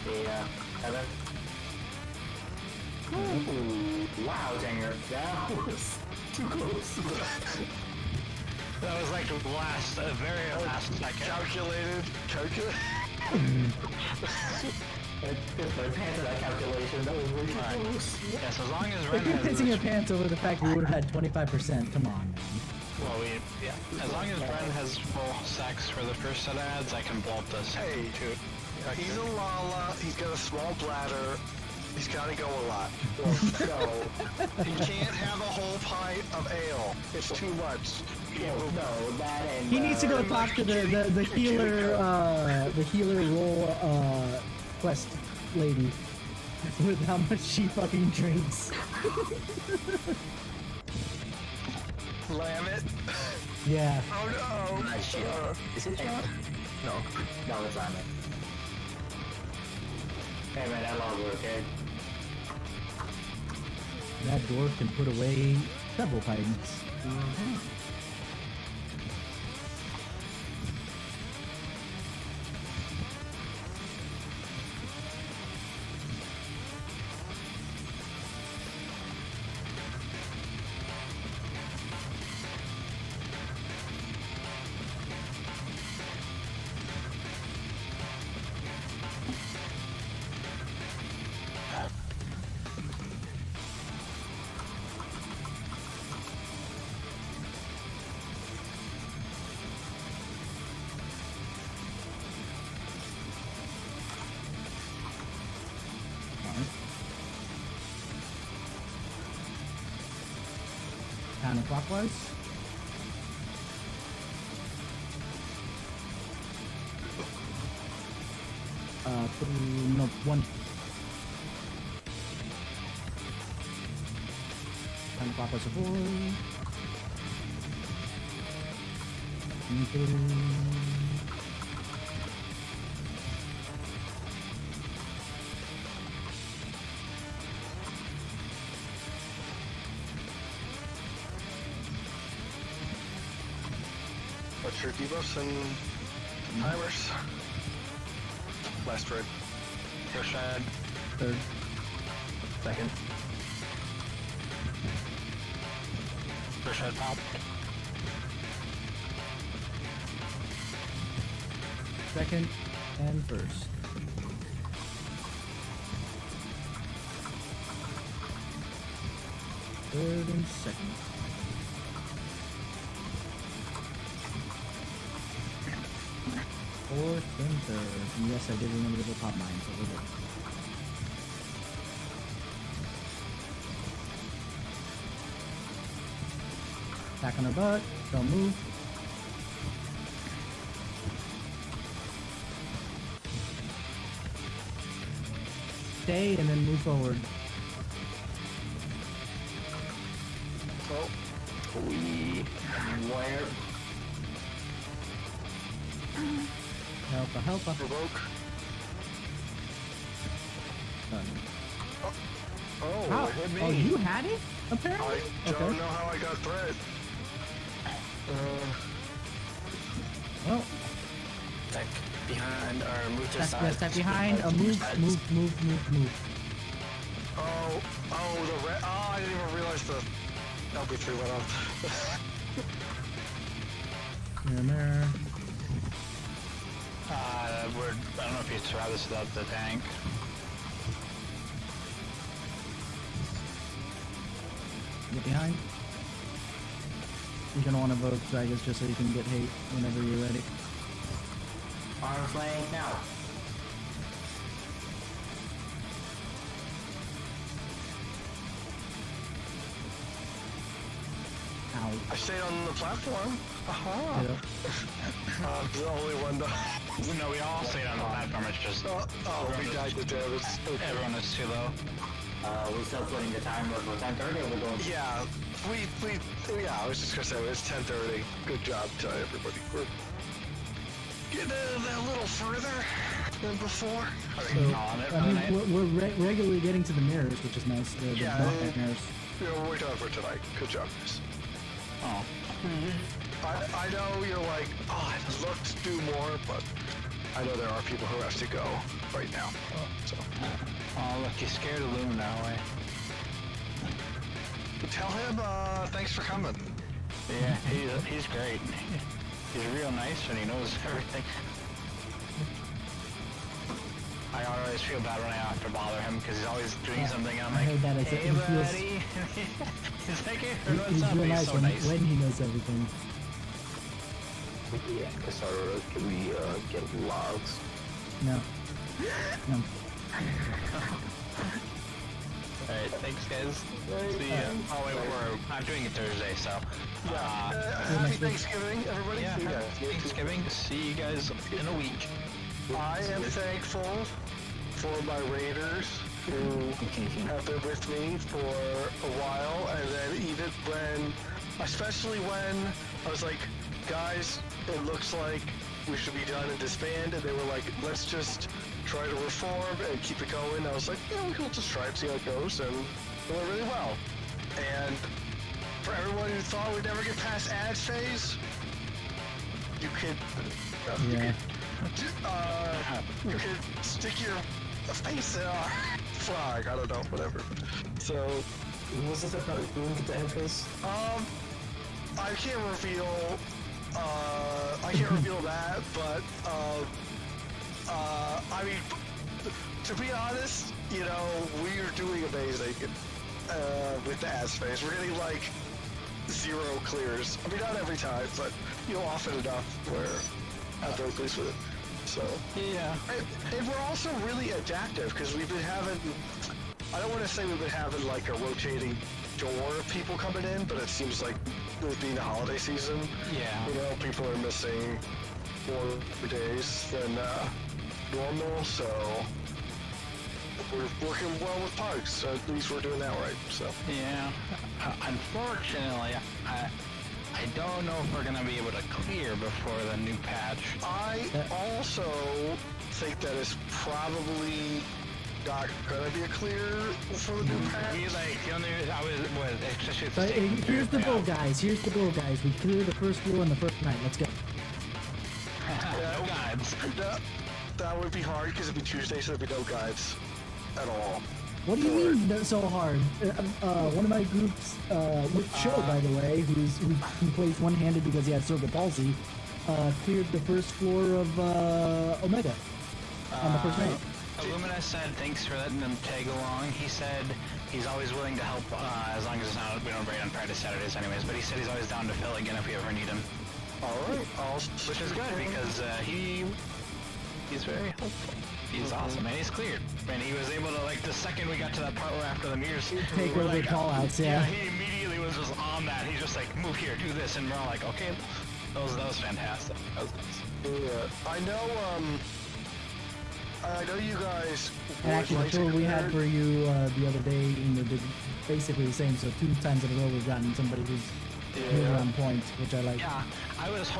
D: Yeah, Heather. Ooh, wow, Janger. That was too close.
B: That was like the very last second.
C: Calculated.
D: If my pants at that calculation, that was really close.
B: Yes, as long as
A: Like
B: Ren
A: you're
B: has
A: pissing your pants over the fact we would have had 25%. Come on, man.
B: well, as long as Ren has full sex for the first set of ads, I can blow up this.
C: Hey,
B: dude.
C: he's a Lala. He's got a small bladder. He's got to go a lot. Well, no, he can't have a whole pint of ale. It's too much.
D: No, that and
A: He needs to go talk to the healer role quest lady with how much she fucking drinks.
C: Lam it.
A: Yeah.
C: Oh no.
D: Shit. Is it shot?
C: No.
D: No, it's on it. Hey man, that log work, okay?
A: That dwarf can put away several titans. Counterclockwise. No, one. Counterclockwise of 4.
C: What's your debuffs and timers? Last red.
B: First red.
A: Third.
F: Second.
B: First red pop.
A: Second and first. Third and second. Fourth and third. And yes, I did remember the pop mine, so we're good. Back on our butt. Don't move. Stay and then move forward.
C: Oh,
D: Where?
A: Help.
C: provoke.
A: Done.
C: Oh,
A: How?
C: it hit me.
A: Oh, you had it? Apparently?
C: I don't know how I got threat.
A: Well,
E: Attack behind or move to the
A: that's
E: side.
A: step behind. Move.
C: Oh, the red. Oh, I didn't even realize the LB3 went off.
A: Mirror.
B: I don't know if you surround this without the tank.
A: Get behind. You're gonna want to vote Zygus just so you can get hate whenever you're ready.
D: Arms length now.
A: Ow.
C: I stayed on the platform. Aha.
A: Yeah.
C: I'm the only one to...
B: No, we all stayed on the platform. It's just
C: we died to damage.
B: everyone is too low.
D: We still putting the time of 10:30 or we're going?
C: Yeah, yeah, I was just gonna say, it's 10:30. Good job to everybody. We're getting a little further than before.
A: So, I mean, we're regularly getting to the mirrors, which is nice. The
C: Yeah,
A: knockback mirrors.
C: You know, we're done for tonight. Good job, guys.
B: Oh.
C: I know you're like, oh, I'd love to do more, but I know there are people who have to go right now. So
B: Oh, look, you scared of Loom now, eh?
C: tell him thanks for coming.
B: Yeah, he's great. He's real nice and he knows everything. I always feel bad when I have to bother him because he's always doing something and I'm
A: I
B: like,
A: heard that. It's,
B: hey
A: he feels,
B: buddy. He's like, hey, what's
A: he's
B: up?
A: real
B: He's
A: nice,
B: so
A: when,
B: nice.
A: when he knows everything.
F: Yeah, can we get logs?
A: No. No.
B: Alright, thanks guys. See ya. Oh wait, I'm doing it Thursday, so.
C: Happy Thanksgiving, everybody.
B: Yeah,
C: See you
B: happy
C: guys.
B: Thanksgiving. See you guys in a week.
C: I am thankful for my raiders who have been with me for a while, and then even when, especially when I was like, guys, it looks like we should be done and disband, and they were like, let's just try to reform and keep it going. I was like, yeah, we'll just try and see how it goes, and it went really well. And for everyone who thought we'd never get past ads phase, you could,
A: Yeah.
C: you could stick your face in our flag. I don't know, whatever. So,
F: What was it about doing the headface?
C: I can't reveal. I can't reveal that, but I mean, to be honest, you know, we are doing amazing with the ads phase. We're getting like 0 clears. I mean, not every time, but you know, often enough where I'm very pleased with it. So
B: Yeah.
C: and we're also really adaptive because we've been having. I don't want to say we've been having like a rotating door of people coming in, but it seems like with being the holiday season,
B: Yeah.
C: you know, people are missing more days than normal, so we're working well with parks, so at least we're doing that right, so.
B: Yeah. Unfortunately, I don't know if we're gonna be able to clear before the new patch.
C: I also think that it's probably not gonna be a clear for the new patch.
B: We like the only I was especially
A: But here's the goal, guys. Here's the goal, guys. We clear the first floor on the first night. Let's go.
B: No guides.
C: that would be hard because it'd be Tuesday, so there'd be no guides at all.
A: What do you mean that's so hard? One of my groups, with Show, by the way, who plays one-handed because he had cerebral palsy, cleared the first floor of Omega on the first night.
B: Illumina said thanks for letting them tag along. He said he's always willing to help as long as it's not, we don't raid on Friday, Saturdays anyways, but he said he's always down to fill again if we ever need him.
C: Alright,
B: Which is good because he's very helpful. He's awesome, and he's cleared. And he was able to, like, the second we got to that part where after the mirrors,
A: Take
B: we're
A: over
B: like,
A: call-outs,
B: yeah, he immediately was just on that. He's just like, move here, do this, and we're all like, okay, that was fantastic. That was nice.
C: Yeah, I know you guys.
A: And actually, the tour we had for you the other day, did basically the same. So 2 times in a row, we've gotten somebody who's really on point, which I like.
B: Yeah, I was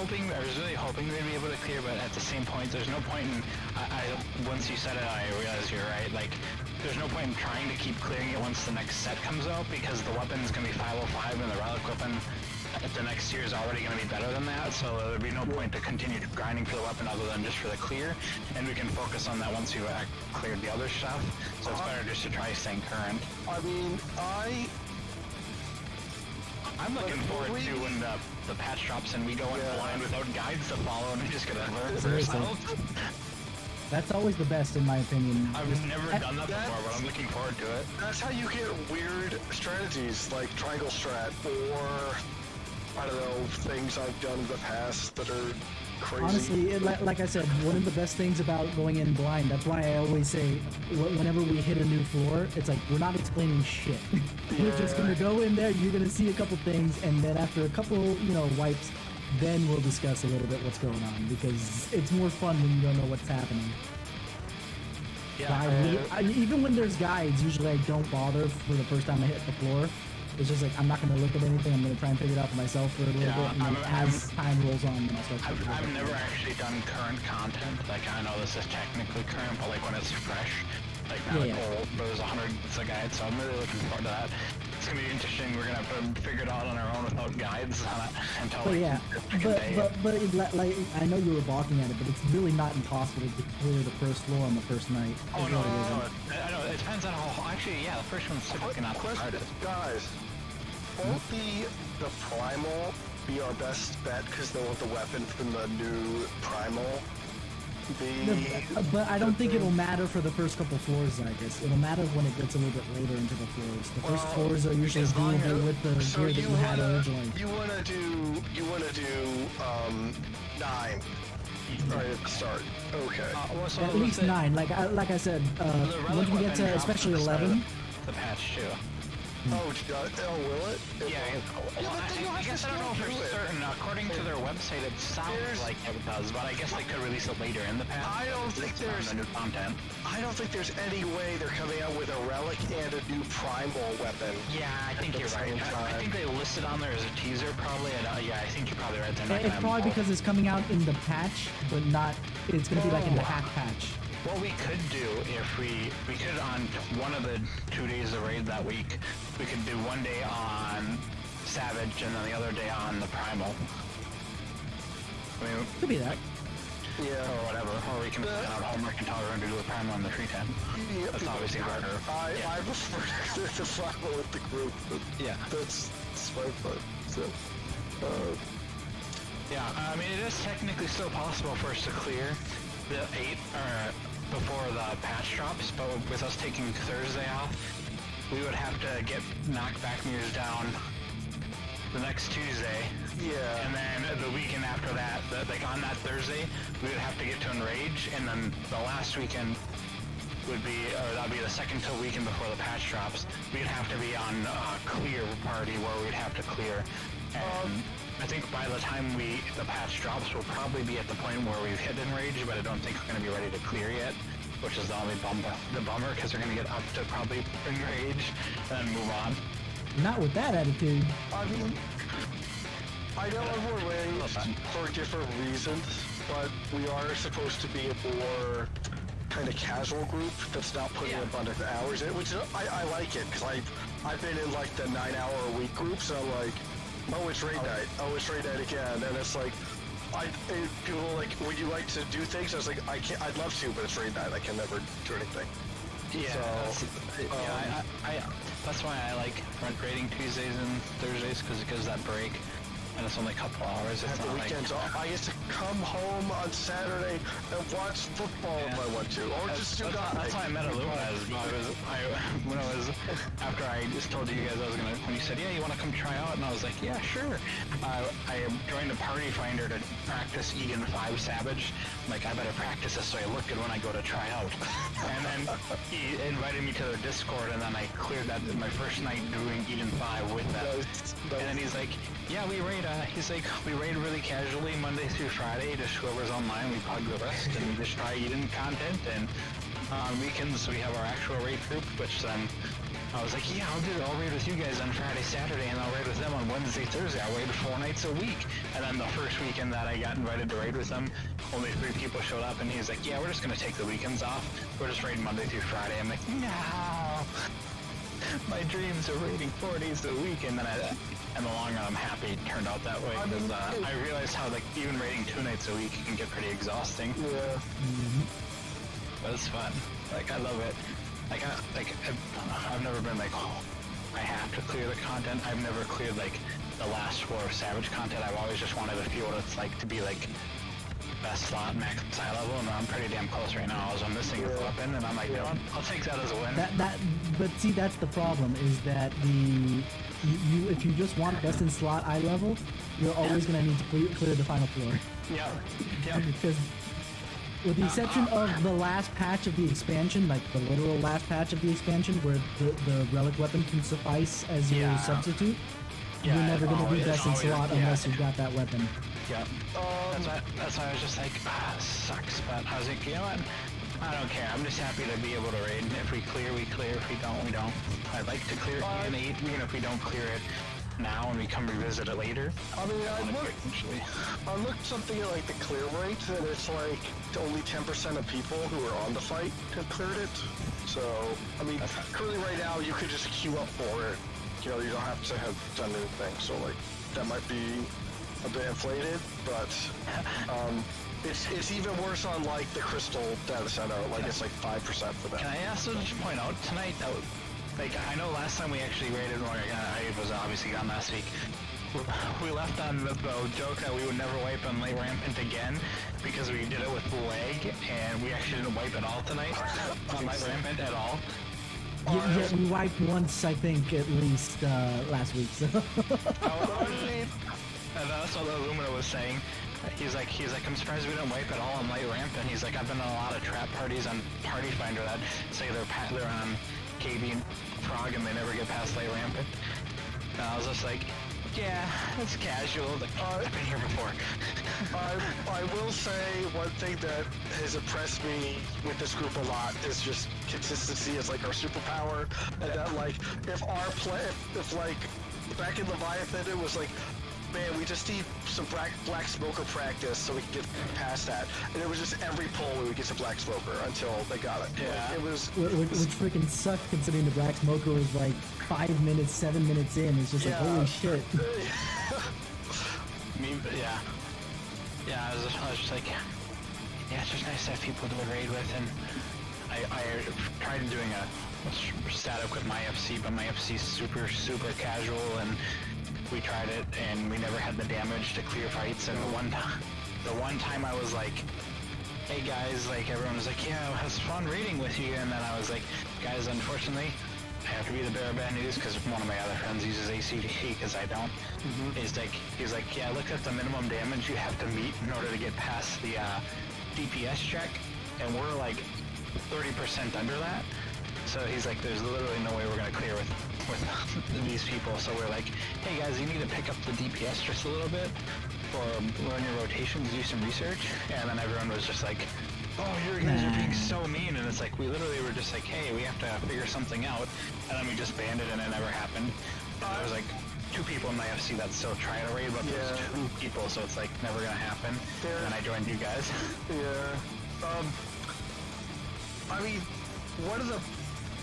B: really hoping they'd be able to clear, but at the same point, there's no point in, once you said it, I realized you're right, like, there's no point in trying to keep clearing it once the next set comes out, because the weapon's gonna be 505, and the relic weapon at the next tier is already gonna be better than that, so there'd be no point to continue grinding for the weapon other than just for the clear, and we can focus on that once you cleared the other stuff, so it's better just to try staying current.
C: I mean,
B: I'm looking forward to when the patch drops and we go in blind without guides to follow and we just gotta learn for ourselves.
A: That's always the best, in my opinion.
B: I've never done that before, but I'm looking forward to it.
C: That's how you get weird strategies, like triangle strat, or, I don't know, things I've done in the past that are crazy.
A: Honestly, like I said, one of the best things about going in blind, that's why I always say, whenever we hit a new floor, it's like, we're not explaining shit. We're just gonna go in there, you're gonna see a couple things, and then after a couple, wipes, then we'll discuss a little bit what's going on, because it's more fun when you don't know what's happening.
B: Yeah.
A: Even when there's guides, usually I don't bother for the first time I hit the floor. It's just like, I'm not going to look at anything, I'm going to try and figure it out for myself for a little bit, and then as time rolls on, then I'll start to
B: I've never actually done current content, like I know this is technically current, but like when it's fresh, like not old, but there's 100 guides, so I'm really looking forward to that. It's going to be interesting, we're going to have to figure it out on our own without guides until
A: but like, I know you were balking at it, but it's really not impossible to clear the first floor on the first night.
B: Oh no, I know, it depends on how, actually yeah, the first one's typically not the hardest.
C: Guys, won't the primal be our best bet because they'll have the weapon from the new primal?
A: But I don't think it'll matter for the first couple floors, I guess. It'll matter when it gets a little bit later into the floors. The first floors are usually doable with the gear that you had originally.
C: You wanna do 9 right at the start. Okay.
A: At least 9. Like I said, once we get to especially 11.
B: The patch too.
C: Oh, will it?
B: Yeah. I guess I don't know for certain. According to their website, it sounds like it does, but I guess they could release it later in the patch.
C: I don't think there's
B: new content.
C: I don't think there's any way they're coming out with a relic and a new primal weapon.
B: Yeah, I think you're right. I think they listed on there as a teaser, probably. Yeah, I think you're probably right.
A: It's probably because it's coming out in the patch, but not. It's going to be like in the hack patch.
B: What we could do if we could on one of the 2 days of raid that week, we could do one day on Savage and then the other day on the Primal. I mean,
A: could be that.
C: Yeah.
B: Or whatever. Or we can plan out homework and tell everyone to do the Primal on the 310.
C: Yeah,
B: that's obviously harder.
C: I prefer to follow with the group. But
B: yeah.
C: That's my fun. So,
B: yeah, I mean, it is technically still possible for us to clear the 8 before the patch drops, but with us taking Thursday off, we would have to get knockback mirrors down the next Tuesday.
C: Yeah.
B: And then the weekend after that, like on that Thursday, we would have to get to Enrage, and then the last weekend would be, or that'd be the second to weekend before the patch drops, we'd have to be on clear party where we'd have to clear. And I think by the time the patch drops, we'll probably be at the point where we've hit Enrage, but I don't think we're going to be ready to clear yet, which is the only bummer, because we're going to get up to probably Enrage, and then move on.
A: Not with that attitude.
C: I mean, I know we're ranged for different reasons, but we are supposed to be a more kind of casual group that's not putting a bunch of hours in, which I like it, because I've been in like the 9-hour-a-week groups, and I'm like, oh, it's raid night. Oh, it's raid night again. And it's like, people were like, would you like to do things? I was like, I can't. I'd love to, but it's raid night. I can never do anything.
B: Yeah,
C: So,
B: that's why I like raiding Tuesdays and Thursdays because it gives that break, and it's only a couple hours. It's
C: at the
B: not like
C: weekends, I get to come home on Saturday and watch football if I want to, or just do nothing.
B: That's why I met Illuminaz. After I just told you guys I was gonna, when you said, yeah, you want to come try out, and I was like, yeah, sure. I joined a party finder to practice Eden 5 Savage. I'm like, I better practice this so I look good when I go to try out. And then he invited me to their Discord, and then I cleared that my first night doing Eden 5 with them. And then he's like, yeah, we raid. He's like, we raid really casually Monday through Friday. Just whoever's online, we pug the rest, and we just try Eden content. And on weekends, we have our actual raid group, which then I was like, yeah, I'll raid with you guys on Friday, Saturday, and I'll raid with them on Wednesday, Thursday. I'll raid 4 nights a week. And then the first weekend that I got invited to raid with them, only 3 people showed up, and he's like, yeah, we're just gonna take the weekends off. We're just raiding Monday through Friday. I'm like, no. My dreams are raiding 4 days a week, and then in the long run, I'm happy it turned out that way, because I realized how, like, even raiding 2 nights a week can get pretty exhausting.
C: Yeah.
B: But it's fun. Like, I love it. I've never been like, oh, I have to clear the content. I've never cleared, like, the last 4 of Savage content. I've always just wanted to feel what it's like to be, like, best slot, max high level, and I'm pretty damn close right now. I was missing a weapon, and I'm like, you know what? I'll take that as a win.
A: But see, that's the problem, is that if you just want best in slot eye level, you're always going to need to clear the final floor.
B: Yeah.
A: Because with the exception of the last patch of the expansion, like the literal last patch of the expansion, where the relic weapon can suffice as your substitute, you're never going to be best in slot unless you've got that weapon.
B: Yeah. That's why I was just like, this sucks. But I was like, you know what? I don't care. I'm just happy to be able to raid. If we clear, we clear. If we don't, we don't. I'd like to clear Eden 8, even if we don't clear it now and we come revisit it later.
C: I mean, I looked something at like the clear rate, and it's like only 10% of people who are on the fight have cleared it. So, I mean, currently right now you could just queue up for it. You know, you don't have to have done anything. So, like, that might be a bit inflated, but it's even worse on like the Crystal data center. Like it's like 5% for that.
B: Can I also just point out tonight that, like, I know last time we actually raided, or I was obviously gone last week. We left on the joke that we would never wipe on Light Rampant again because we did it with lag, and we actually didn't wipe at all tonight on Light Rampant at all.
A: Yeah, we wiped once, I think, at least last week. So.
B: And that's what Illumina was saying. He's like, I'm surprised we didn't wipe at all on Light Rampant. He's like, I've been on a lot of trap parties on Party Finder that say they're on KB and Prog and they never get past Light Rampant. And I was just like, yeah, it's casual. Like, I've been here before.
C: I will say one thing that has impressed me with this group a lot is just consistency as like our superpower, and that like if like back in Leviathan it was like, man, we just need some black smoker practice so we can get past that. And it was just every pull we would get some black smoker until they got it.
B: Yeah.
C: Like, it was...
A: Which freaking sucked considering the black smoker was like 5 minutes, 7 minutes in. It's just like, holy shit.
B: Yeah. Yeah, I was just like, yeah, it's just nice to have people to raid with, and I tried doing a static with my FC, but my FC is super, super casual, and we tried it, and we never had the damage to clear fights, and the one time I was like, hey guys, like everyone was like, yeah, it was fun raiding with you, and then I was like, guys, unfortunately, I have to be the bearer of bad news, because one of my other friends uses ACDC, because I don't. He's like, yeah, look at the minimum damage you have to meet in order to get past the DPS check, and we're like 30% under that. So he's like, there's literally no way we're gonna clear with these people. So we're like, hey guys, you need to pick up the DPS just a little bit, or learn your rotations, do some research. And then everyone was just like, oh, you guys are being so mean. And it's like, we literally were just like, hey, we have to figure something out. And then we just banned it, and it never happened. There was like 2 people in my FC that still try to raid, but there's 2 people, so it's like never gonna happen. And then I joined you guys.
C: Yeah. I mean,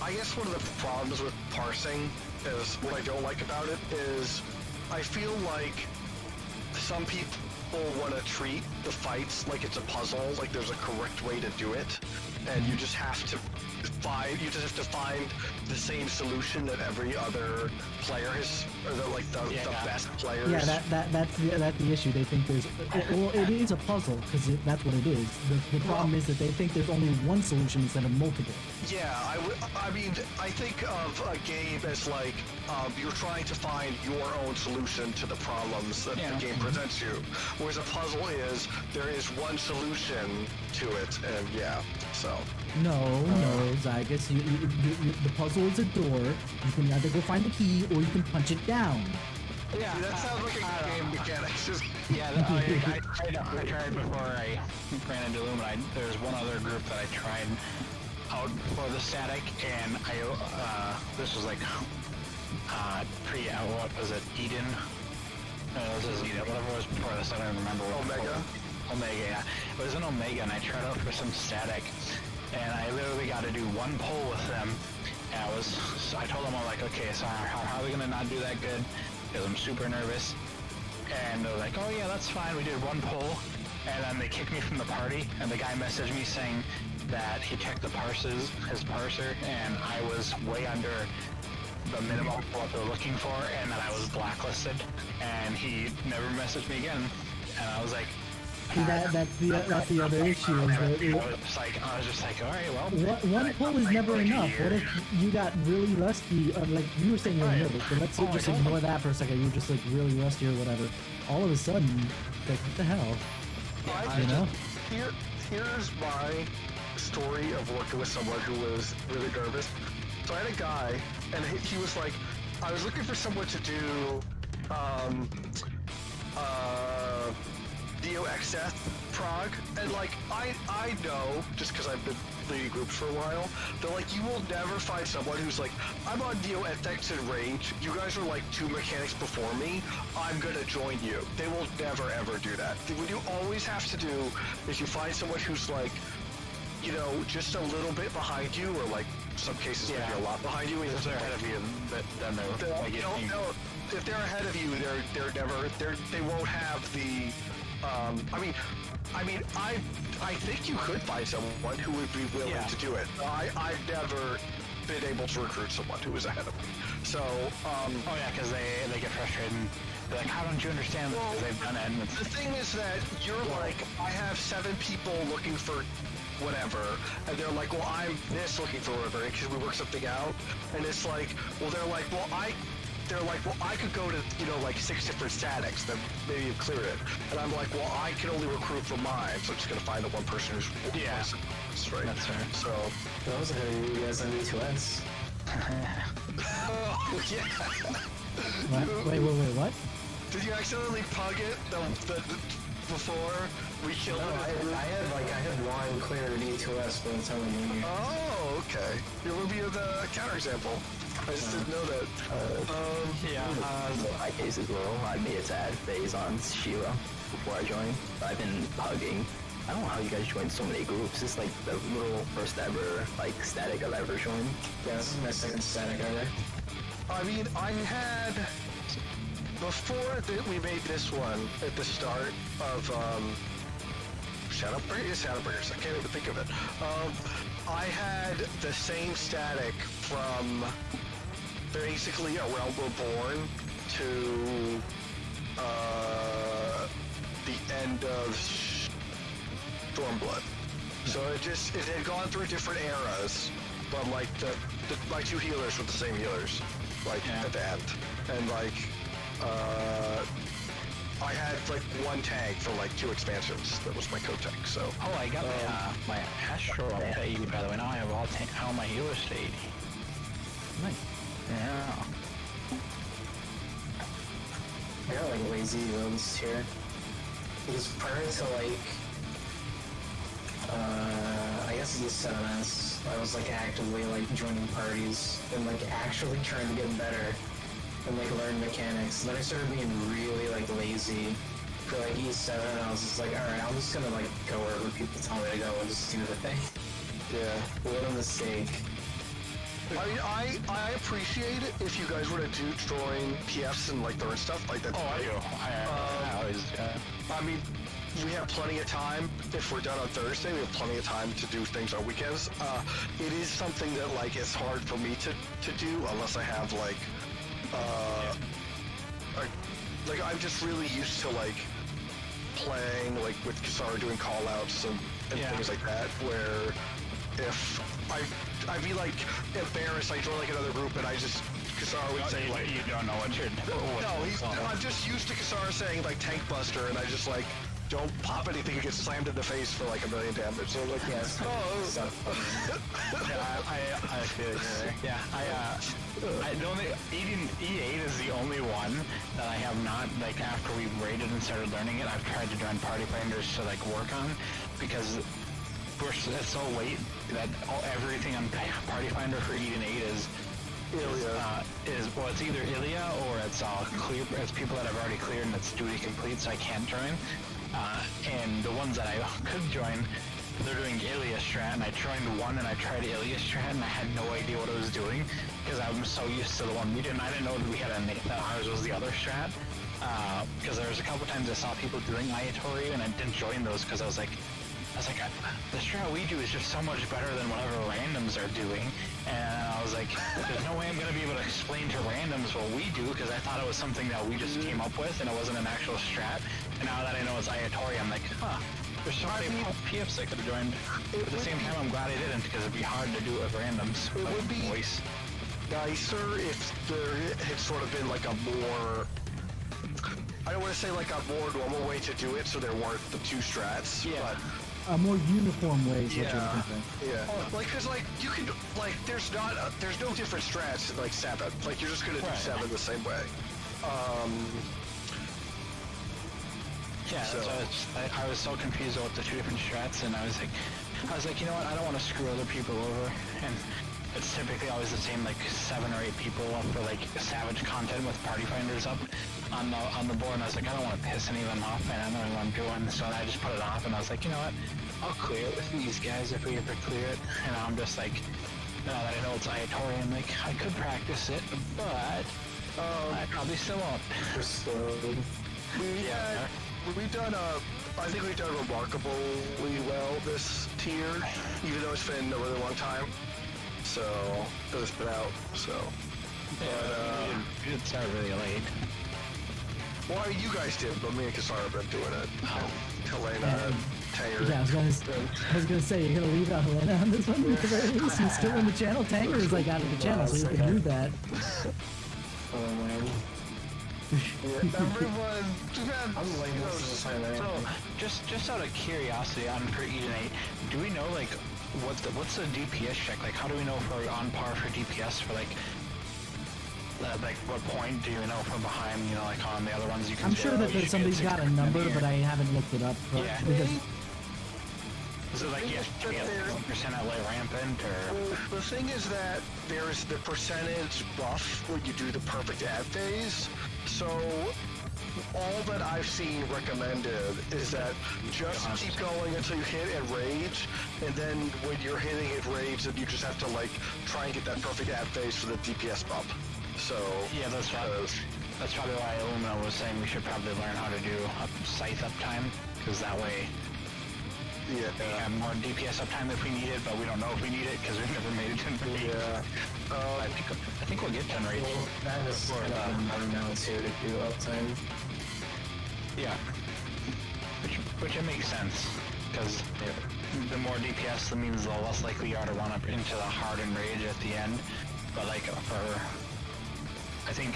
C: I guess one of the problems with parsing is, what I don't like about it is, I feel like some people people want to treat the fights like it's a puzzle, like there's a correct way to do it, and you just have to find the same solution that every other player has, or the best players.
A: Yeah, that's the issue. They think there's it is a puzzle because that's what it is. The problem is that they think there's only one solution instead of multiple.
C: Yeah, I mean, I think of a game as like you're trying to find your own solution to the problems that the game presents you, whereas a puzzle is there is one solution to it, and so.
A: No, Zygus. The puzzle is a door. You can either go find the key or you can punch it down.
B: Yeah,
C: See, that sounds like a game mechanics.
B: I tried before I ran into Loom, and there's one other group that I tried out for the static, and this was like what was it, Eden? No, this is Eden, whatever it was before this, I don't remember what Omega, yeah. It was an Omega, and I tried out for some static, and I literally got to do one pull with them, and I told them, I'm like, okay, so how are we gonna not do that good? Because I'm super nervous. And they're like, oh yeah, that's fine, we did one pull, and then they kicked me from the party, and the guy messaged me saying that he checked his parser, and I was way under the minimum for what they're looking for, and that I was blacklisted, and he never messaged me again, and I was like,
A: that's the other issue.
B: I was just like, all right, well,
A: one pull is never enough. What if you got really rusty? Like you were saying, you're nervous, but let's just ignore that for a second. You're just like really rusty or whatever. All of a sudden, like what the hell? You know?
C: Here's my story of working with someone who was really nervous. So I had a guy, and he was like, I was looking for someone to do DOXF Prog, and like I know, just because I've been leading groups for a while, that like you will never find someone who's like, I'm on DOFX and Rage, you guys are like 2 mechanics before me, I'm gonna join you. They will never ever do that. What you always have to do is you find someone who's like, you know, just a little bit behind you, or like some cases maybe a lot behind you.
B: If they're ahead of you, then
C: if they're ahead of you, they won't have the. I think you could find someone who would be willing to do it. I've never been able to recruit someone who was ahead of me. So,
B: because they get frustrated and they're like, how don't you understand this? Because they've done it. And
C: the thing is that you're like, I have 7 people looking for whatever, and they're like, well, I'm this looking for whatever, because we work something out, and it's like, well, they're like, well, I could go to, you know, like 6 different statics, then maybe you clear it. And I'm like, well, I can only recruit for mine, so I'm just gonna find the one person who's right.
B: That's fair.
C: So
F: That was ahead of you guys on E2S.
C: oh yeah.
A: Wait, what?
C: Did you accidentally pug it before we killed
F: No,
C: it?
F: I had one clear at E2S by the time we knew you.
C: Oh, okay. You'll review the counterexample. I just didn't know that.
G: In my case as well, I made it to add phase on Sheila before I joined. I've been pugging. I don't know how you guys joined so many groups. It's like the little first ever like static I've ever joined.
F: Yeah, this is my second static ever.
C: I mean, I had before that we made this one at the start of Shadowbringers. I can't even think of it. I had the same static from basically A Realm Reborn to the end of Stormblood. So it had gone through different eras, but like my 2 healers were the same healers, like at the end, and like I had like 1 tank for like 2 expansions. That was my co-tank. So
B: I got my Astral up to 80, by the way. Now I have all my healers to 80.
A: Nice.
B: Yeah.
F: I got like lazy runes here. Because prior to like, I guess E7S, I was like actively like joining parties and like actually trying to get better and like learn mechanics. And then I started being really like lazy for like E7, and I was just like, alright, I'm just gonna like go wherever people tell me to go and just do the thing.
C: yeah.
F: What a mistake.
C: I mean, I appreciate it if you guys were to join PFs and like learn stuff like that.
B: Oh, I do. I always.
C: I mean, we have plenty of time. If we're done on Thursday, we have plenty of time to do things on weekends. It is something that like it's hard for me to do unless I have like I'm just really used to like playing like with Kisara doing call outs and things like that, where if I'd be like embarrassed, I join like another group and I just Kisara would say like
B: you don't know what you're doing.
C: I'm just used to Kisara saying like tank buster, and I just like don't pop anything, it gets slammed in the face for like 1 million damage. So I'm like,
F: Yes.
B: I feel you there. Yeah, I don't think E8 is the only one that I have not, like, after we raided and started learning it, I've tried to join party finders to like work on, because it's so late that everything on party finder for Eden 8 is it's either Ilia or it's clear. It's people that I've already cleared and it's duty complete, so I can't join. And the ones that I could join, they're doing Ilia strat, and I joined one and I tried Ilia strat and I had no idea what I was doing because I'm so used to the one we did, and I didn't know that we had that ours was the other strat. Because there was a couple times I saw people doing Aether and I didn't join those because I was like, the strat we do is just so much better than whatever randoms are doing, and I was like, there's no way I'm going to be able to explain to randoms what we do, because I thought it was something that we just came up with and it wasn't an actual strat, and now that I know it's Aether, I'm like, there's so many PFs I could have joined. At the same time, I'm glad I didn't, because it'd be hard to do it with randoms.
C: It would be
B: voice.
C: nicer if there had sort of been like a more, I don't want to say like a more normal way to do it, so there weren't the two strats, but
A: A more uniform way is what you're looking for.
C: Like, cause like you can like there's no different strats like 7. Like you're just gonna do 7 the same way.
B: Yeah, so I was so confused about the two different strats, and I was like, you know what? I don't want to screw other people over, and it's typically always the same, like 7 or 8 people up for like savage content with party finders up on the board, and I was like, I don't want to piss any of them off, and I don't know what I'm doing, so I just put it off, and I was like, you know what? I'll clear it with these guys if we ever clear it, and I'm just like, now that I know it's Aether, I'm like, I could practice it, but I probably still won't.
C: We've done I think we've done remarkably well this tier, even though it's been a really long time. So it's been out. So,
B: we did start really late.
C: Well, I mean, you guys did, but me and Kisara have been doing it. Helena, Tanger.
A: Yeah, I was gonna say, you're gonna leave out Helena on this one? Because at least he's still in the channel. Tanger is like out of the channel, so you can do that.
F: Oh man.
C: Everyone,
F: I'm like this
B: So, just out of curiosity, on for Eden 8, do we know like what's the DPS check? Like, how do we know if we're on par for DPS for like what point do you know from behind? You know, like on the other ones you can.
A: I'm sure that somebody's got a number, but I haven't looked it up.
B: Yeah.
A: Because
B: is it like you get 1% at like rampant, or?
C: The thing is that there's the percentage buff when you do the perfect ad phase. So all that I've seen recommended is that just keep going until you hit Enrage, and then when you're hitting Enrage, then you just have to like try and get that perfect ad phase for the DPS bump. So
B: yeah, that's probably why Illumina was saying we should probably learn how to do scythe uptime, because that way we have more DPS uptime if we need it, but we don't know if we need it because we've never made it to Enrage. I think we'll get to Enrage.
F: Well, that is more now too to do uptime.
B: Yeah, which it makes sense, because the more DPS, that means the less likely you are to run up into the hard Enrage at the end. But like I think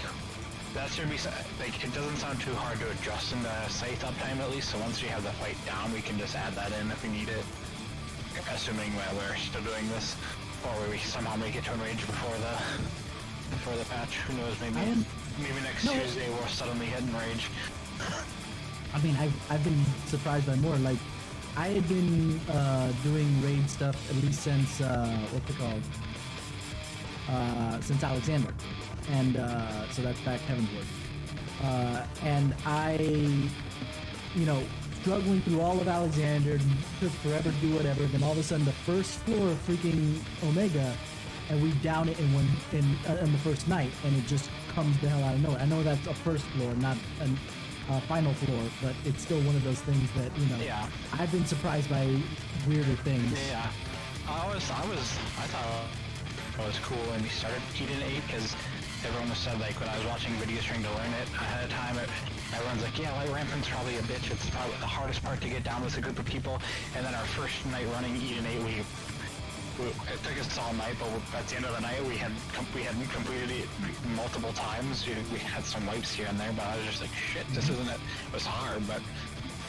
B: that should be like, it doesn't sound too hard to adjust into scythe uptime at least. So once we have the fight down, we can just add that in if we need it. Assuming we're still doing this, or we somehow make it to Enrage before the patch. Who knows? Maybe next Tuesday we'll suddenly hit Enrage.
A: I mean, I've been surprised by more. Like, I had been doing raid stuff at least since what's it called? Since Alexander, and so that's back Heavenward. And I, struggling through all of Alexander, took forever to do whatever. Then all of a sudden, the first floor of freaking Omega, and we down it in the first night, and it just comes the hell out of nowhere. I know that's a first floor, not a final floor, but it's still one of those things that
B: Yeah.
A: I've been surprised by weirder things.
B: Yeah. I thought it was cool when we started Eden 8 because everyone was said, like, when I was watching videos trying to learn it ahead of time, everyone's like, yeah, light rampant's probably a bitch. It's probably the hardest part to get down with a group of people. And then our first night running Eden 8, it took us all night, but at the end of the night, we had completed it multiple times. We had some wipes here and there, but I was just like, shit, this isn't it. It was hard, but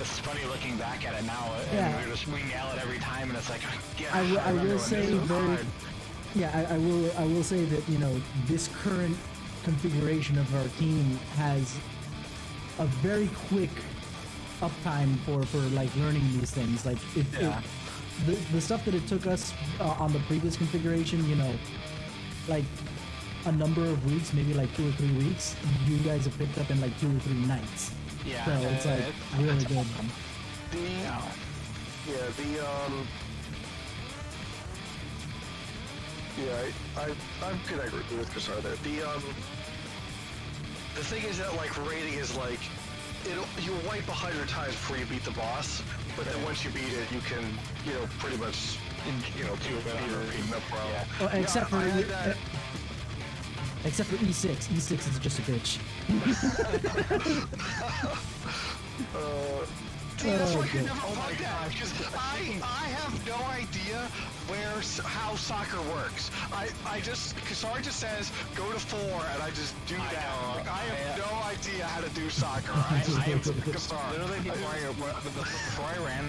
B: it's funny looking back at it now.
A: Yeah.
B: And we nail it every time, and it's like, yeah,
A: I will say very.
B: hard.
A: Yeah, I will say that this current configuration of our team has a very quick uptime for like learning these things. Like the stuff that it took us on the previous configuration, like a number of weeks, maybe like 2 or 3 weeks, you guys have picked up in like 2 or 3 nights.
B: Yeah,
A: So it's like really good.
C: I'm good. I agree with Kasar there. The thing is that like raiding is like you'll wipe 100 times before you beat the boss, but then once you beat it, you can pretty much beat it, no problem.
A: Well, except for
C: I had that.
A: except for E6. E6 is just a bitch.
H: See, that's why I can
A: good.
H: never find that, because I have no idea how soccer works. Kasar just says, go to 4, and I just do that.
B: know.
H: I have no idea how to do soccer. I am Kasar.
B: Literally before I ran,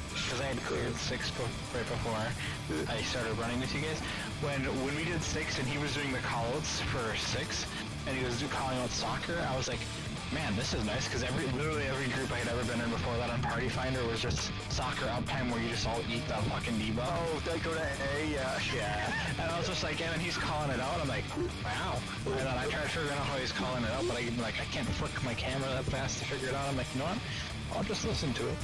B: because I had cleared 6 right before I started running with you guys, when we did 6 and he was doing the callouts for 6, and he was calling out soccer, I was like, man, this is nice, because literally every group I had ever been in before that on Party Finder was just soccer uptime where you just all eat that fucking debuff.
C: Oh, they go to A, yeah.
B: Yeah, and I was just like, and then he's calling it out, I'm like, wow. And then I tried figuring out how he's calling it out, but I can't flick my camera that fast to figure it out. I'm like, you know what? I'll just listen to it.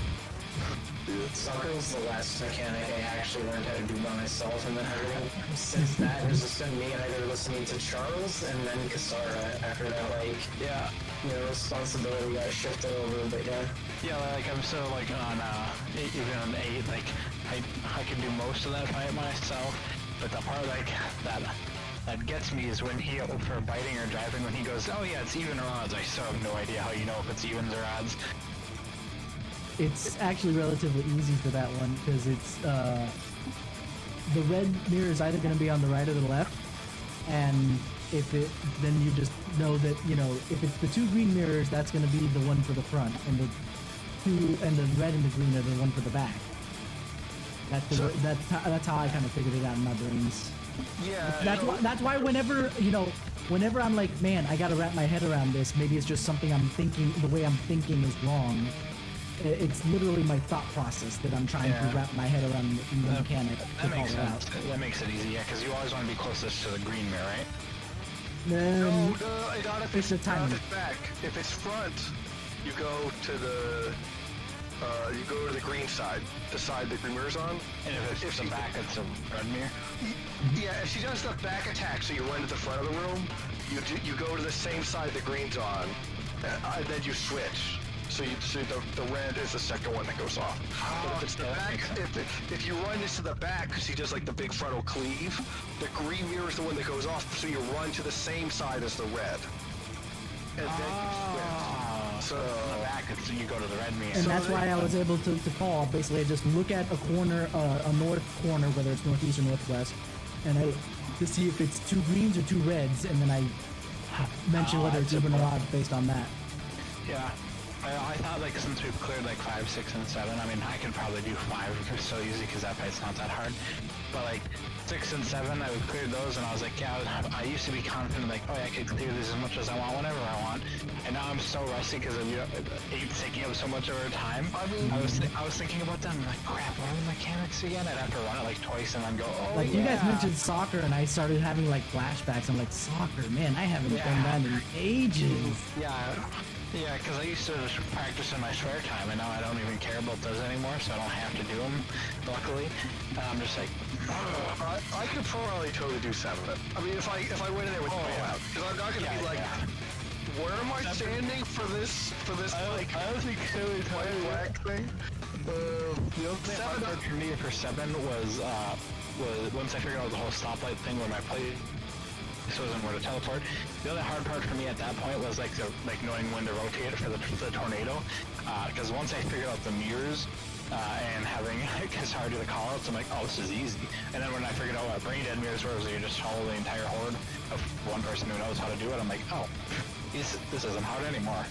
F: Soccer was the last mechanic I actually learned how to do by myself, and then everything since that has just been me either listening to Charles and then Kasara after that, like,
B: Yeah.
F: Responsibility got shifted over, but yeah.
B: Yeah, like I'm still like on even on 8, like I can do most of that fight myself, but the part like that gets me is when he for biting or driving when he goes, oh yeah, it's even or odds. I still have no idea how you know if it's evens or odds.
A: It's actually relatively easy for that one because it's the red mirror is either going to be on the right or the left, and then you just know that if it's the 2 green mirrors, that's going to be the one for the front, and the red and the green are the one for the back. That's how I kind of figured it out in my brains.
C: Yeah.
A: That's why whenever I'm like, man, I got to wrap my head around this. Maybe it's just something I'm thinking. The way I'm thinking is wrong. It's literally my thought process that I'm trying to wrap my head around the mechanic to call it out.
B: That makes it easy, yeah, because you always want to be closest to the green mirror, right?
C: No, not if
A: it's the timing.
C: Not if back. If it's front, you go to the green side, the side the green mirror's on.
B: And if it's the back, it's a red mirror.
C: Yeah, if she does the back attack, so you run to the front of the room, you go to the same side the green's on, and then you switch. So the red is the second one that goes off. But if it's the back, if you run this to the back, because he does like the big frontal cleave, the green mirror is the one that goes off. So you run to the same side as the red, and then you switch. So
B: the back, you go to the red mirror.
A: And that's why I was able to call. Basically, I just look at a corner, a north corner, whether it's northeast or northwest, and to see if it's 2 greens or 2 reds, and then I mention whether it's even or odd based on that.
B: Yeah. I thought, like, since we've cleared, like, 5, 6, and 7, I mean, I could probably do 5 if it's so easy, because that fight's not that hard. But, like, 6 and 7, I would clear those, and I was like, yeah, I used to be confident, like, oh, yeah, I could clear these as much as I want, whenever I want. And now I'm so rusty, because 8's taking up so much of our time. I mean, I was thinking about that, and I'm like, crap, what are the mechanics again? I'd have to run it, like, twice, and then go, oh,
A: Like, you guys mentioned soccer, and I started having, like, flashbacks. I'm like, soccer, man, I haven't done that in ages.
B: Yeah. Yeah, because I used to just practice in my spare time, and now I don't even care about those anymore, so I don't have to do them, luckily. I'm just like,
C: I could probably totally do 7. I mean, if I went in there with the ball out, because I'm not gonna be like, where am I standing for this like?
B: I don't think 7 is
C: white black thing.
B: The only thing hard part for me for 7 was once I figured out the whole stoplight thing where my plate wasn't where to teleport. The other hard part for me at that point was like knowing when to rotate for the tornado, because once I figured out the mirrors and having as hard to the callouts, I'm like, oh, this is easy. And then when I figured out what brain dead mirrors were, so you just follow the entire horde of one person who knows how to do it, I'm like, oh, this isn't hard anymore.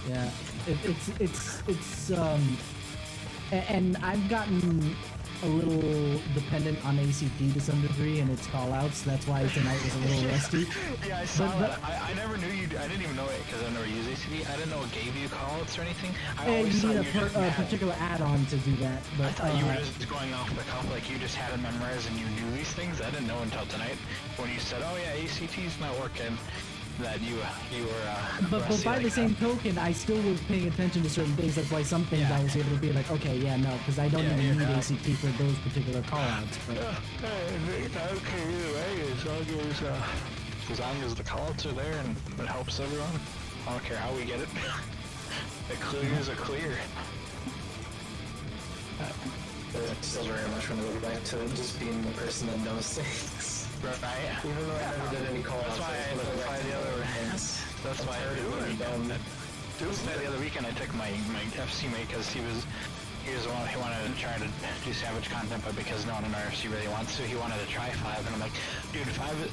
A: Yeah, and I've gotten a little dependent on ACT to some degree and its callouts. That's why tonight was a little rusty.
B: Yeah, I saw that. I never knew you. I didn't even know it because I never used ACT. I didn't know it gave you callouts or anything. I always
A: you
B: thought
A: need
B: you
A: a particular add-on to do that. But
B: I thought you were just going off the cuff, like you just had it memorized and you knew these things. I didn't know until tonight when you said, "Oh yeah, ACT's not working." That you were.
A: But by the same token, I still was paying attention to certain things. That's why some things I was able to be like, okay, yeah, no, because I don't even need ACT for those particular callouts. But
B: Okay, either way, as long as the callouts are there and it helps everyone, I don't care how we get it. The clears are clear.
F: I still very much want to go back to just being the person that knows things.
B: Right.
F: Even though I never did any callouts.
B: That's why I the other weekend I took my FC mate because he was the one who wanted to try to do Savage content, but because no one in RFC really wants to, he wanted to try 5, and I'm like, dude, 5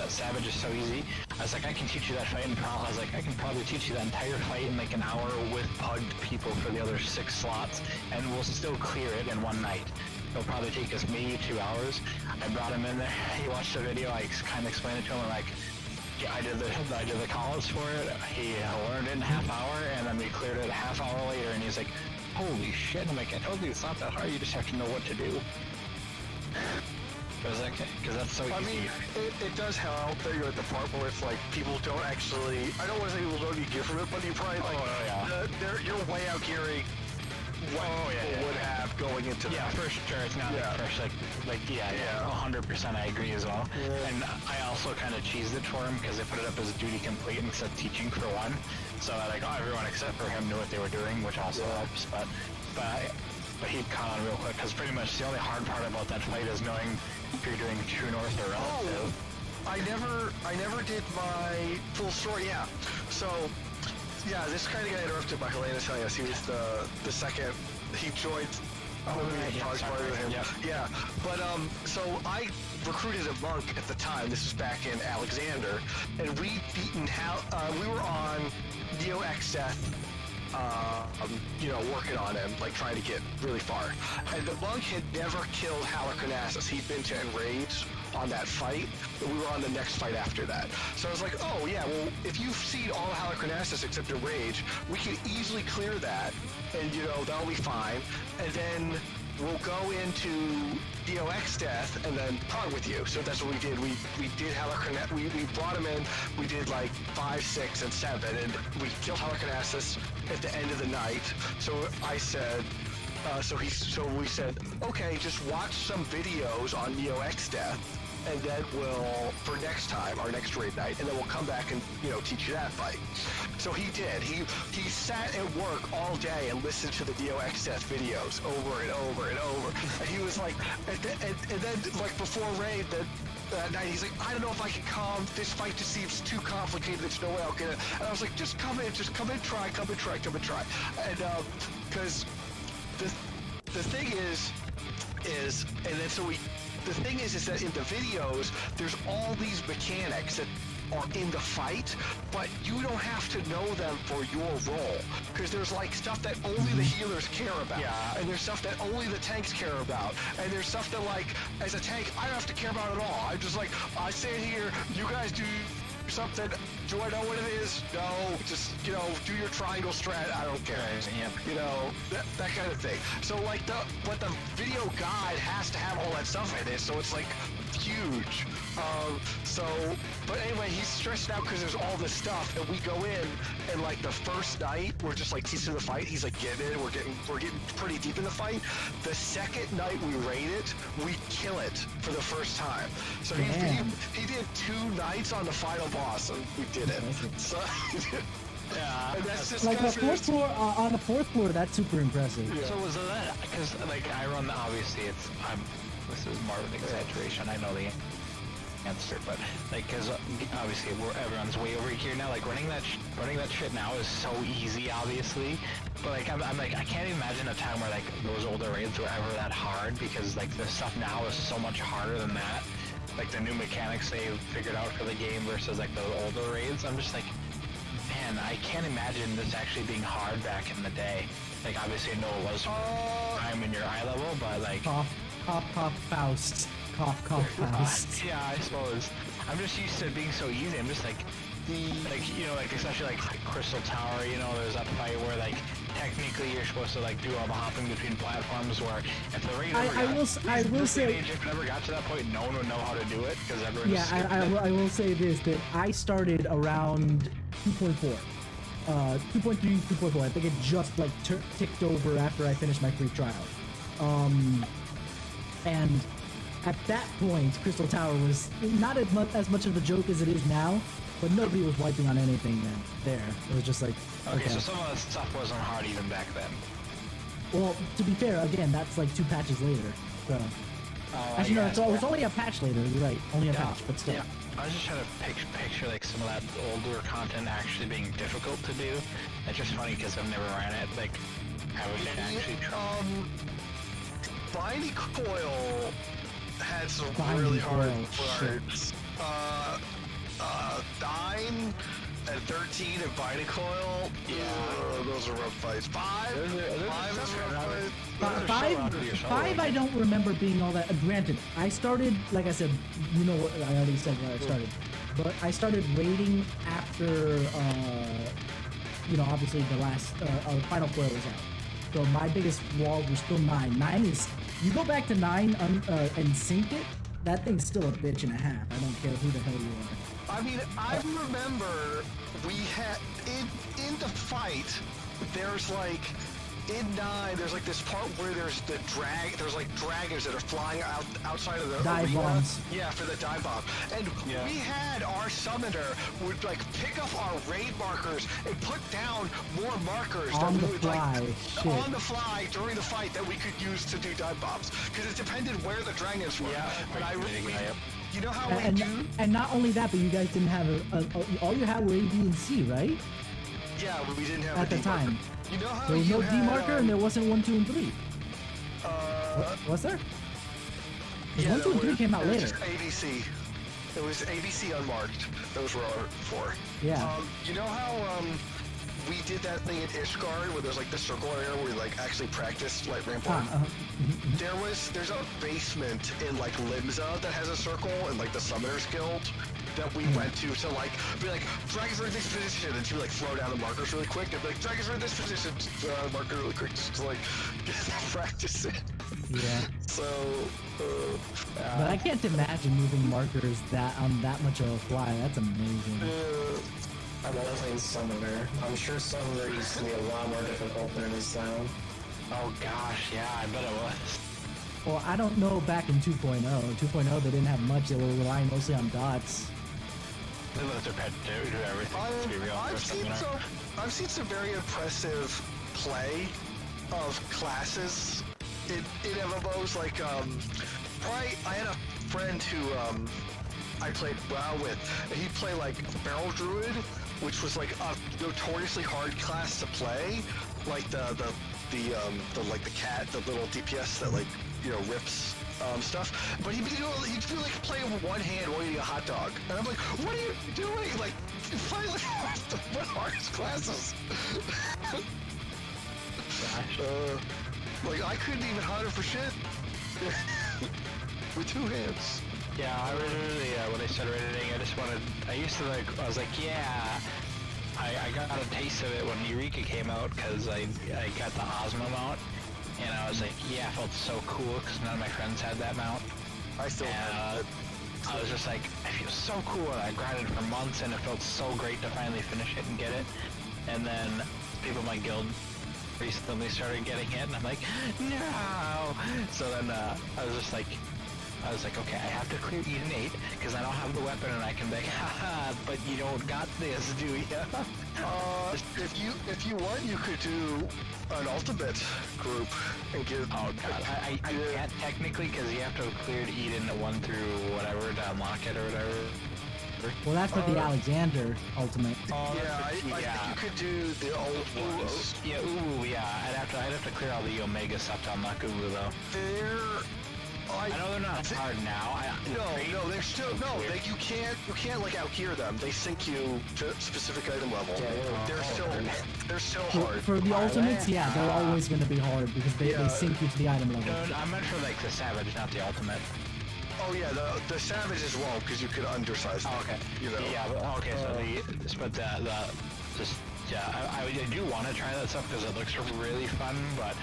B: Savage is so easy. I was like, I can teach you that fight in Prog. I was like, I can probably teach you that entire fight in like an hour with pugged people for the other 6 slots, and we'll still clear it in one night. It'll probably take us maybe 2 hours. I brought him in there. He watched the video. I kind of explained it to him. I'm like, yeah, I did the callouts for it. He learned it in a half hour, and then we cleared it a half hour later. And he's like, "Holy shit!" I'm like, "I told you it's not that hard. You just have to know what to do." Because that's so easy.
C: I mean, it does help that you're at the part where it's like people don't actually. I don't want to say people don't need gear from it, but you probably you're way out gearing what people would have going into that.
B: Yeah, for sure. It's not like 100% I agree as well. Yeah. And I also kind of cheesed it for him because I put it up as duty complete instead of teaching for 1. So like, everyone except for him knew what they were doing, which also helps. But he caught on real quick because pretty much the only hard part about that fight is knowing if you're doing true north or relative.
C: I never did my full story. Yeah, so. Yeah, this kind of got interrupted by Helena telling us he was the second. He joined. Yeah, but so I recruited a monk at the time. This was back in Alexander, and we were on Neo X Death, working on him, like trying to get really far. And the monk had never killed Halicarnassus. He'd been to Enrage on that fight, and we were on the next fight after that. So I was like, oh yeah, well, if you've seen all of Halicarnassus except Enrage, we can easily clear that, and that'll be fine. And then we'll go into DOX death and then Prog with you. So that's what we did. We did Halicarnassus. We brought him in. We did like 5, 6, and 7, and we killed Halicarnassus at the end of the night. So I said. So we said, okay, just watch some videos on Neo X Death, and then we'll, for next time, our next raid night, and then we'll come back and, teach you that fight. So he did. He sat at work all day and listened to the Neo X Death videos over and over and over. And he was like, and then like before raid, that night, he's like, I don't know if I can come. This fight just seems too complicated. There's no way I'll get it. And I was like, just come in, try. And, because... The thing is that in the videos, there's all these mechanics that are in the fight, but you don't have to know them for your role, because there's like stuff that only the healers care about, and there's stuff that only the tanks care about, and there's stuff that, like, as a tank, I don't have to care about at all. I'm just like, I stand here, you guys do something. Do I know what it is? No. Just, do your triangle strat. I don't care. That kind of thing. So, like, but the video guide has to have all that stuff in it. So it's like,
H: huge. But anyway, he's stressed out because there's all this stuff, and we go in, and like the first night, we're just like teaching the fight. He's like getting in, we're getting pretty deep in the fight. The second night we raid it, we kill it for the first time. So he did 2 nights on the final boss, and we did it. So. Yeah, and that's just
A: like the fourth floor on the 4th floor. That's super impressive.
B: Yeah. So was that because like I run obviously this is more of an exaggeration. I know the answer, but like because obviously everyone's way over here now. Like running that shit now is so easy, obviously. But like I'm like I can't imagine a time where like those older raids were ever that hard because like the stuff now is so much harder than that. Like the new mechanics they figured out for the game versus like the older raids. I'm just like. Man, I can't imagine this actually being hard back in the day. Like, obviously, I know it was time in your eye level, but like...
A: Cough, Faust. Cough, Faust.
B: Yeah, I suppose. I'm just used to it being so easy. I'm just like, you know, like, especially like Crystal Tower, you know, there's that fight where like, technically you're supposed to like do all the hopping between platforms where if the raid
A: I will say
B: if it never got to that point, no one would know how to do it because everyone
A: I will say this, that I started around 2.4. 2.3, 2.4. I think it just like ticked over after I finished my free trial. And at that point, Crystal Tower was not as much of a joke as it is now, but nobody was wiping on anything then. There, it was just like
B: okay. So some of the stuff wasn't hard even back then.
A: Well, to be fair, again, that's like 2 patches later. So actually, no, it was only a patch later. You're right, only a patch, but still.
B: Yeah. I was just trying to picture like some of that older content actually being difficult to do. It's just funny because I've never ran it. Like, I would actually try.
H: Binding Coil had some
A: Binding
H: really hard
A: Coil,
H: parts. 9 and 13 and Binding Coil. Yeah, those are rough fights. 5 is a rough fight.
A: 5 I don't remember being all that. Granted, I started, like I said, you know what I already said where I started, but I started raiding after, you know, obviously the last final coil was out. So my biggest wall was still 9. 9 is, you go back to 9 and sync it, that thing's still a bitch and a half. I don't care who the hell you are.
H: I mean, I remember we had in the fight. There's like in 9. There's like this part where there's there's like dragons that are flying outside of the
A: dive
H: arena.
A: bombs.
H: Yeah, for the dive bomb. And we had our summoner would like pick up our raid markers and put down more markers
A: on
H: that
A: the
H: we would
A: fly.
H: like on the fly during the fight that we could use to do dive bombs because it depended where the dragons were. Yeah, but you know how we do.
A: And not only that, but you guys didn't have all you had were A, B, and C, right?
H: Yeah, but we didn't have
A: at the time.
H: You know how
A: there was no D marker, and there wasn't 1, 2, and 3. Was there?
H: Yeah,
A: 1, 2, and 3 came out later.
H: ABC. It was ABC unmarked. Those were our 4.
A: Yeah.
H: You know how we did that thing at Ishgard where there's like the circle area where we like actually practiced like Rampart? There's a basement in like Limsa that has a circle and like the Summoners Guild that we went to like be like dragons are in this position and to like throw down the markers really quick and be like dragons are in this position, marker really quick just to like practice it.
A: Yeah.
H: So
A: but I can't imagine moving markers on that much of a fly. That's amazing.
F: I'm not playing Summoner. I'm sure Summoner used to be a lot more difficult than it is now.
B: Oh gosh, yeah, I bet it was.
A: Well, I don't know back in 2.0. 2.0 they didn't have much. They were relying mostly on dots.
B: They let their pet do everything. To be real,
H: I've seen some very impressive play of classes in MMOs. Like, I had a friend who I played WoW with, and he'd play like Barrel Druid, which was like a notoriously hard class to play. Like the like the cat, the little DPS that like rips stuff. But he'd be like playing with one hand while eating a hot dog, and I'm like, what are you doing? Like, you play like one of the hardest classes. Like I couldn't even hunt for shit with 2 hands.
B: Yeah, I really, when I started editing, I was like, yeah, I got a taste of it when Eureka came out, because I got the Ozma mount, and I was like, yeah, I felt so cool, because none of my friends had that mount.
H: I still have it.
B: I was just like, I feel so cool, and I grinded for months, and it felt so great to finally finish it and get it. And then people in my guild recently started getting it, and I'm like, no! So then I was like, okay, I have to clear Eden 8, because I don't have the weapon, and I can be like, haha, but you don't got this, do ya?
H: If you want, you could do an ultimate group and give.
B: Oh god, I can't technically, because you have to have cleared Eden 1 through whatever to unlock it or whatever.
A: Well, that's for the Alexander ultimate.
H: I think you could do the old ones.
B: Yeah, ooh, yeah. I'd have to clear all the Omega stuff to unlock Ulu though. I know they're not hard now.
H: No, they're still you can't like out gear them. They sync you to a specific item level. They're still hard.
A: For the ultimates, yeah, they're always going to be hard because they sync you to the item level.
B: No, I meant for like the Savage, not the ultimate.
H: Oh yeah, the Savages won't because you could undersize them.
B: Oh, okay.
H: You know.
B: Yeah, but okay. I do want to try that stuff because it looks really fun, but.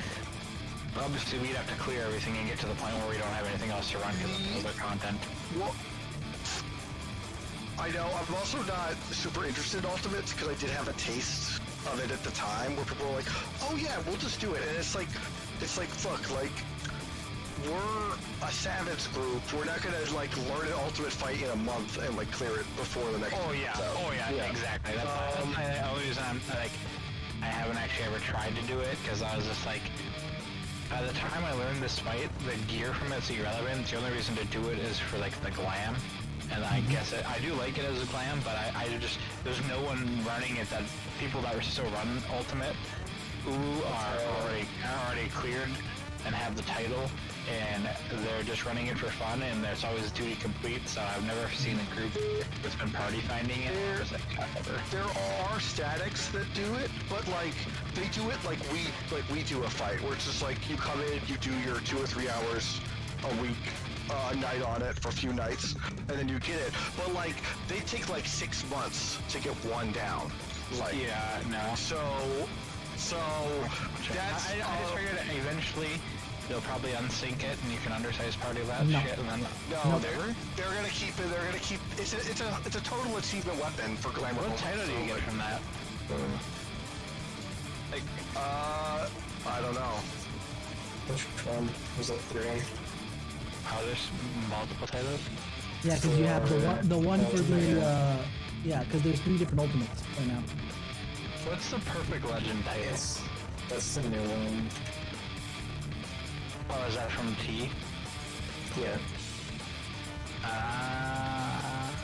B: Obviously, we'd have to clear everything and get to the point where we don't have anything else to run because of other content.
H: Well, I know. I'm also not super interested in Ultimates because I did have a taste of it at the time where people were like, "Oh yeah, we'll just do it," and it's like, fuck, like we're a Savage group. We're not gonna like learn an Ultimate fight in a month and like clear it before the next.
B: Oh yeah. Exactly. That's the only reason I haven't actually ever tried to do it because I was just like. By the time I learned this fight, the gear from it's irrelevant. The only reason to do it is for like the glam, and I guess I do like it as a glam, but I just there's no one running it that people that were still run Ultimate who are already cleared and have the title, and they're just running it for fun, and there's always duty complete. So I've never seen a group that's been party finding it.
H: There are statics that do it, but like they do it like we do a fight, where it's just like you come in, you do your 2 or 3 hours a week, a night on it for a few nights, and then you get it. But like they take like 6 months to get one down. Like So that's
B: I just figured that eventually they'll probably unsync it and you can undersize party that shit and then
H: they're gonna keep it. They're gonna keep it's a total achievement weapon for glamour.
B: What title do you get from that?
H: Like I don't know.
F: Which one? Was it 3?
B: Oh, there's multiple titles?
A: Yeah, because you have the one for the because there's 3 different ultimates right now.
B: What's the perfect legend title?
F: That's the new one.
B: Oh, is that from T?
F: Yeah.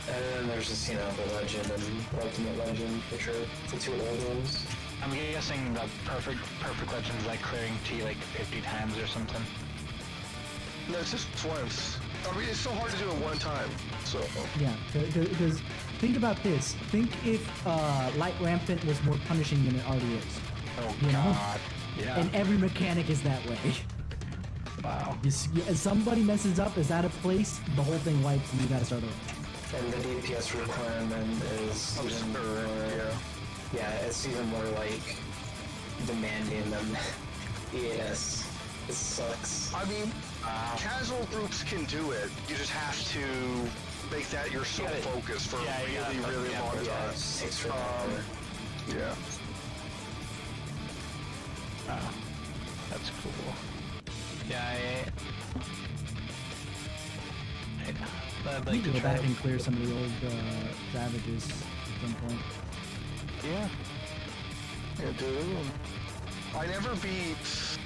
F: And then there's just, the legend and ultimate legend, which are the 2 old ones.
B: I'm guessing the perfect legend is like clearing T like 50 times or something.
H: No, it's just once. I mean, it's so hard to do it one time. So
A: yeah, because think about this. Think if Light Rampant was more punishing than it already is.
B: Oh
A: you
B: god.
A: Know?
B: Yeah.
A: And every mechanic is that way.
B: Wow.
A: If somebody messes up, is out of place, the whole thing wipes and you gotta start over.
F: And the DPS requirement is even more... Yeah, it's even more like demanding than EAS. It sucks.
H: I mean, casual groups can do it. You just have to make that your sole focus for a really long time. Yeah.
B: Wow. That's cool. Yeah, I'd
A: I
B: like
A: need to go
B: try
A: back and clear some of the old Savages at some point.
B: Yeah.
H: Yeah, dude. I never beat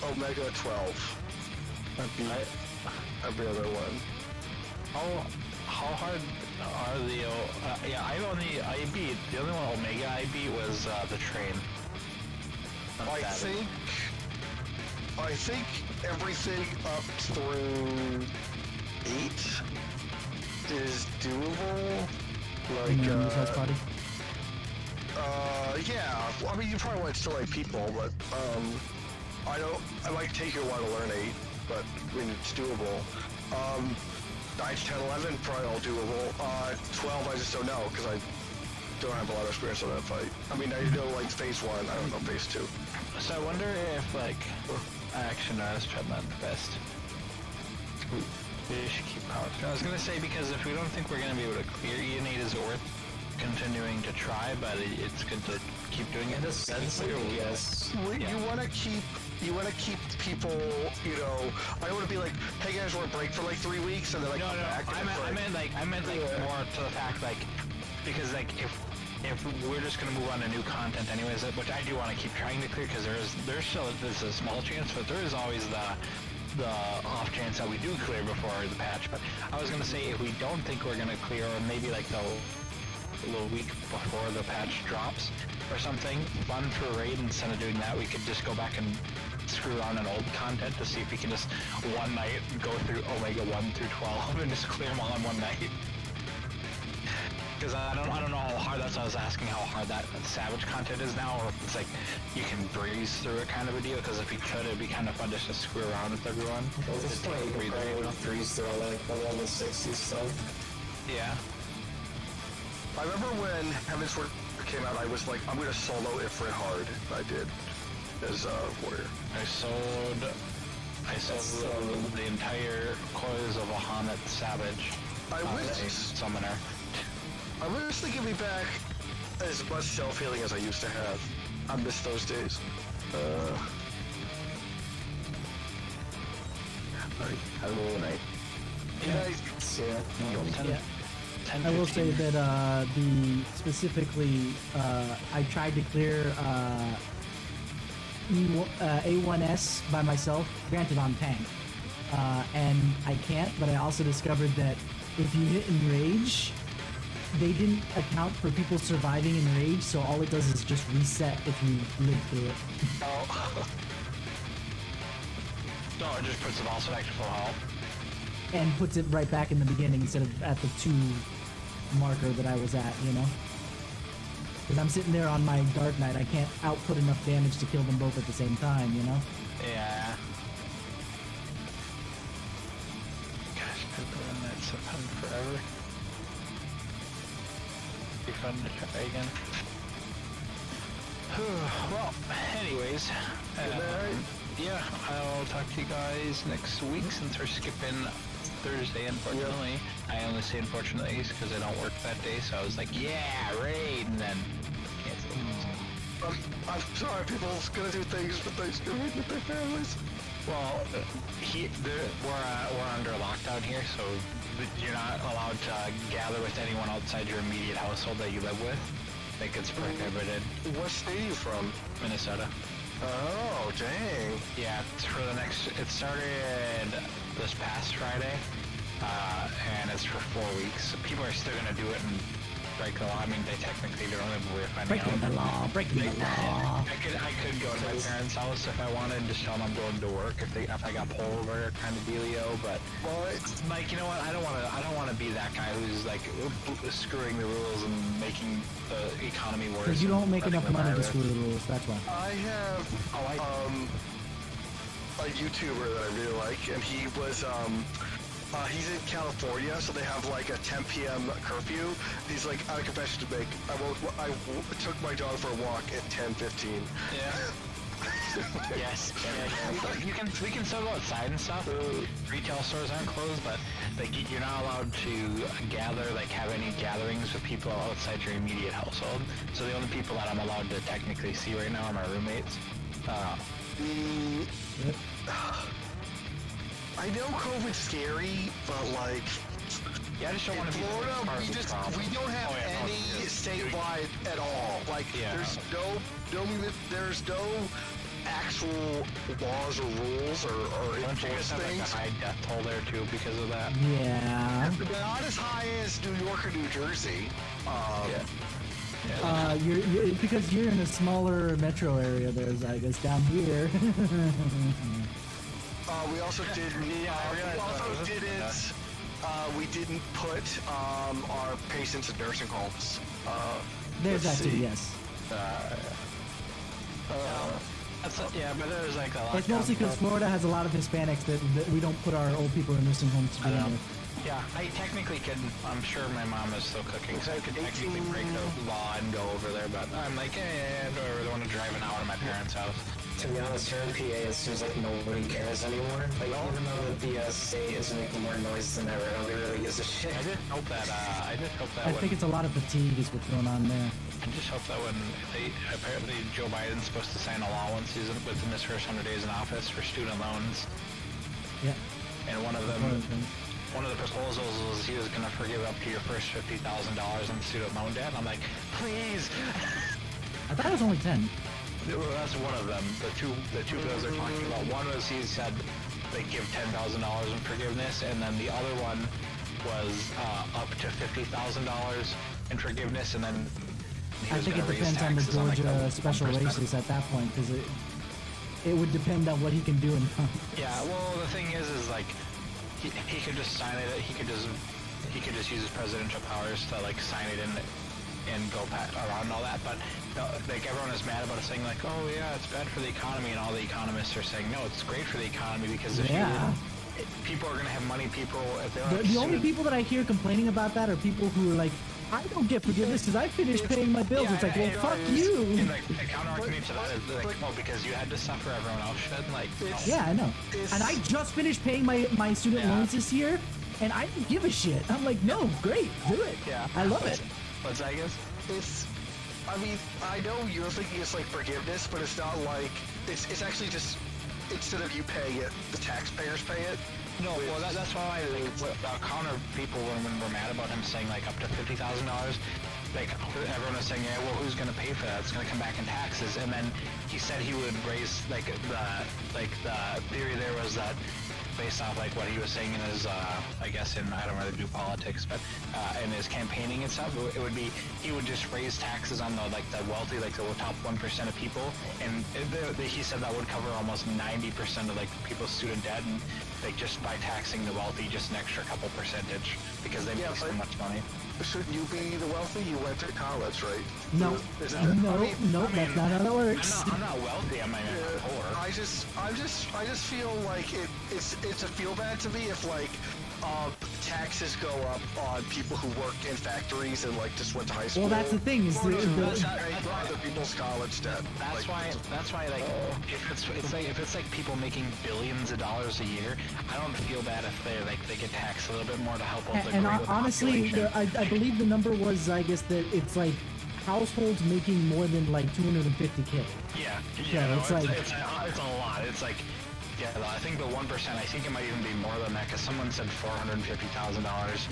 H: Omega 12. I beat every other one.
B: How hard are the? I beat the only one Omega I beat was the train.
H: I think everything up through 8 is doable. Like
A: party?
H: Yeah. I mean, you probably want to still like people, but I might take you a while to learn 8, but I mean it's doable. 9, 10, 11 probably all doable. 12 I just don't know because I don't have a lot of experience on that fight. I mean, I know like phase 1. I don't know phase 2.
B: So I wonder if actually no, that's probably not the best. We should keep power. I was gonna say, because if we don't think we're gonna be able to clear E8, is it worth continuing to try? But it's good to keep doing it.
F: In a sense, yes.
H: You want to keep people, you know. I don't want to be like, hey guys, we're on break for like 3 weeks, and then like
B: No,
H: come back.
B: I meant like more to the fact, like, because like if we're just gonna move on to new content anyways, which I do want to keep trying to clear, because there's still a small chance, but there is always the off chance that we do clear before the patch. But I was gonna say, if we don't think we're gonna clear, or maybe like the little week before the patch drops or something, fun for a raid, instead of doing that, we could just go back and screw around on old content to see if we can just one night go through Omega 1 through 12 and just clear them all in one night. Because I don't know how hard, that's what I was asking, how hard that Savage content is now, or if it's like you can breeze through it kind of a deal, because if we could, it'd be kind of fun just to screw around with everyone.
F: Just like breeze through all like the level 60 stuff.
B: Yeah.
H: I remember when Heaven's Word came out, I was like, I'm gonna solo Ifrit hard. I did as a warrior.
B: I sold the entire coils of Bahamut Savage.
H: I wish
B: Summoner.
H: I wish they give me back as much self-healing as I used to have. I miss those days.
G: Have a little night.
H: Yeah.
A: Yeah. I will say that specifically I tried to clear A1S by myself, granted on tank, and I can't. But I also discovered that if you hit Enrage, they didn't account for people surviving Enrage, so all it does is just reset if you live through it.
B: No, it just puts the boss back to full health.
A: And puts it right back in the beginning instead of at the 2 marker that I was at, you know? Because I'm sitting there on my Dark Knight, I can't output enough damage to kill them both at the same time, you know?
B: Yeah. Gosh, I've been doing that so fun forever. Be fun to try again. Well, anyways, yeah, I'll talk to you guys next week, since we're skipping Thursday, unfortunately. I only say unfortunately because I don't work that day, so I was like, yeah, raid, and then cancel.
H: I'm sorry, people's gonna do things for Thanksgiving with their families.
B: Well, we're under lockdown here, so you're not allowed to gather with anyone outside your immediate household that you live with. Like, it's prohibited.
H: What state are you from?
B: Minnesota.
H: Oh, dang.
B: Yeah, it started this past Friday, and it's for 4 weeks. People are still gonna do it and break the law. I mean, they technically don't have a way of finding out.
A: Breaking the law.
B: I could go to my parents' house if I wanted and just tell them I'm going to work if I got pulled over kind of dealio. But like, you know what? I don't want to be that guy who's like screwing the rules and making the economy worse.
A: Because you don't make enough money to screw the rules. That's why.
H: I have a YouTuber that I really like, and he was he's in California, so they have like a 10 p.m. curfew. He's like, out of confession to make, I took my dog for a walk at 10:15.
B: Yeah. Yes. We can still go outside and stuff. Retail stores aren't closed, but like you're not allowed to gather, like have any gatherings with people outside your immediate household. So the only people that I'm allowed to technically see right now are my roommates.
H: I know COVID's scary, but like,
B: yeah, I just don't want to be
H: Florida, we don't have any statewide at all. Like, there's no actual laws or rules or
B: don't you guys have like a high death toll there too because of that?
A: Yeah.
H: Not as high as New York or New Jersey.
A: You're because you're in a smaller metro area. There's, I guess, down here.
H: We also did. We didn't put our patients in nursing homes.
A: There's that too. Yes.
B: But there's like a lot.
A: It's mostly because Florida has a lot of Hispanics that we don't put our old people in nursing homes to begin with.
B: Yeah, I technically could. I'm sure my mom is still cooking, so I could technically break the law and go over there. But I'm like, I don't really want to drive an hour to my parents' house.
F: to be honest, here in PA, it seems like nobody cares anymore. Like, even though the state is making more noise than ever, nobody really gives a shit.
B: I just hope that.
A: I think it's a lot of fatigue is what's going on there.
B: I just hope that when apparently Joe Biden's supposed to sign a law once he's within his first 100 days in office for student loans,
A: Yeah.
B: and one of the proposals was he was going to forgive up to your first $50,000 in student loan debt. And I'm like, please.
A: I thought it was only 10.
B: Well, that's one of them. The two bills they're talking about. One was he said they give $10,000 in forgiveness, and then the other one was up to $50,000 in forgiveness, and then
A: I think it depends on the Georgia special races at that point, because it would depend on what he can do in
B: Yeah, well, the thing is like he could just sign it. He could just use his presidential powers to like sign it in and go around all that. But like everyone is mad about it, saying like, oh yeah, it's bad for the economy, and all the economists are saying no, it's great for the economy because if people are gonna have money. People if they're
A: the only people that I hear complaining about that are people who are like, I don't get forgiveness because I finished paying my bills. It's like, well, fuck you.
B: And like the counter argument to that is like, well, because you had to suffer, everyone else should. Like,
A: yeah, I know. And I just finished paying my student loans this year, and I don't give a shit. I'm like, no, great, do it.
B: Yeah,
A: I love it.
B: What's that, I guess?
H: I mean, I know you're thinking it's like forgiveness, but it's not like, it's actually just, instead of you paying it, the taxpayers pay it.
B: No, well, that's why like counter people when we're mad about him saying like up to $50,000, like everyone was saying, yeah, well, who's gonna pay for that? It's gonna come back in taxes. And then he said he would raise the theory there was that based off like what he was saying in his I guess in I don't really do politics, but in his campaigning and stuff, it would be he would just raise taxes on the wealthy, like the top 1% of people, and he said that would cover almost 90% of like people's student debt, and like just by taxing the wealthy just an extra couple percentage because they make so much money.
H: Shouldn't you be the wealthy? You went to college, right?
A: No, that's not how that works.
B: I'm not wealthy. I'm not poor.
H: I just feel like it's a feel bad to me if like taxes go up on people who work in factories and like just went to high school.
A: Well, that's the thing is
H: other people's college debt.
B: That's why like if it's like people making billions of dollars a year, I don't feel bad if they get taxed a little bit more to help out the
A: and
B: greater
A: honestly,
B: population.
A: I believe the number was, I guess, that it's like households making more than like 250K.
B: Yeah,
A: it's like
B: it's a lot. It's like, yeah, I think the 1%. I think it might even be more than that because someone said $450,000.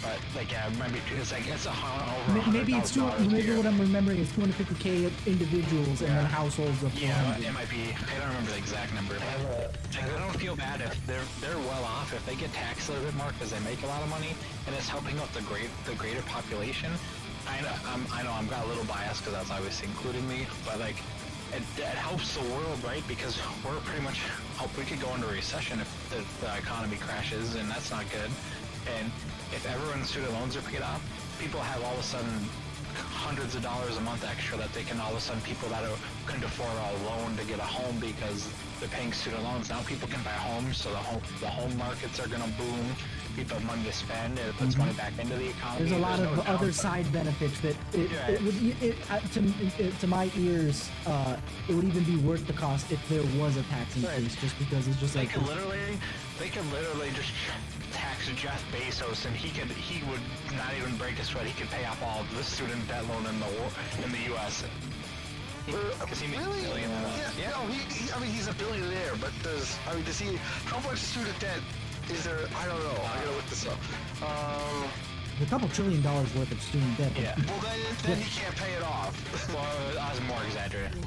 B: But like, yeah, maybe it's like it's over.
A: Maybe it's maybe what I'm remembering is 250K individuals and then households of 400.
B: Yeah, it might be. I don't remember the exact number. But I don't feel bad if they're well off if they get taxed a little bit more because they make a lot of money and it's helping out the greater population. I know I'm got a little biased because that's obviously including me, but like it helps the world, right? Because we're pretty much we could go into a recession if the economy crashes, and that's not good. And if everyone's student loans are paid off, people have all of a sudden hundreds of dollars a month extra that they can all of a sudden people that couldn't afford a loan to get a home because they're paying student loans. Now people can buy homes, so the home markets are gonna boom. People have money to spend. It puts money back into the economy.
A: There's a lot of other side benefits that to my ears, it would even be worth the cost if there was a tax increase, just because it's just
B: they
A: like
B: could literally just tax Jeff Bezos, and he would not even break a sweat. He could pay off all of the student debt loan in the U.S. Because he makes
H: really?
B: billions.
H: Yeah. No, I mean, he's a billionaire, but does he? How much student debt is there? I don't know. I gotta look this up.
A: a couple $1 trillion worth of student debt.
B: Yeah.
H: Well, then he can't pay it off.
B: Well, I was more exaggerating.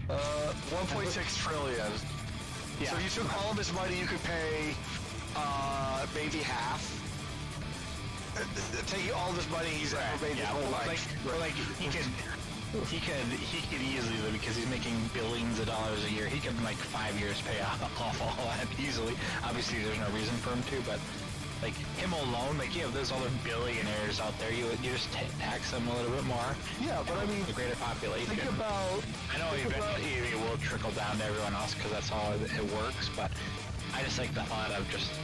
H: 1.6 trillion.
B: Yeah.
H: So if you took all of his money, you could pay maybe half. Taking all this money he's ever made his whole life.
B: Like he could easily, because he's making billions of dollars a year, he could in like 5 years pay off all that easily. Obviously there's no reason for him to, but like him alone, like there's other billionaires out there, you just tax them a little bit more.
H: Yeah, but I mean,
B: the greater population.
H: Think about.
B: I know eventually it will trickle down to everyone else because that's how it works, but I just like the thought of just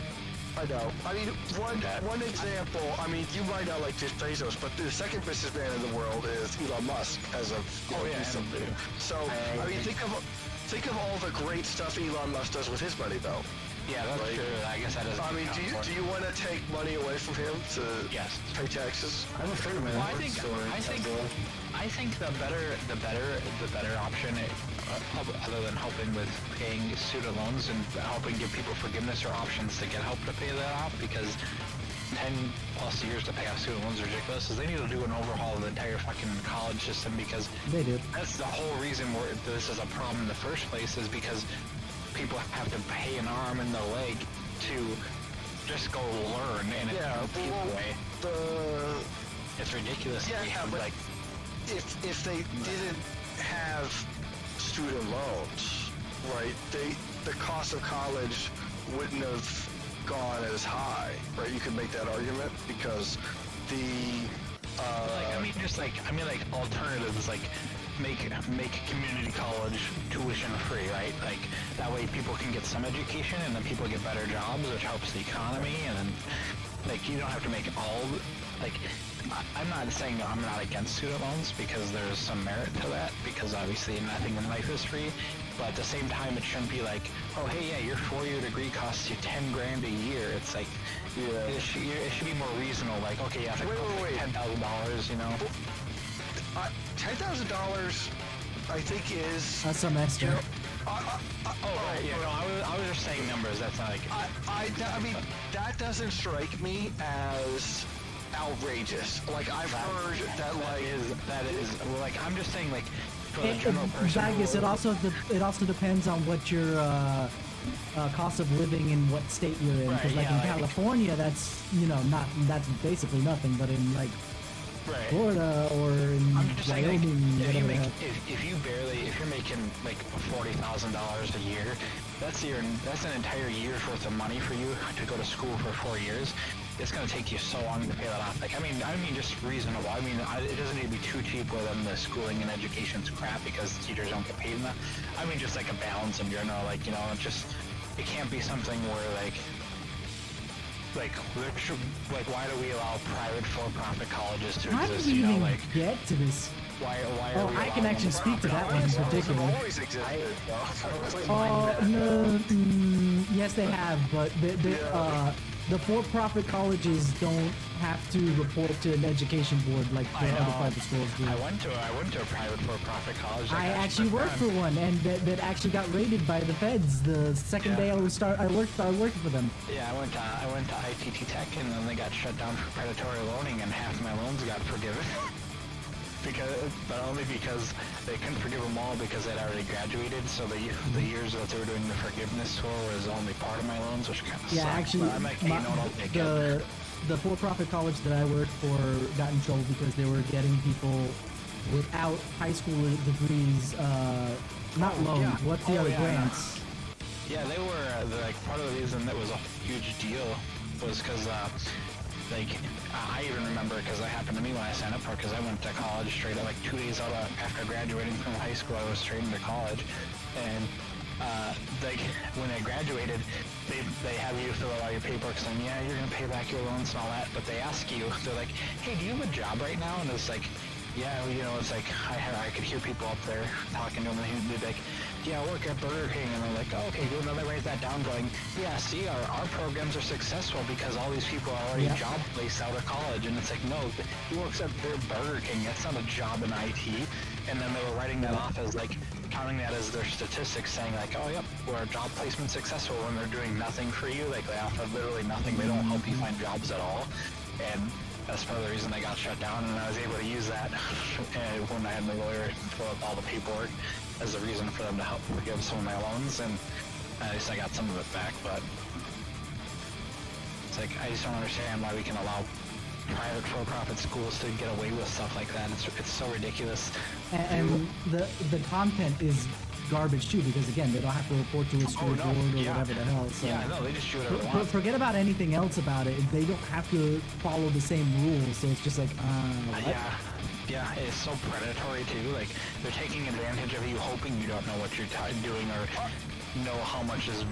C: I know. I mean, one example. I mean, you might not like Jeff Bezos, but the second businessman in the world is Elon Musk, as of recently. So I mean, think of all the great stuff Elon Musk does with his money, though.
B: Yeah, that's true. I guess that doesn't.
C: I mean, do you want to take money away from him to pay taxes?
F: I have a friend of mine.
B: Well, I think the better option, other than helping with paying student loans and helping give people forgiveness or options to get help to pay that off, because 10 plus years to pay off student loans is ridiculous, is they need to do an overhaul of the entire fucking college system, because
A: They do.
B: that's the whole reason this is a problem in the first place, is because people have to pay an arm and a leg to just go learn in a cheap way. It's ridiculous.
C: Yeah, but
B: like,
C: if they didn't have student loans, right? The cost of college wouldn't have gone as high, right? You could make that argument because alternatives like make community college tuition free, right? Like that way people can get some education and then people get better jobs, which helps the economy, and then like you don't have to make all like. I'm not saying I'm not against student loans, because there's some merit to that, because obviously nothing in life is free, but at the same time it shouldn't be like, oh hey, yeah, your 4-year degree costs you 10 grand a year. It's like, it should be more reasonable, like, okay, yeah, wait. $10,000, you know? $10,000 I think is
A: A semester.
B: Right, yeah, no, I was just saying numbers, that's not like...
C: I mean, that doesn't strike me as outrageous. Like, I've heard that, like...
B: That is, well, like, I'm just saying, like, for the general person...
A: I guess it also depends on what your cost of living in what state you're in. Because, like, in California, that's, that's basically nothing, but in, like, Florida or in Wyoming,
B: like, if you're making like $40,000 a year, that's an entire year's worth of money for you to go to school for 4 years. It's gonna take you so long to pay that off. Like, I mean, just reasonable. I mean, it doesn't need to be too cheap where then the schooling and education's crap because teachers don't get paid enough. I mean, just like a balance in general. Like, it can't be something where like why do we allow private for-profit colleges to
A: How
B: exist?
A: did we even get to this?
B: Why are we
A: I can actually speak to that one in particular.
C: Always existed,
A: Yes, they have, but the for-profit colleges don't have to report to an education board like the other private schools do.
B: I went to a private for-profit college.
A: I actually worked for one, and that actually got raided by the feds the second day I worked for them.
B: Yeah, I went to ITT Tech, and then they got shut down for predatory loaning, and half my loans got forgiven. But only because they couldn't forgive them all because they'd already graduated. So the years that they were doing the forgiveness for was only part of my loans, which kind of sucked.
A: Actually,
B: I'm like, I'll take it.
A: The for-profit college that I worked for got in trouble because they were getting people without high school degrees, not loans. What's the other grants?
B: Yeah, they were like part of the reason that was a huge deal was because I even remember because that happened to me when I signed up for it, because I went to college straight up, like 2 days out after graduating from high school, I was straight into college, and when I graduated, they have you fill out all your paperwork saying, yeah, you're gonna pay back your loans and all that, but they ask you, they're like, hey, do you have a job right now? And it's like, yeah, it's like I could hear people up there talking to them, and they'd be like, yeah, I work at Burger King, and they're like, oh, okay, good. And they write that down, going, yeah, see, our programs are successful because all these people are already job placed out of college, and it's like, no, he works at their Burger King. That's not a job in IT. And then they were writing that off as like counting that as their statistics, saying like, oh, yep, we're job placement successful when they're doing nothing for you. Like they offer literally nothing. They don't help you find jobs at all, and that's part of the reason they got shut down, and I was able to use that when I had my lawyer fill up all the paperwork as a reason for them to help forgive some of my loans, and at least I got some of it back. But it's like, I just don't understand why we can allow private for-profit schools to get away with stuff like that. It's so ridiculous.
A: And the content is garbage too, because again, they don't have to report to a school board or whatever the hell. So.
B: Yeah, no, they just do whatever they want.
A: Forget about anything else about it. They don't have to follow the same rules, so it's just like,
B: Yeah, it's so predatory too. Like they're taking advantage of you, hoping you don't know what you're doing or know how much is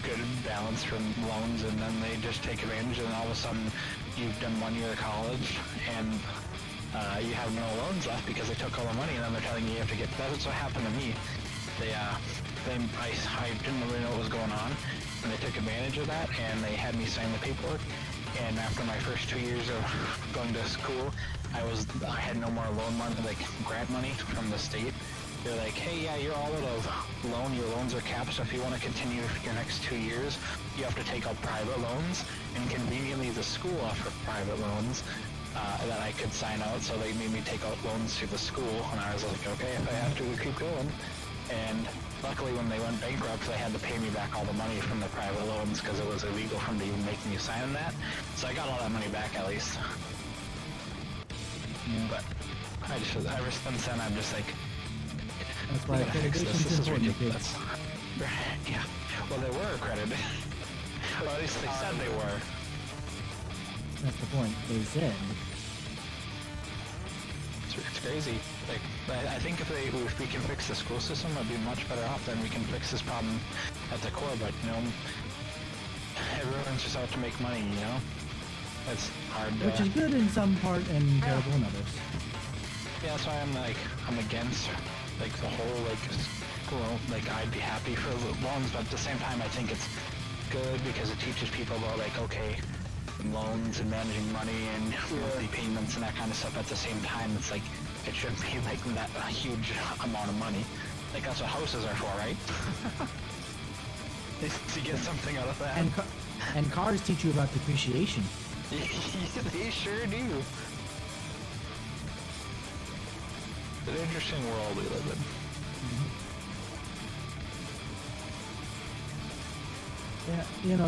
B: good balance from loans, and then they just take advantage, and all of a sudden you've done 1 year of college, and you have no loans left because they took all the money, and then they're telling you have to get. That's what happened to me. I didn't really know what was going on, and they took advantage of that, and they had me sign the paperwork. And after my first 2 years of going to school, I had no more loan money, like grant money from the state. They're like, hey, yeah, you're all out of loan. Your loans are capped, so if you want to continue your next 2 years, you have to take out private loans. And conveniently, the school offered private loans that I could sign out, so they made me take out loans through the school. And I was like, okay, if I have to, we'll keep going. And luckily, when they went bankrupt, they had to pay me back all the money from the private loans because it was illegal for them to even making you sign that. So I got all that money back at least.
A: Yeah.
B: But ever since then, I'm just like,
A: That's why accreditation
B: this
A: is
B: is
A: important,
B: ridiculous.
A: kids.
B: Yeah. Well, they were accredited. Or at least they said they were.
A: That's the point. They said.
B: It's crazy. Like, I think if we can fix the school system, it'd be much better off. Then we can fix this problem at the core. But everyone's just out to make money. It's hard to.
A: Which is good in some part and terrible in others.
B: Yeah, that's why I'm against the whole school. I'd be happy for loans, but at the same time, I think it's good because it teaches people about loans and managing money and monthly payments and that kind of stuff. At the same time, it's it shouldn't be that huge amount of money. That's what houses are for, right? To get something out of that.
A: And cars teach you about depreciation.
B: They sure do. It's an interesting world we live in.
A: Yeah,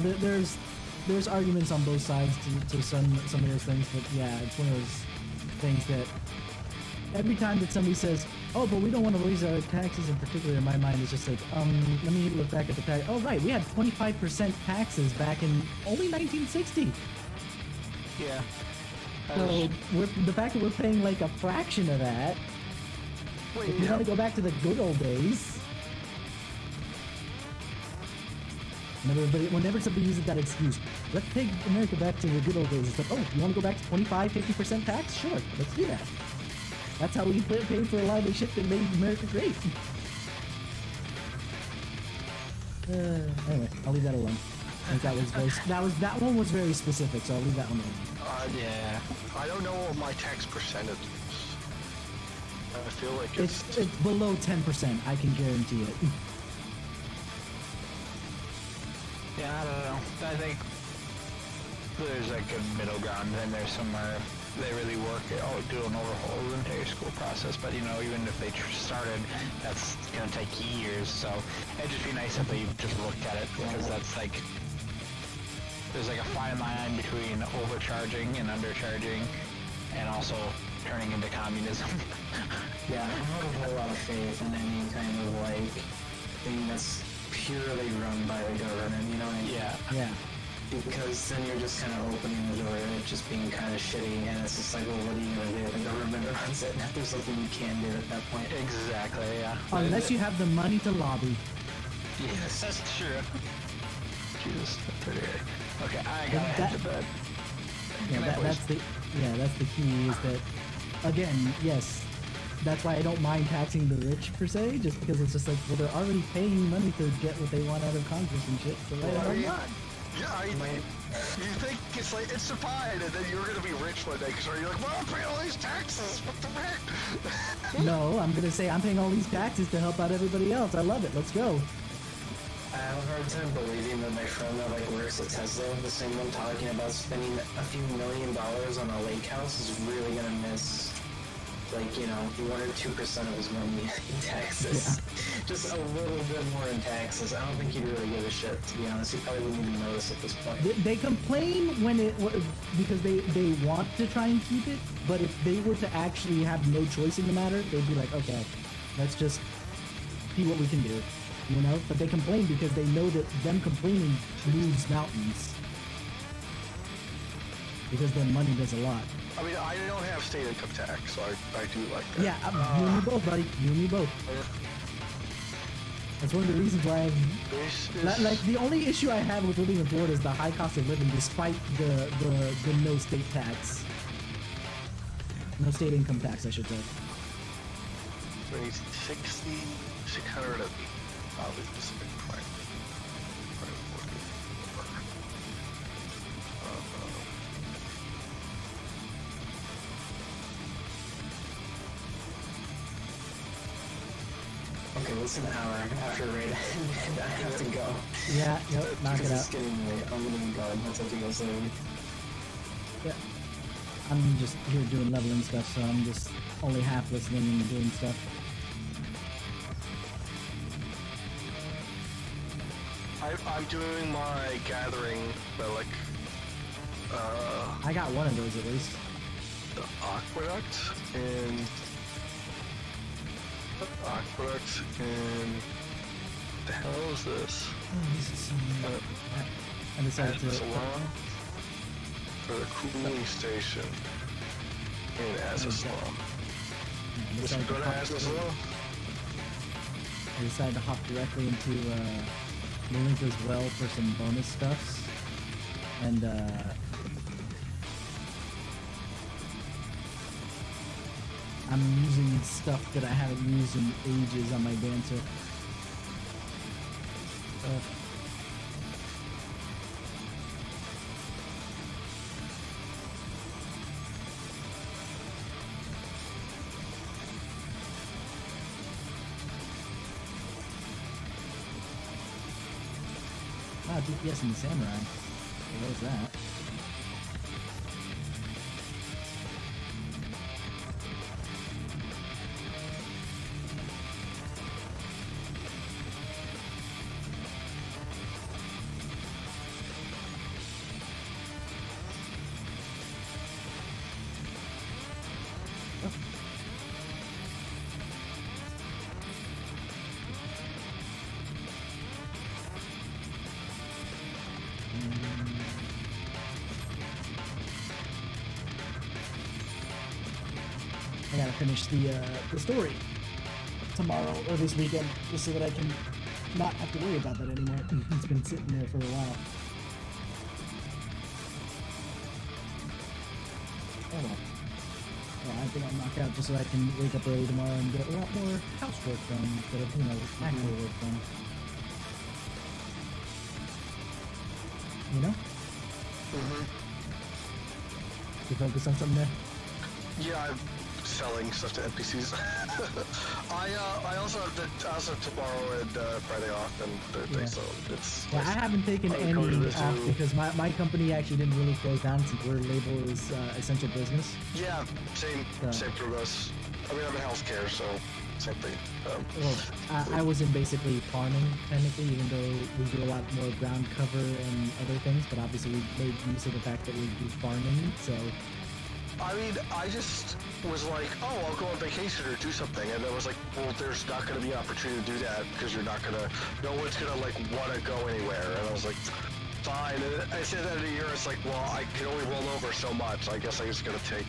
A: there's arguments on both sides to some of those things, but yeah, it's one of those things that every time that somebody says, oh, but we don't want to raise our taxes in particular, in my mind is just let me look back at the tax. Oh, right, we had 25% taxes back in only 1960.
B: Yeah.
A: So the fact that we're paying a fraction of that, if you want to go back to the good old days. Whenever somebody uses that excuse, let's take America back to the good old days. It's like, oh, you want to go back to 25, 50% tax? Sure, let's do that. That's how we paid for a lot of the shit that made America great. Anyway, I'll leave that alone. I think that one was very specific, so I'll leave that one alone.
C: Yeah. I don't know what my tax percentage is. I feel like
A: it's below 10%. I can guarantee it.
B: Yeah, I don't know. I think there's a middle ground, and there's somewhere they really do an overhaul of the entire school process. But even if they started, that's gonna take years. So it'd just be nice if they just looked at it, because that's there's a fine line between overcharging and undercharging, and also turning into communism.
F: Yeah, I don't have a whole lot of faith in any kind of thing that's purely run by the government, you know what I mean?
A: Yeah.
F: Because then you're just kind of opening the door to it just being kind of shitty, and it's just well, what are you going to do? The government runs it, and if there's something you can do at that point.
B: Exactly, yeah.
A: Unless you have the money to lobby.
B: Yes, that's true. Jesus, that's pretty good. Okay, I gotta head to bed.
A: That's the key, is that, again, yes, that's why I don't mind taxing the rich per se, just because it's just well, they're already paying money to get what they want out of Congress and shit, so why not?
C: Yeah, you think it's fine, and then you're gonna be rich one day, because you're well, I'm paying all these taxes, what the heck?
A: No, I'm gonna say I'm paying all these taxes to help out everybody else. I love it, let's go.
F: I have a hard time believing that my friend that works at Tesla, the same one talking about spending a few $1 million on a lake house, is really gonna miss 1 or 2% of his money in taxes. Yeah. Just a little bit more in taxes. I don't think he'd really give a shit, to be honest. He probably wouldn't even notice at this point.
A: They complain because they want to try and keep it, but if they were to actually have no choice in the matter, they'd be like, okay, let's just see what we can do. But they complain because they know that them complaining moves mountains. Because their money does a lot.
C: I mean, I don't have state income tax, so I do like that.
A: Yeah, you and me both, buddy. You and me both. That's one of the reasons why
H: This
A: like the only issue I have with living in Florida is the high cost of living, despite the no state tax, no state income tax, I should say.
H: 60, 600 probably Pacific Prime.
F: Okay, it's an hour after raid. I have to go.
A: Yeah, yep, knock it
F: Because
A: out.
F: it's getting late. I'm gonna go. I'll talk to you guys later.
A: Yeah. I'm just here doing leveling stuff, so I'm just only half listening and doing stuff.
H: I'm doing my gathering relic.
A: I got one of those at least.
H: The aqueduct and the hell is this?
A: Oh, this is somewhere. I decided to.
H: Salon for the cooling station in Azazalon.
A: I
H: Should we go to Azazalon?
A: I decided to hop directly into the link as well for some bonus stuffs. And I'm using stuff that I haven't used in ages on my dancer. Wow, DPS in the Samurai. What was that? I gotta finish the story tomorrow or this weekend, just so that I can not have to worry about that anymore. It's been sitting there for a while. Oh well. Yeah, I think I'll knock out just so I can wake up early tomorrow and get a lot more housework done instead of, actual work done. You know? You focus on something there?
H: Yeah, I'm selling stuff to NPCs. I also have tomorrow and Friday off and Thursday,
A: Yeah.
H: so it's.
A: Yeah, I haven't taken
H: I would go to
A: any
H: the
A: off
H: zoo.
A: because my company actually didn't really close down since we're labeled as essential business.
H: Yeah, same
A: Yeah.
H: for us. I mean, I'm in healthcare, so same thing.
A: Well, I was in basically farming technically, even though we do a lot more ground cover and other things, but obviously we made use of the fact that we do farming, so
H: I mean, I just was like, oh, I'll go on vacation or do something, and I was like, well, there's not going to be an opportunity to do that because you're not going to, no one's going to like want to go anywhere, and I was like, fine. And I said that in a year, it's like, well, I can only roll over so much. I guess I'm just going to take,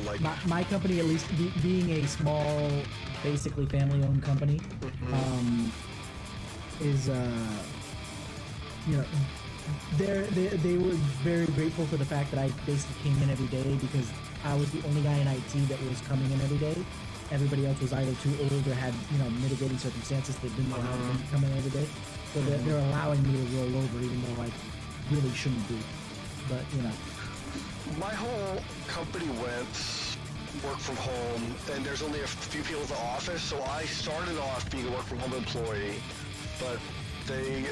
H: like,
A: my company, at least being a small, basically family-owned company, is they were very grateful for the fact that I basically came in every day because I was the only guy in IT that was coming in every day. Everybody else was either too old or had mitigating circumstances that didn't allow them to come in every day. So they're allowing me to roll over even though I really shouldn't be. But
H: my whole company went work from home, and there's only a few people in the office, so I started off being a work from home employee, but they,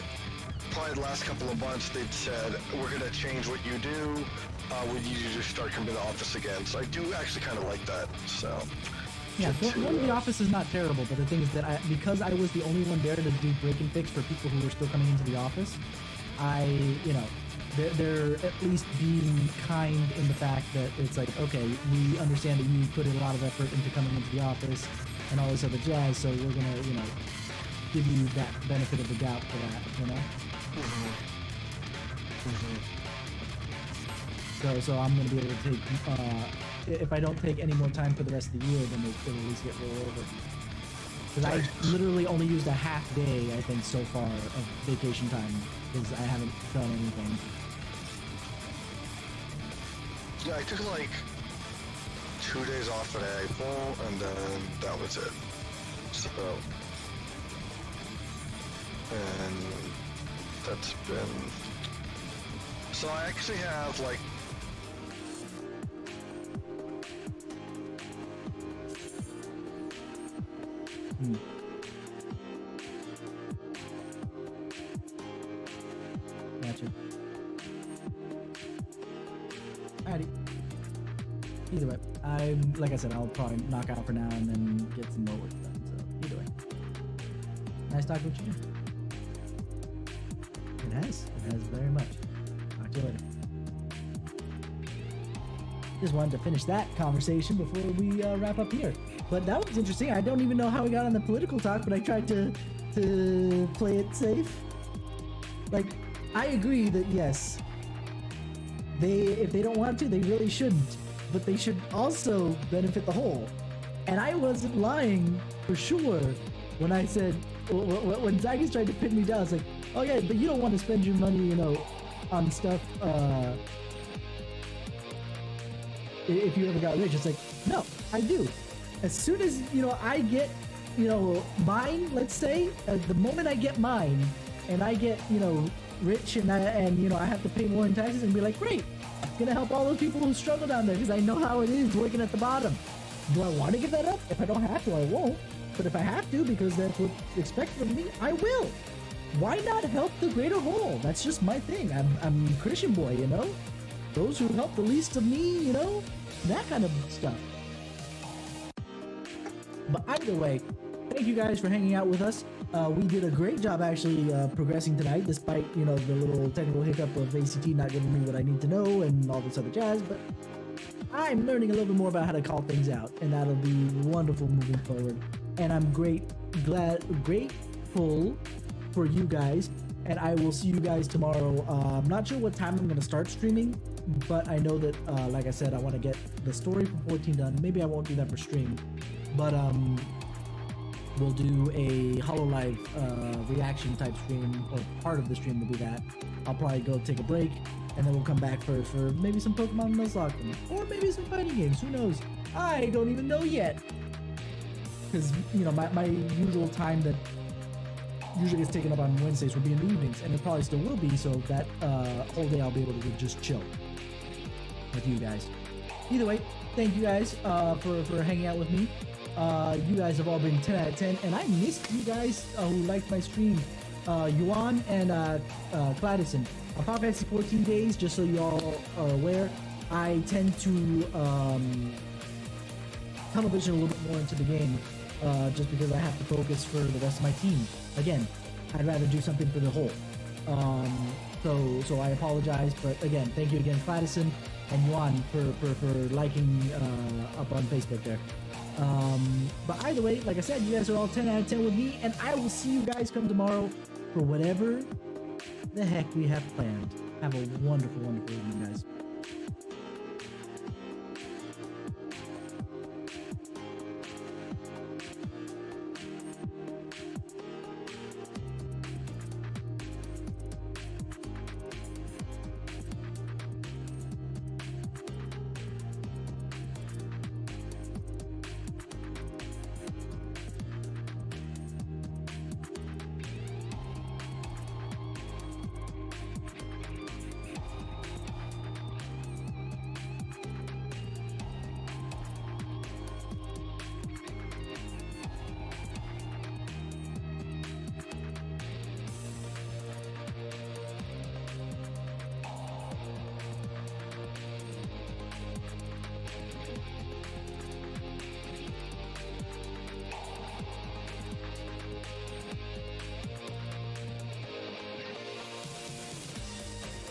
H: probably the last couple of months, they'd said, we're going to change what you do, we need you to start coming to the office again, so I do actually kind of like that, so.
A: yeah, going to the office is not terrible, but the thing is that because I was the only one there to do break and fix for people who were still coming into the office, they're at least being kind in the fact that it's like, okay, we understand that you put in a lot of effort into coming into the office and all this other jazz, so we're gonna, give you that benefit of the doubt for that, So I'm gonna be able to take, if I don't take any more time for the rest of the year, then it'll at least get rolled over. Because I literally only used a half day, I think, so far of vacation time because I haven't done anything.
H: Yeah, I took like 2 days off in April, and then that was it. So, and that's been. So I actually have like.
A: Gotcha. Alrighty. Either way, like I said, I'll probably knock out for now and then get some more work done. So either way, nice talking with you. It has very much. Talk to you later. Just wanted to finish that conversation before we wrap up here. But that was interesting. I don't even know how we got on the political talk, but I tried to play it safe. Like, I agree that yes, if they don't want to, they really shouldn't. But they should also benefit the whole. And I wasn't lying for sure when I said, when Zygus tried to pin me down, I was like, oh yeah, but you don't want to spend your money, you know, on stuff, if you ever got rich. It's like, no, I do. As soon as, you know, I get, you know, mine, let's say, the moment I get mine and I get, you know, rich and you know, I have to pay more in taxes and be like, great, gonna help all those people who struggle down there because I know how it is working at the bottom. Do I want to give that up? If I don't have to, I won't. But if I have to, because that's what's expected of me, I will. Why not help the greater whole? That's just my thing. I'm a Christian boy, you know? Those who help the least of me, you know? That kind of stuff. But either way, thank you guys for hanging out with us. We did a great job actually progressing tonight, despite, you know, the little technical hiccup of ACT not giving me what I need to know and all this other jazz. But I'm learning a little bit more about how to call things out, and that'll be wonderful moving forward. And I'm grateful for you guys, and I will see you guys tomorrow. I'm not sure what time I'm going to start streaming, but I know that, like I said, I want to get the story from 14 done. Maybe I won't do that for stream, but we'll do a HoloLive reaction type stream, or part of the stream will be that. I'll probably go take a break, and then we'll come back for maybe some Pokemon Nuzlocke, or maybe some fighting games, who knows? I don't even know yet. Because, you know, my usual time that usually gets taken up on Wednesdays will be in the evenings, and it probably still will be, so that whole day I'll be able to just chill with you guys. Either way, thank you guys for hanging out with me. You guys have all been 10 out of 10, and I missed you guys who liked my stream. Yuan and Gladison. On Final Fantasy 14 days, just so you all are aware, I tend to tunnel vision a little bit more into the game, just because I have to focus for the rest of my team. Again, I'd rather do something for the whole. So I apologize, but again, thank you again, Gladison and Yuan, for liking up on Facebook there. But either way, like I said, you guys are all 10 out of 10 with me, and I will see you guys come tomorrow for whatever the heck we have planned. Have a wonderful, wonderful evening, guys.